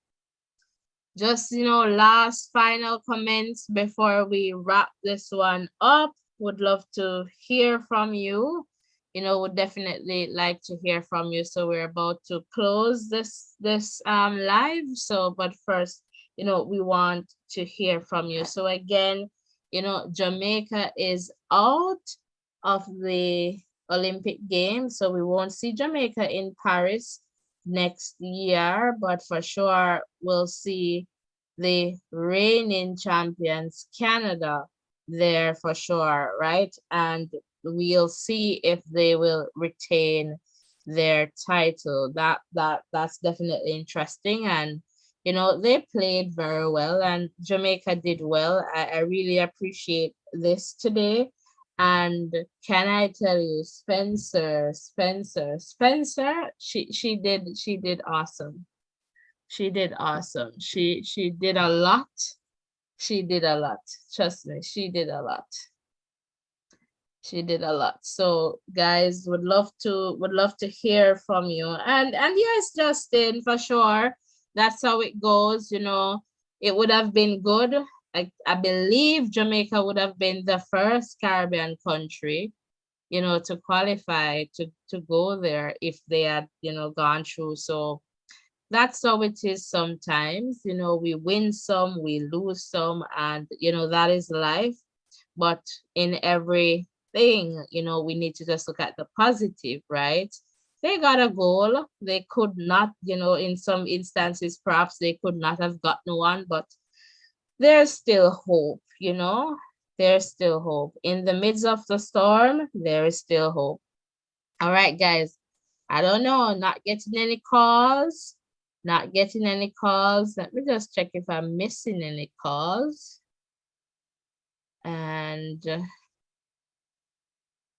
just, last final comments before we wrap this one up. Would love to hear from you. would definitely like to hear from you. So we're about to close this live. So, but first, we want to hear from you. So again, Jamaica is out of the Olympic Games, so we won't see Jamaica in Paris next year, but for sure we'll see the reigning champions, Canada, there for sure, right? And we'll see if they will retain their title. That's definitely interesting. And they played very well and Jamaica did well. I really appreciate this today. And can I tell you, Spencer, she did awesome. She did awesome. She did a lot. She did a lot. Trust me, she did a lot. She did a lot. So guys, would love to hear from you. And yes, Justin, for sure. That's how it goes, It would have been good. I believe Jamaica would have been the first Caribbean country, to qualify to go there if they had, gone through. So that's how it is sometimes. We win some, we lose some, and that is life. But in everything, we need to just look at the positive, right? They got a goal. They could not, in some instances, perhaps they could not have gotten one, but there's still hope, There's still hope. In the midst of the storm, there is still hope. All right, guys. I don't know, not getting any calls. Not getting any calls. Let me just check if I'm missing any calls. And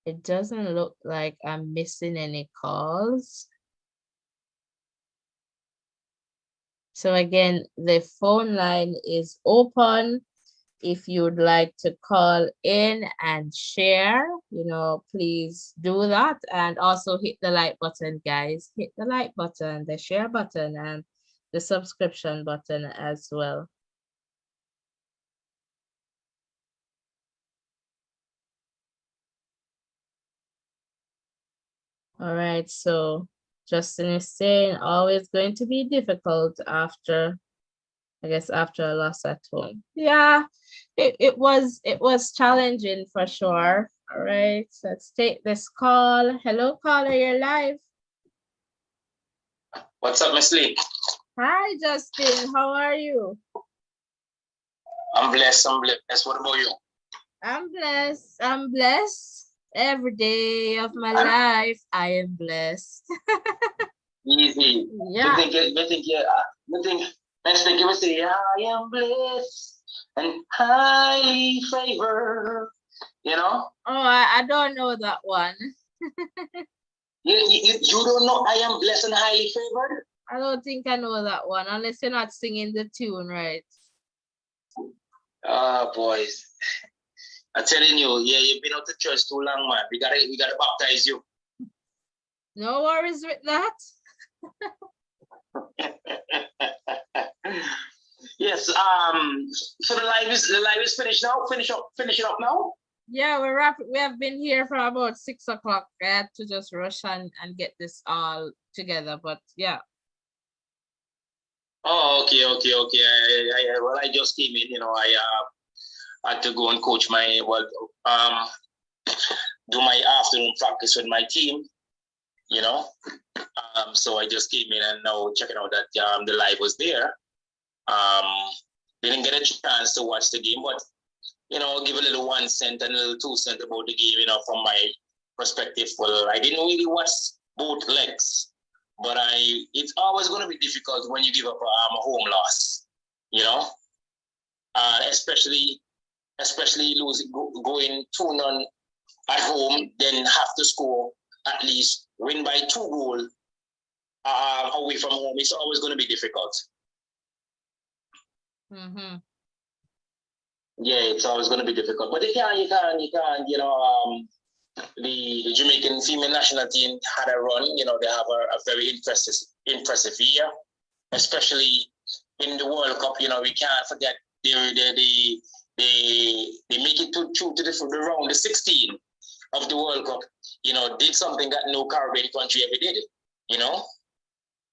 it doesn't look like I'm missing any calls. So again, the phone line is open. If you'd like to call in and share, please do that. And also hit the like button, guys. Hit the like button, the share button, and the subscription button as well. All right, so Justin is saying always going to be difficult after a loss at home. Yeah, it was challenging for sure. All right, so let's take this call. Hello, caller, you're live. What's up, Miss Lee? Hi, Justin. How are you? I'm blessed. What about you? I'm blessed. Every day of my life, I am blessed. Easy. Yeah. Next thing you will say, I am blessed and highly favored. Oh, I don't know that one. You don't know I am blessed and highly favored? I don't think I know that one, unless you're not singing the tune right. Boys. I'm telling you, you've been out to church too long, man. We gotta baptize you. No worries with that. Yes. So the live is finished now. Finish it up now. Yeah, we're wrapping. We have been here for about 6 o'clock. I had to just rush and get this all together, but yeah. Oh, okay. I just came in. I had to go and coach do my afternoon practice with my team. So I just came in and now checking out that the live was there. Didn't get a chance to watch the game, but give a little 1 cent and a little 2 cent about the game, from my perspective. Well, I didn't really watch both legs, but it's always going to be difficult when you give up a home loss, especially losing, going 2-0 at home, then have to score at least win by 2 goals away from home. It's always going to be difficult. Mm-hmm. Yeah, it's always going to be difficult. But you can, the Jamaican female national team had a run. They have a very impressive year, especially in the World Cup. We can't forget they make it to the round, the 16 of the World Cup. did something that no Caribbean country ever did,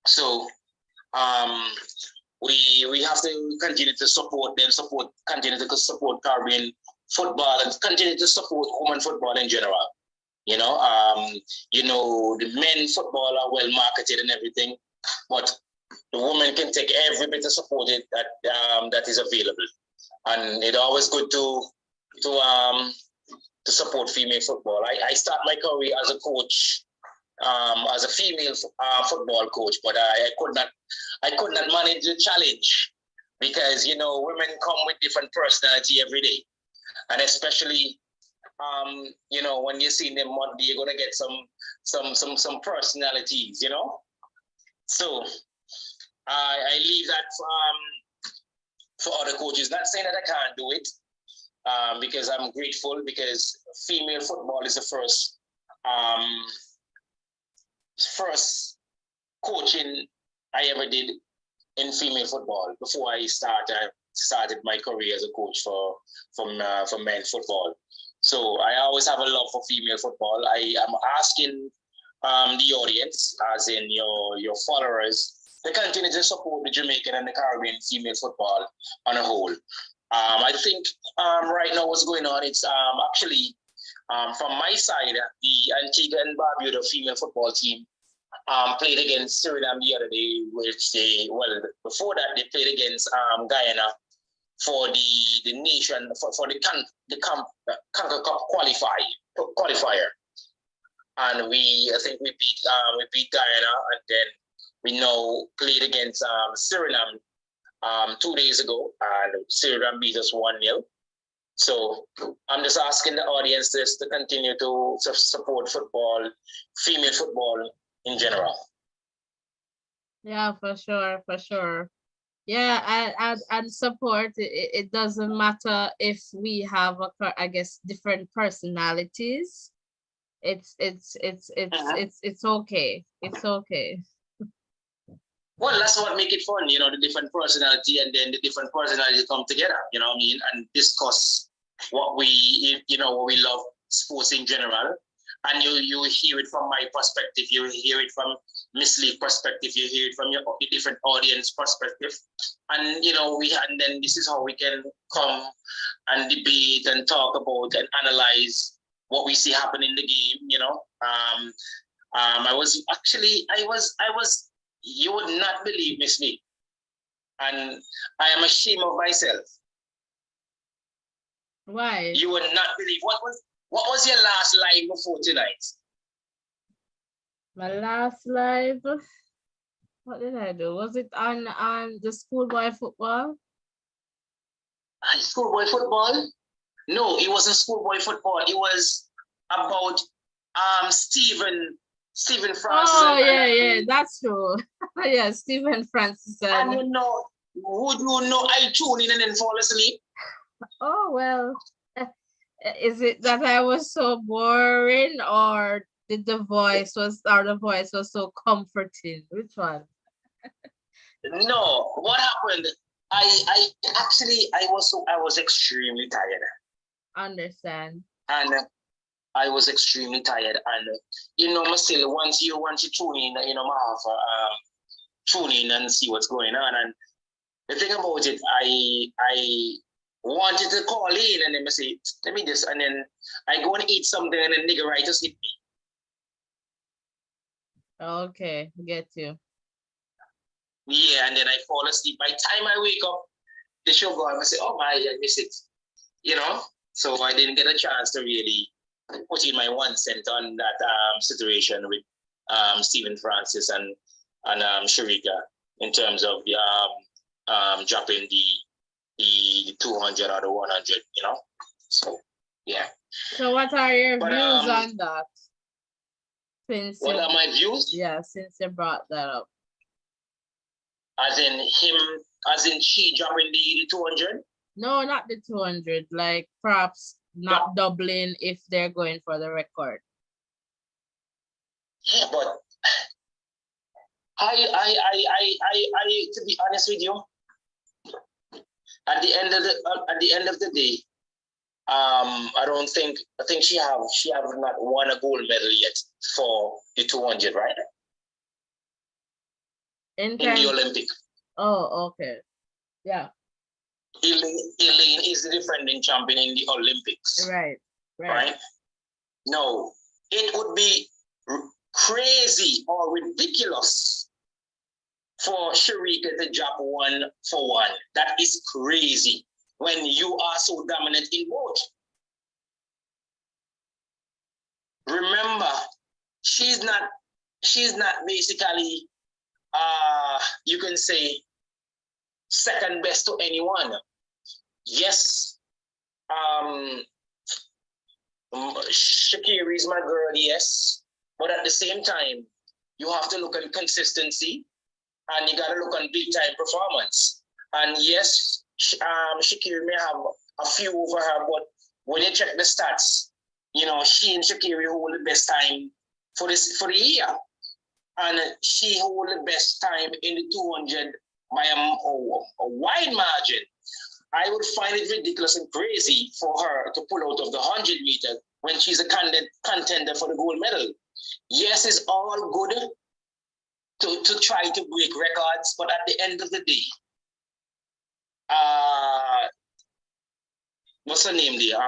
So we have to continue to support them, continue to support Caribbean football and continue to support women football in general. The men football are well marketed and everything, but the women can take every bit of support that is available. And it's always good to support female football. I start my career as a coach, as a female football coach, but I could not manage the challenge because women come with different personality every day, and especially when you see them Monday, you're gonna get some personalities, So I leave that for other coaches. Not saying that I can't do it, because I'm grateful because female football is the first coaching I ever did in female football before I started my career as a coach for men football. So I always have a love for female football. I am asking the audience, as in your followers, to continue to support the Jamaican and the Caribbean female football on a whole. I think right now what's going on, it's actually from my side, the Antigua and Barbuda female football team played against Suriname the other day, before that they played against Guyana for the nation, for the CONCACAF qualifier. And I think we beat Guyana, and then we now played against Suriname 2 days ago, and Suriname beat us 1-0. So I'm just asking the audience to continue to support football, female football in general. Yeah, for sure. Yeah, and support. It doesn't matter if we have different personalities. It's okay. It's okay. Well, that's what make it fun, the different personality, and then the different personalities come together, and discuss what we love, sports in general. And you hear it from my perspective, you hear it from Miss Lee's perspective, you hear it from your different audience perspective. And, and then this is how we can come and debate and talk about and analyze what we see happen in the game, you would not believe, Miss Lee, and I am ashamed of myself. Why? You would not believe. What was your last live before tonight? My last live? What did I do? Was it on the schoolboy football? Schoolboy football? No, it wasn't schoolboy football. It was about Stephen Francis. Oh, yeah, that's true. Yeah, Stephen Francis. And would you know I tune in and then fall asleep? Oh, well, is it that I was so boring, or the voice was so comforting? Which one? No, what happened? I was extremely tired. Understand. And I was extremely tired, and still once you tune in, I have tune in and see what's going on. And the thing about it, I wanted to call in and then say, let me just, and then I go and eat something, and then nigga right just hit me. Okay, get you. Yeah, and then I fall asleep. By the time I wake up, the show go, I say, oh my, I miss it. So I didn't get a chance to really put in my 1 cent on that situation with Stephen Francis and Sharika in terms of dropping the 200 or the 100, So yeah. So what are your views on that? What are my views? Yeah, since you brought that up. As in she dropping the 200? No, not the 200. Like perhaps not doubling if they're going for the record. Yeah, but I to be honest with you, at the end of the day, I think she have not won a gold medal yet for the 200, right? In the Olympic. Oh, okay. Yeah. Elaine is the defending champion in the Olympics. Right. No, it would be crazy or ridiculous for Sharika to drop 1 for 1. That is crazy when you are so dominant in both. Remember, she's not basically you can say second best to anyone. Yes, Shakira is my girl, yes, but at the same time, you have to look at consistency and you got to look on big time performance. And yes, Shakira may have a few over her, but when you check the stats, you know, she and Shakira hold the best time for the year. And she hold the best time in the 200 by a wide margin. I would find it ridiculous and crazy for her to pull out of the 100 meter when she's a contender for the gold medal. Yes, it's all good to try to break records, but at the end of the day, what's her name there?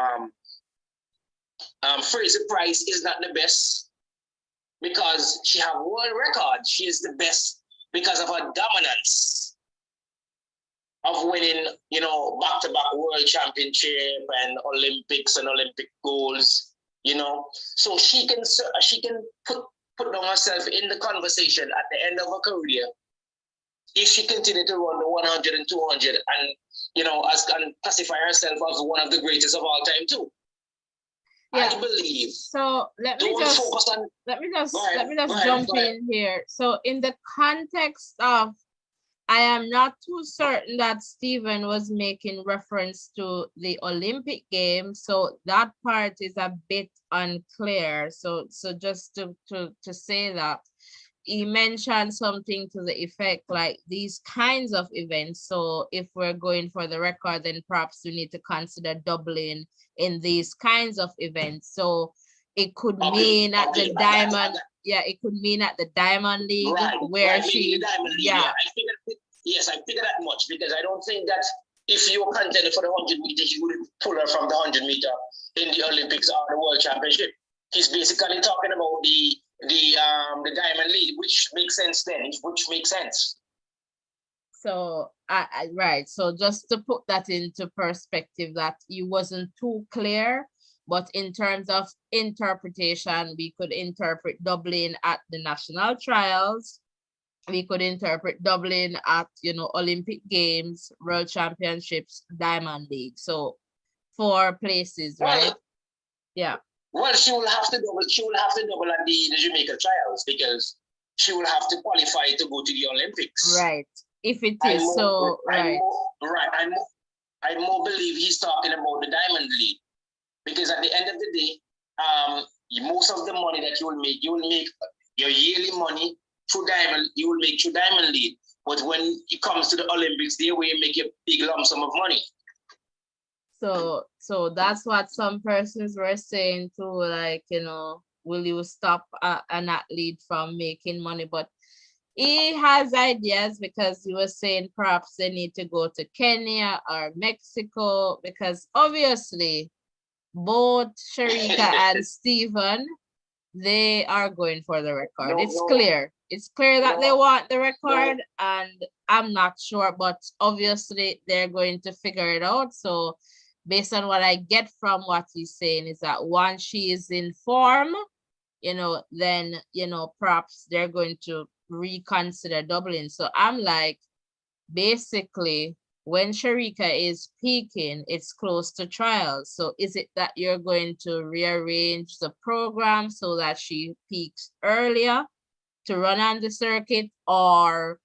Fraser Price is not the best because she have world record. She is the best because of her dominance of winning, you know, back-to-back world championship and Olympics and Olympic goals, you know. So she can put down herself in the conversation at the end of her career if she continued to run the 100 and 200 and, you know, and classify herself as one of the greatest of all time too. Yeah. I believe. So let me just jump in here. So in the context of, I am not too certain that Stephen was making reference to the Olympic Games, so that part is a bit unclear. So just to say that he mentioned something to the effect like these kinds of events. So if we're going for the record, then perhaps we need to consider doubling in these kinds of events. So it could mean at the Diamond. Yeah, it could mean at the Diamond League where she. Yeah. I figured that much because I don't think that if you were contender for the 100 meters, you would pull her from the 100 meter in the Olympics or the World Championship. He's basically talking about the Diamond League, which makes sense then. Which makes sense. So right. So just to put that into perspective, that he wasn't too clear. But in terms of interpretation, we could interpret doubling at the national trials. We could interpret doubling at, you know, Olympic Games, World Championships, Diamond League. So 4 places, right? Yeah. Well, she will have to double. She will have to double at the Jamaica trials because she will have to qualify to go to the Olympics. Right. If it is so, right. I more believe he's talking about the Diamond League because at the end of the day, most of the money that you will make your yearly money through Diamond. You will make through Diamond League, but when it comes to the Olympics, there where you make a big lump sum of money. So that's what some persons were saying too, like, you know, will you stop an athlete from making money? But he has ideas because he was saying perhaps they need to go to Kenya or Mexico because obviously both Sharika and Stephen, they are going for the record. It's clear. It's clear that they want the record, and I'm not sure, but obviously they're going to figure it out. So based on what I get from what he's saying is that once she is in form, you know, then, you know, perhaps they're going to reconsider doubling. So I'm like, basically, when Sharika is peaking, it's close to trials. So is it that you're going to rearrange the program so that she peaks earlier to run on the circuit, or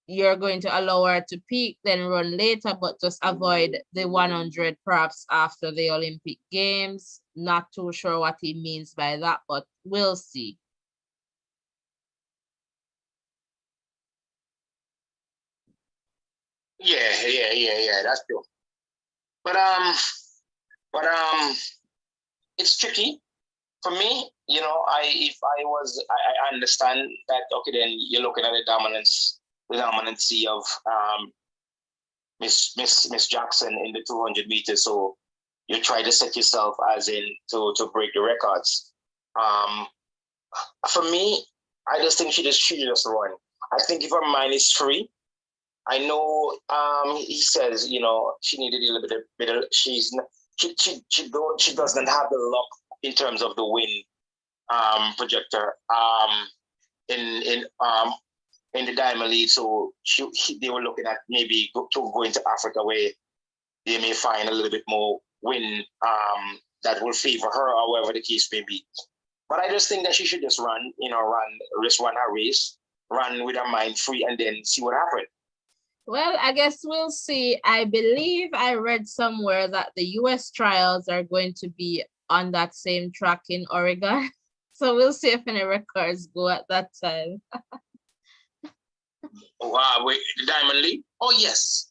you're going to allow her to peak, then run later, but just avoid the 100 perhaps after the Olympic Games? Not too sure what he means by that, but we'll see. Yeah, that's true. But But it's tricky for me. You know, I understand that. Okay, then you're looking at the dominancy of Miss Jackson in the 200 meters. So you try to set yourself as in to break the records. For me, I just think she just run. I think if her mind is free, I know he says, you know, she needed a little bit of she doesn't have the luck in terms of the win projector in the Diamond League. So they were looking at maybe going to Africa where they may find a little bit more win that will favor her, or whatever the case may be. But I just think that she should just run her race, run with her mind free, and then see what happens. Well, I guess we'll see. I believe I read somewhere that the US trials are going to be on that same track in Oregon. So we'll see if any records go at that time. Wow, wait, the Diamond League? Oh, yes.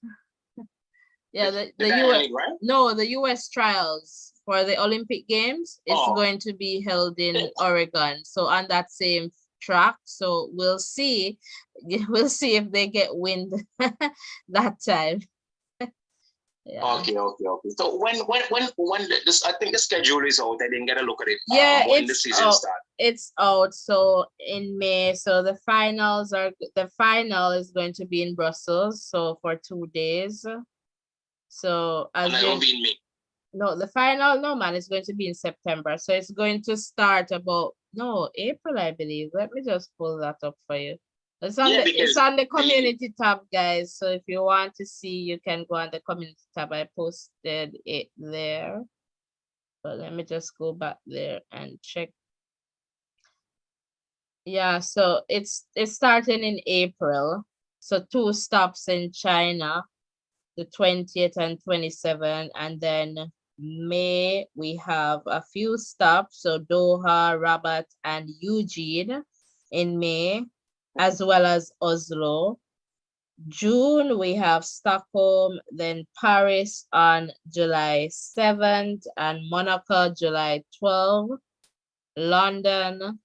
Yeah, the Diamond US, League, right? no, the US trials for the Olympic Games is going to be held in Oregon. So on that same track. So we'll see. We'll see if they get wind that time. Yeah. Okay. So when this, I think the schedule is out. I didn't get a look at it. Yeah, when the season starts. It's out. So in May. So the final is going to be in Brussels. So for 2 days. So as and it will be in May. No, the final, no man, it's going to be in September. So it's going to start April, I believe. Let me just pull that up for you. It's on the community tab, guys. So if you want to see, you can go on the community tab. I posted it there. But let me just go back there and check. Yeah, so it's starting in April. So 2 stops in China, the 20th and 27th, and then May we have a few stops. So Doha, Rabat, and Eugene in May, as well as Oslo. June, we have Stockholm, then Paris on July 7th, and Monaco, July 12th, London,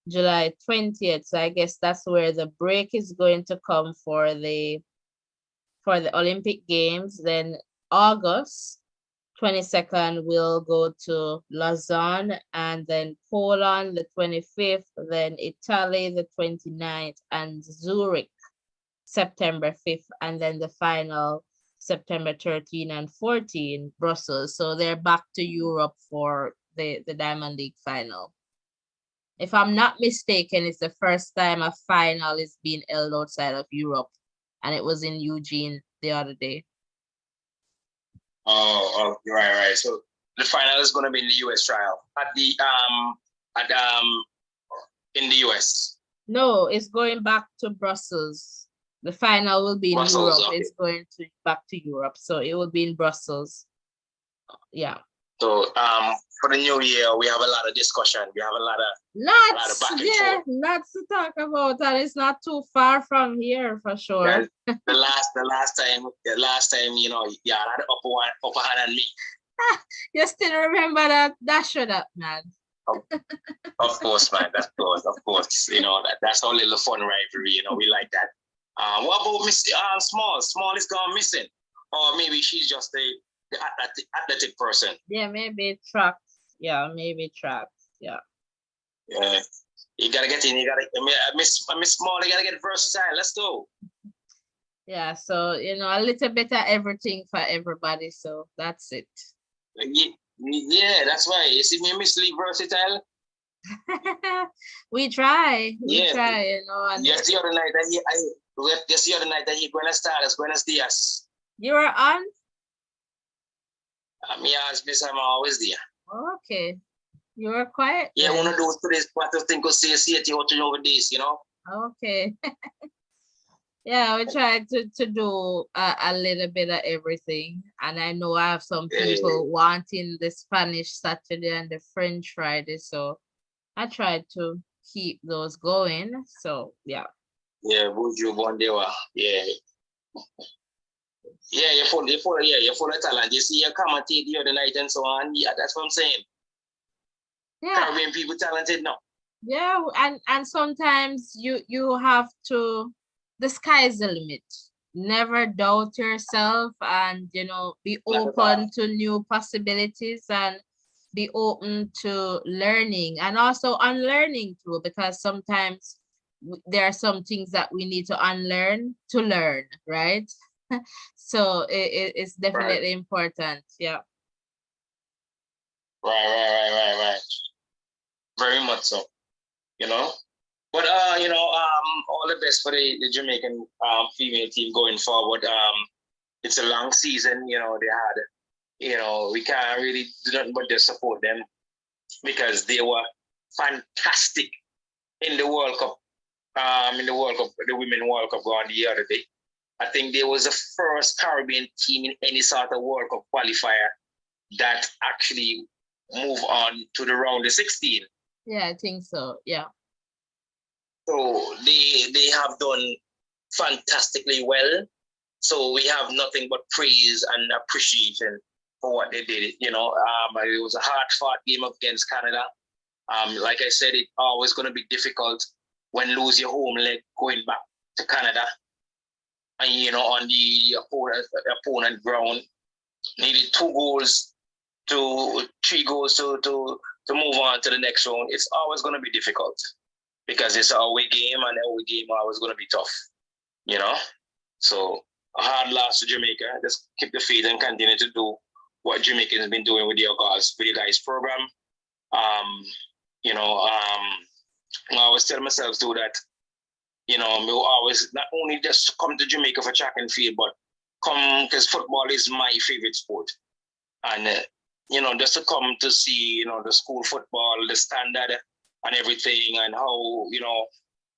July 20th. So I guess that's where the break is going to come for the Olympic Games. Then August 22nd, we'll go to Lausanne, and then Poland, the 25th, then Italy, the 29th, and Zurich, September 5th, and then the final September 13 and 14, Brussels. So they're back to Europe for the Diamond League final. If I'm not mistaken, it's the first time a final is being held outside of Europe, and it was in Eugene the other day. Oh, right. So the final is going to be in the US trial in the US. No, it's going back to Brussels. The final will be in Europe. Okay. It's going back to Europe, so it will be in Brussels. Yeah. So for the new year, we have a lot of discussion. We have a lot of back and forth. Lots to talk about, and it's not too far from here for sure. Yeah, the last time, you know, yeah, I had upper hand on me. You still remember that shut up, man. Of course, man. Of course. You know, that's our little fun rivalry. You know, we like that. What about Miss Small? Small is gone missing, or maybe she's just the athletic person. Yeah, maybe track. Yeah, maybe track. Yeah. Yeah. You gotta get in. You gotta. Miss Small. You gotta get versatile. Let's go. Yeah. So you know, a little bit of everything for everybody. So that's it. Yeah, that's why. You see me, Miss Lee versatile. We try. We try. You know. And yes, the other night that he Buenos Dias. You were on. I'm always there. Okay. You were quiet. Yeah, one of those today's part of things see it over this, you know. Okay. Yeah, we try to do a little bit of everything. And I know I have some people wanting the Spanish Saturday and the French Friday. So I try to keep those going. So yeah. Yeah, bonjour, bon dewa. Yeah. Yeah, you're full of talent. You see, you commentate the other night and so on. Yeah, that's what I'm saying. Yeah. Caribbean people talented now. Yeah, and sometimes you have to, the sky's the limit. Never doubt yourself, and be open to new possibilities, and be open to learning and also unlearning too, because sometimes there are some things that we need to unlearn to learn, right? So it's definitely important. Yeah. Right. Very much so. But all the best for the Jamaican female team going forward. It's a long season. They had. We can't really do nothing but just support them because they were fantastic in the World Cup. The Women World Cup on the other day. I think there was the first Caribbean team in any sort of World Cup qualifier that actually move on to the round of 16. Yeah, I think so. Yeah. So they have done fantastically well. So we have nothing but praise and appreciation for what they did. It was a hard-fought game against Canada. Like I said, it's always going to be difficult when lose your home leg going back to Canada. And, on the opponent ground, needed 3 goals to move on to the next round. It's always going to be difficult because it's an away game, and the away game always going to be tough, So a hard loss to Jamaica. Just keep the faith and continue to do what Jamaica has been doing with your guys' program. I always tell myself too that, we always not only just come to Jamaica for track and field, but come because football is my favorite sport. And, just to come to see, the school football, the standard and everything, and how,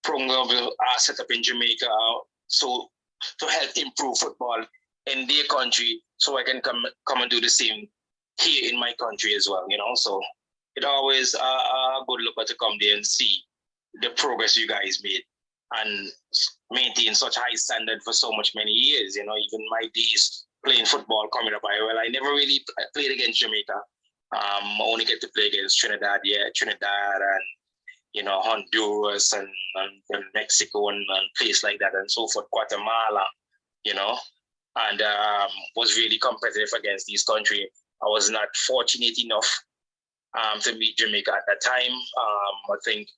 programs are set up in Jamaica. So to help improve football in their country, so I can come and do the same here in my country as well, So it always a good look to come there and see the progress you guys made and maintain such high standard for so much many years. Even my days playing football coming up, I never really played against Jamaica. I only get to play against Trinidad and Honduras and Mexico and places like that and so forth, Guatemala, and was really competitive against these countries. I was not fortunate enough to meet Jamaica at that time. I think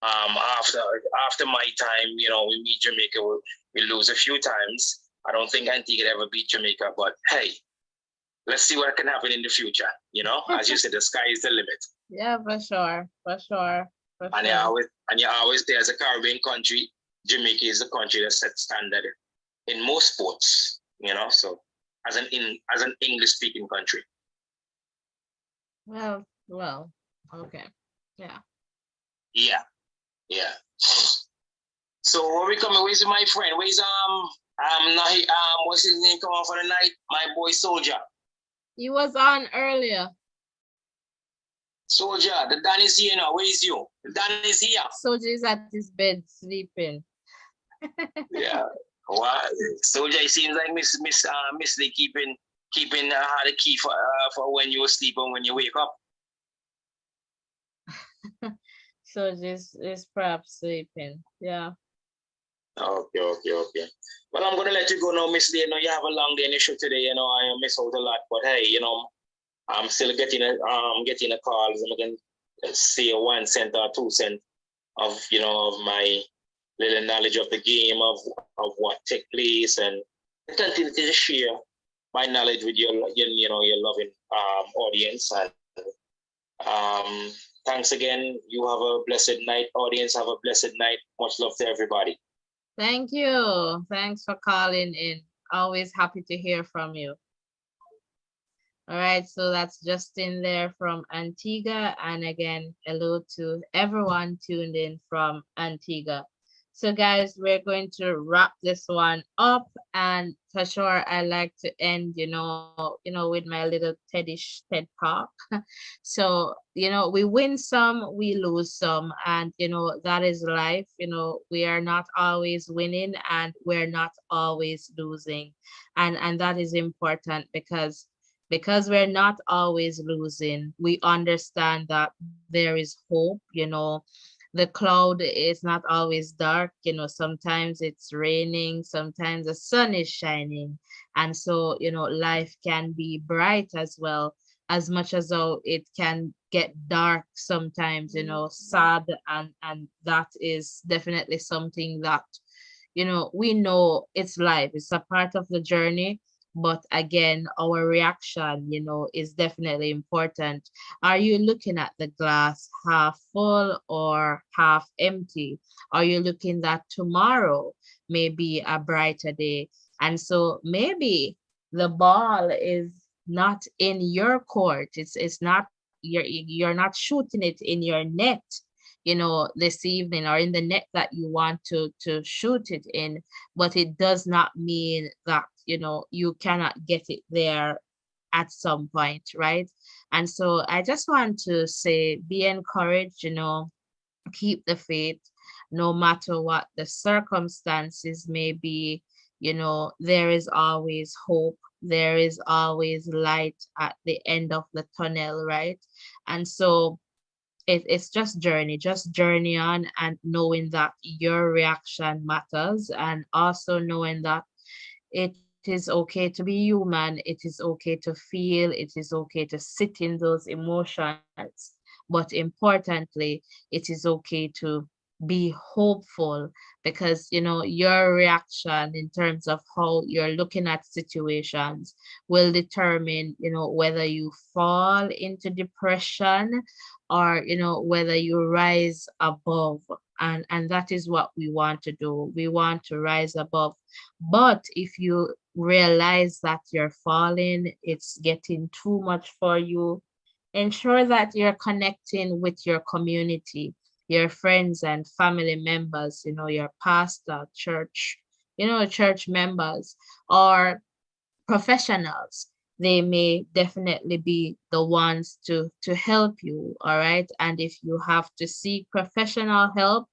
after my time, we meet Jamaica, we lose a few times. I don't think Antigua ever beat Jamaica, but hey, let's see what can happen in the future. As you said, the sky is the limit. Yeah, for sure. And you always say, as a Caribbean country, Jamaica is the country that sets standard in most sports. So as an English speaking country. Well, okay, yeah. So where we coming? Where's my friend? Where's what's his name? Come on for the night, my boy Soldier. He was on earlier. Soldier, the Dan is here now. Where is you? The Dan is here. Soldier is at his bed sleeping. Yeah. Well, Soldier, it seems like Miss Lee keeping the key for when you sleep and when you wake up. Soldier is perhaps sleeping. Yeah. Okay. Well, I'm gonna let you go now, Miss Lee. You have a long day in the show today. I miss out a lot, but hey, I'm still getting a calls, and I can see a 1 cent or 2 cent of of my little knowledge of the game, of what took place, and continue to share my knowledge with your loving audience. And thanks again. You have a blessed night, audience. Have a blessed night. Much love to everybody. Thank you. Thanks for calling in. Always happy to hear from you. All right, so that's Justin there from Antigua. And again, hello to everyone tuned in from Antigua. So guys, we're going to wrap this one up, and for sure I like to end, with my little TED talk. So, we win some, we lose some, and that is life. We are not always winning and we're not always losing. And that is important because we're not always losing, we understand that there is hope. The cloud is not always dark. Sometimes it's raining, sometimes the sun is shining. And so, life can be bright as well, as much as though it can get dark sometimes, sad. And that is definitely something that, we know it's life, it's a part of the journey. But again, our reaction, is definitely important. Are you looking at the glass half full or half empty? Are you looking that tomorrow may be a brighter day? And so maybe the ball is not in your court. It's not, you're not shooting it in your net, this evening, or in the net that you want to shoot it in. But it does not mean that, you cannot get it there at some point, right? And so I just want to say, be encouraged, keep the faith, no matter what the circumstances may be. There is always hope, there is always light at the end of the tunnel, right? And so it's just journey on, and knowing that your reaction matters, and also knowing that it is okay to be human, it is okay to feel, it is okay to sit in those emotions. But importantly, it is okay to be hopeful, because your reaction in terms of how you're looking at situations will determine, whether you fall into depression, or whether you rise above. And that is what we want to do, we want to rise above. But if you realize that you're falling, it's getting too much for you, ensure that you're connecting with your community, your friends and family members, your pastor, church, church members, or professionals. They may definitely be the ones to help you, all right? And if you have to seek professional help.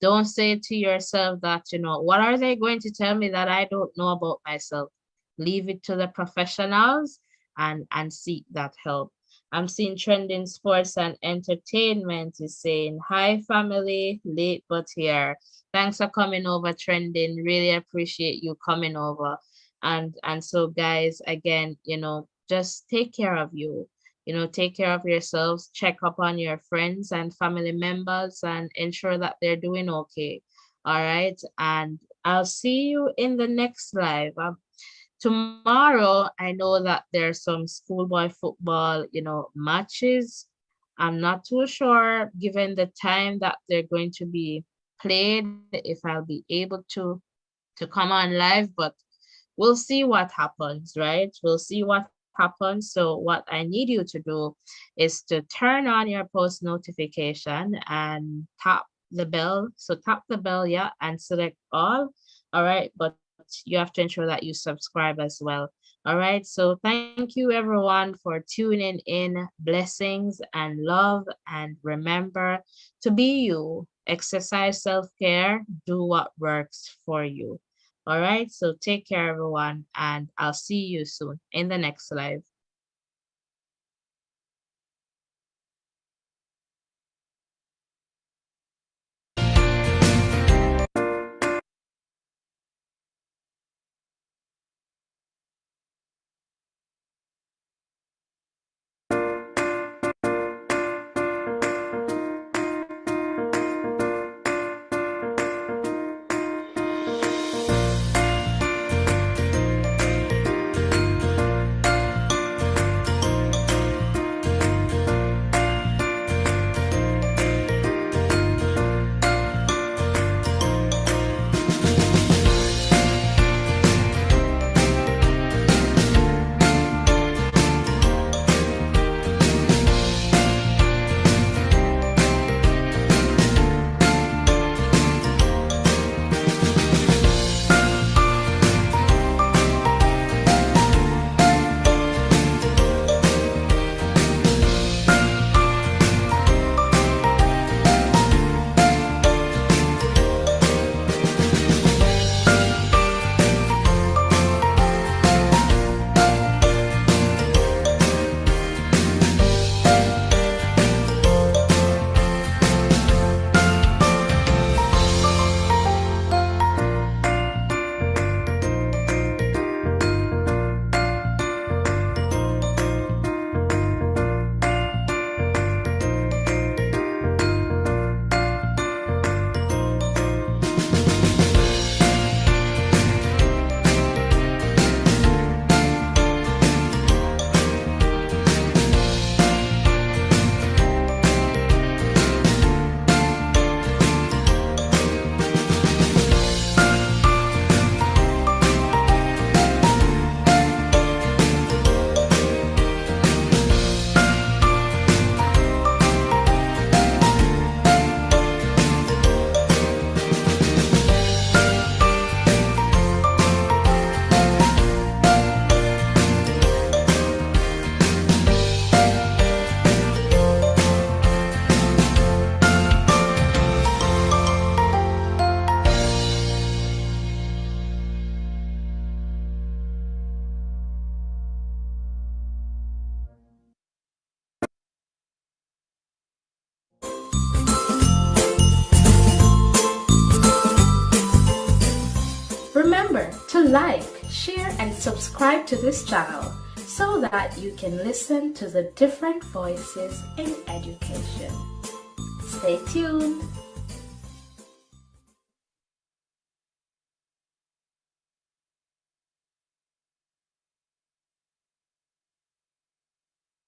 Don't say to yourself that, what are they going to tell me that I don't know about myself? Leave it to the professionals, and seek that help. I'm seeing Trending Sports and Entertainment is saying, hi family, late but here. Thanks for coming over, Trending. Really appreciate you coming over. And so guys, again, just take care of you. Take care of yourselves, check up on your friends and family members, and ensure that they're doing okay. All right. And I'll see you in the next live. Tomorrow, I know that there's some schoolboy football, matches. I'm not too sure, given the time that they're going to be played, if I'll be able to come on live, but we'll see what happens, right? We'll see what happens. So what I need you to do is to turn on your post notification and tap the bell. So tap the bell, yeah, and select all right? But you have to ensure that you subscribe as well. All right, so thank you everyone for tuning in. Blessings and love, and remember to be you. Exercise self-care, do what works for you. All right, so take care everyone, and I'll see you soon in the next live. like, share, and subscribe to this channel so that you can listen to the different voices in education. Stay tuned.